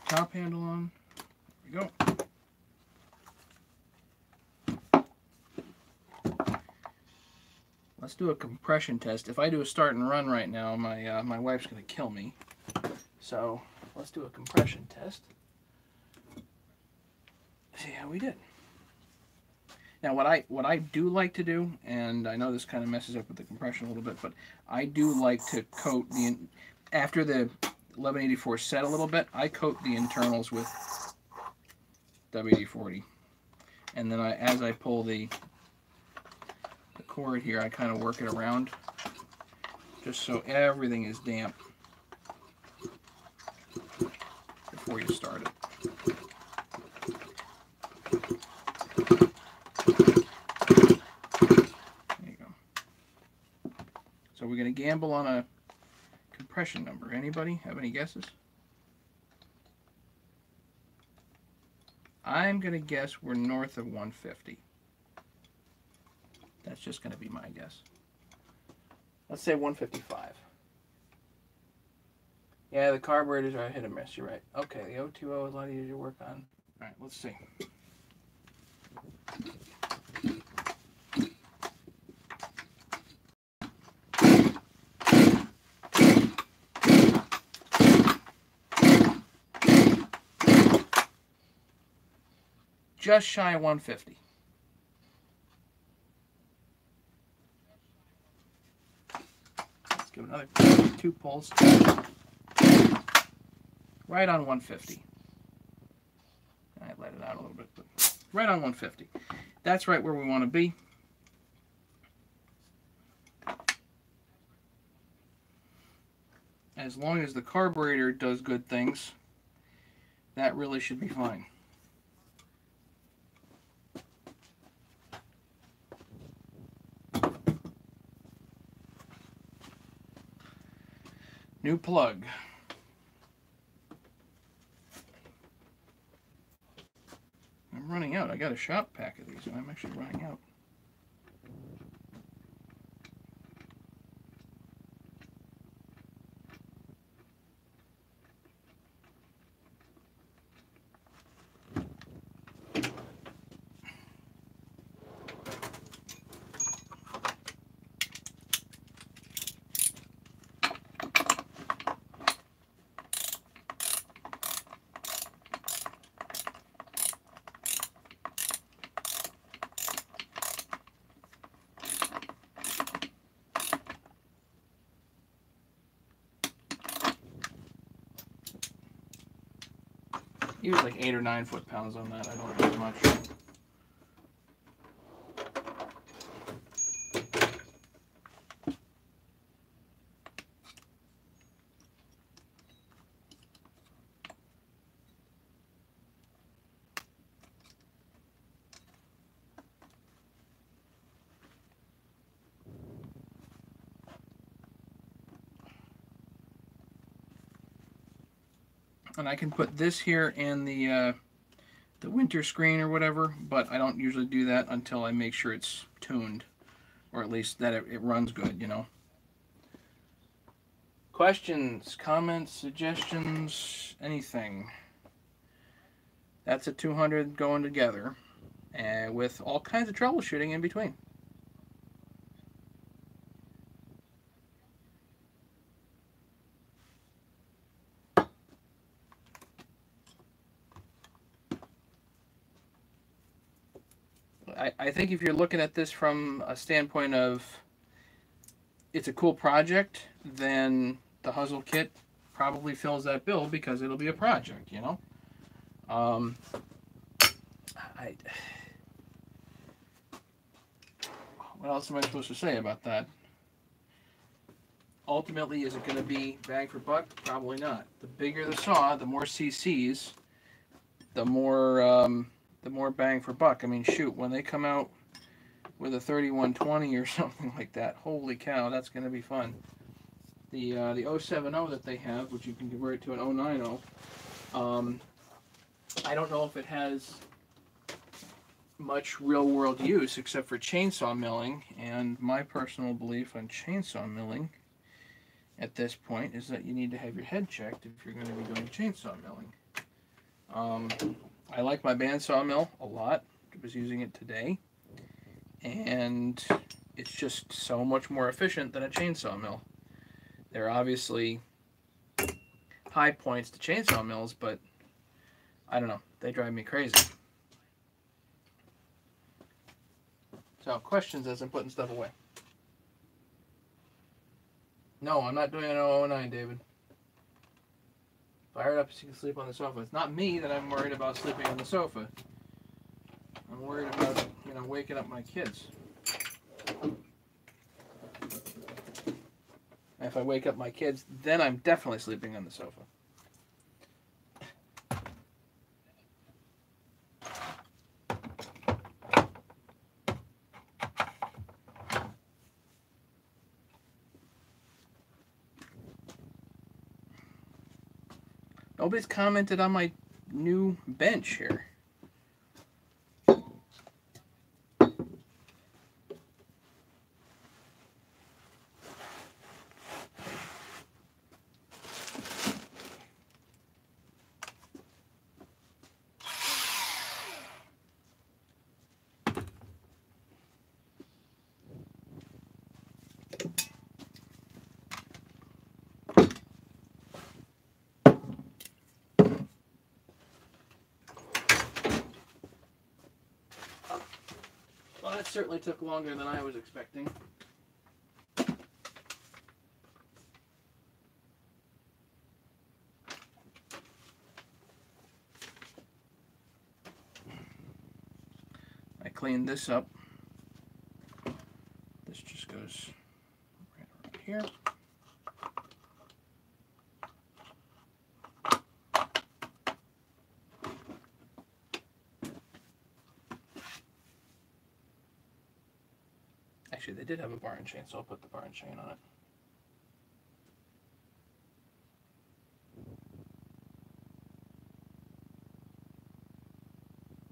top handle on. There we go. Let's do a compression test. If I do a start and run right now, my wife's going to kill me. So let's do a compression test. See how we did. Now what I do like to do, and I know this kind of messes up with the compression a little bit, but I do like to coat the after the 1184 set a little bit. I coat the internals with WD-40, and then as I pull the cord here, I kind of work it around just so everything is damp before you start it. There you go. So we're going to gamble on a compression number. Anybody have any guesses? I'm going to guess we're north of 150. That's just going to be my guess. Let's say 155. Yeah, the carburetors are hit and miss. You're right. Okay, the O2O is a lot easier to work on. All right, let's see. Just shy of 150. Give another 2 pulls. Right on 150. I let it out a little bit, but right on 150. That's right where we want to be. As long as the carburetor does good things, that really should be fine. New plug. I'm running out. I got a shop pack of these, and I'm actually running out. Use like 8 or 9 foot-pounds on that. I don't use much. And I can put this here and the winter screen or whatever, but I don't usually do that until I make sure it's tuned, or at least that it runs good, you know. Questions, comments, suggestions, anything. That's a 200 going together, and with all kinds of troubleshooting in between. I think if you're looking at this from a standpoint of it's a cool project, then the Hustle kit probably fills that bill because it'll be a project, you know. What else am I supposed to say about that? Ultimately, is it going to be bang for buck? Probably not. The bigger the saw, the more CCs, the more bang for buck. I mean, shoot, when they come out with a 3120 or something like that, holy cow, that's going to be fun. The 070 that they have, which you can convert to an 090, I don't know if it has much real-world use except for chainsaw milling, and my personal belief on chainsaw milling at this point is that you need to have your head checked if you're going to be doing chainsaw milling. I like my bandsaw mill a lot. I was using it today, and it's just so much more efficient than a chainsaw mill. There are obviously high points to chainsaw mills, but I don't know, they drive me crazy. So, questions as I'm putting stuff away. No, I'm not doing an 009, David. Fire it up so you can sleep on the sofa. It's not me that I'm worried about sleeping on the sofa. I'm worried about, you know, waking up my kids. If I wake up my kids, then I'm definitely sleeping on the sofa. Nobody's commented on my new bench here. Well, that certainly took longer than I was expecting. I cleaned this up. This just goes right around here. Actually, they did have a bar and chain, so I'll put the bar and chain on it.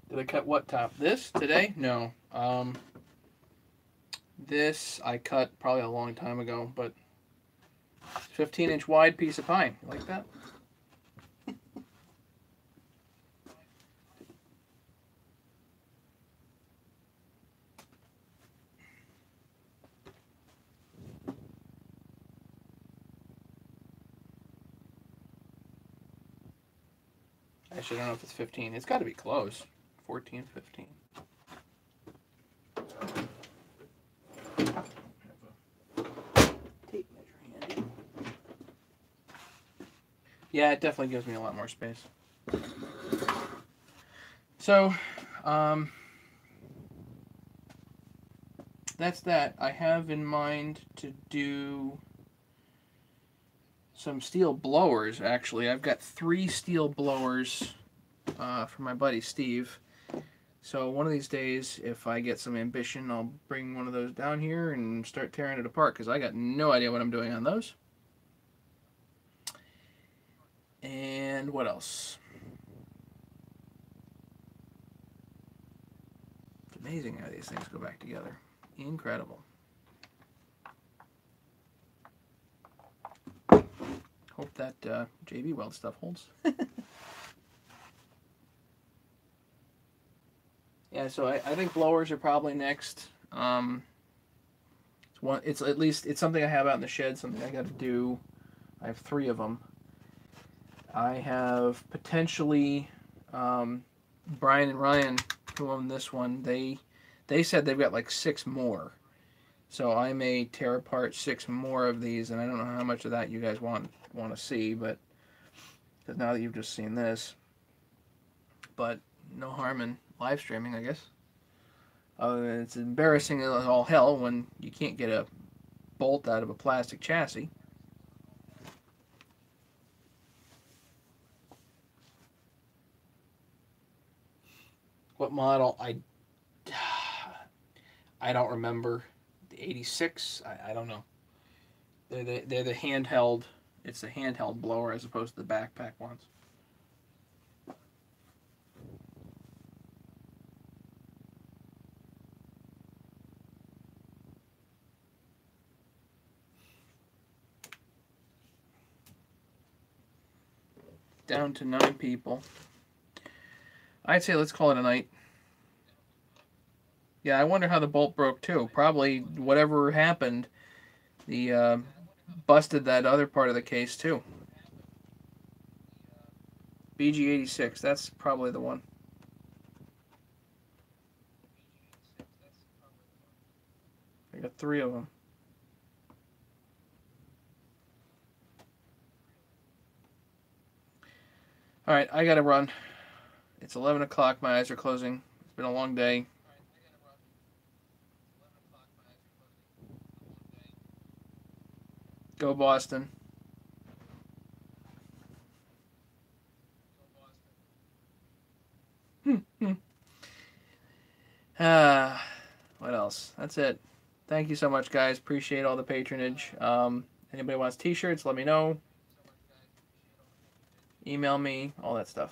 Did I cut what top? This today? No. This I cut probably a long time ago, but 15-inch wide piece of pine. You like that? Actually, I don't know if it's 15. It's got to be close. 14, 15. Tape measure handy. Yeah, it definitely gives me a lot more space. So, that's that. I have in mind to do some Stihl blowers, actually. I've got 3 Stihl blowers for my buddy Steve. So one of these days, if I get some ambition, I'll bring one of those down here and start tearing it apart, because I got no idea what I'm doing on those. And what else? It's amazing how these things go back together. Incredible. Hope that JB Weld stuff holds. Yeah, so I think blowers are probably next. It's at least it's something I have out in the shed, something I got to do. I have 3 of them. I have potentially Brian and Ryan, who own this one. They said they've got like 6 more, so I may tear apart 6 more of these, and I don't know how much of that you guys want to see, but because now that you've just seen this, but no harm in live streaming, I guess. It's embarrassing as all hell when you can't get a bolt out of a plastic chassis. What model? I don't remember. The 86? I don't know. They're the handheld. It's the handheld blower as opposed to the backpack ones. Down to 9 people. I'd say let's call it a night. Yeah, I wonder how the bolt broke too. Probably whatever happened, the busted that other part of the case too. BG86, that's probably the one. I got 3 of them. All right, I gotta run. It's 11 o'clock. My eyes are closing. It's been a long day. Go Boston. What else? That's it. Thank you so much, guys. Appreciate all the patronage. Anybody wants t-shirts, let me know. Email me, all that stuff.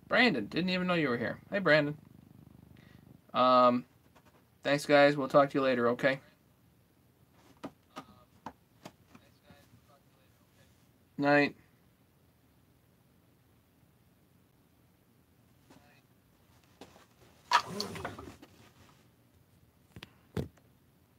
Brandon, didn't even know you were here. Hey, Brandon. Thanks, guys. We'll talk to you later, okay? Night.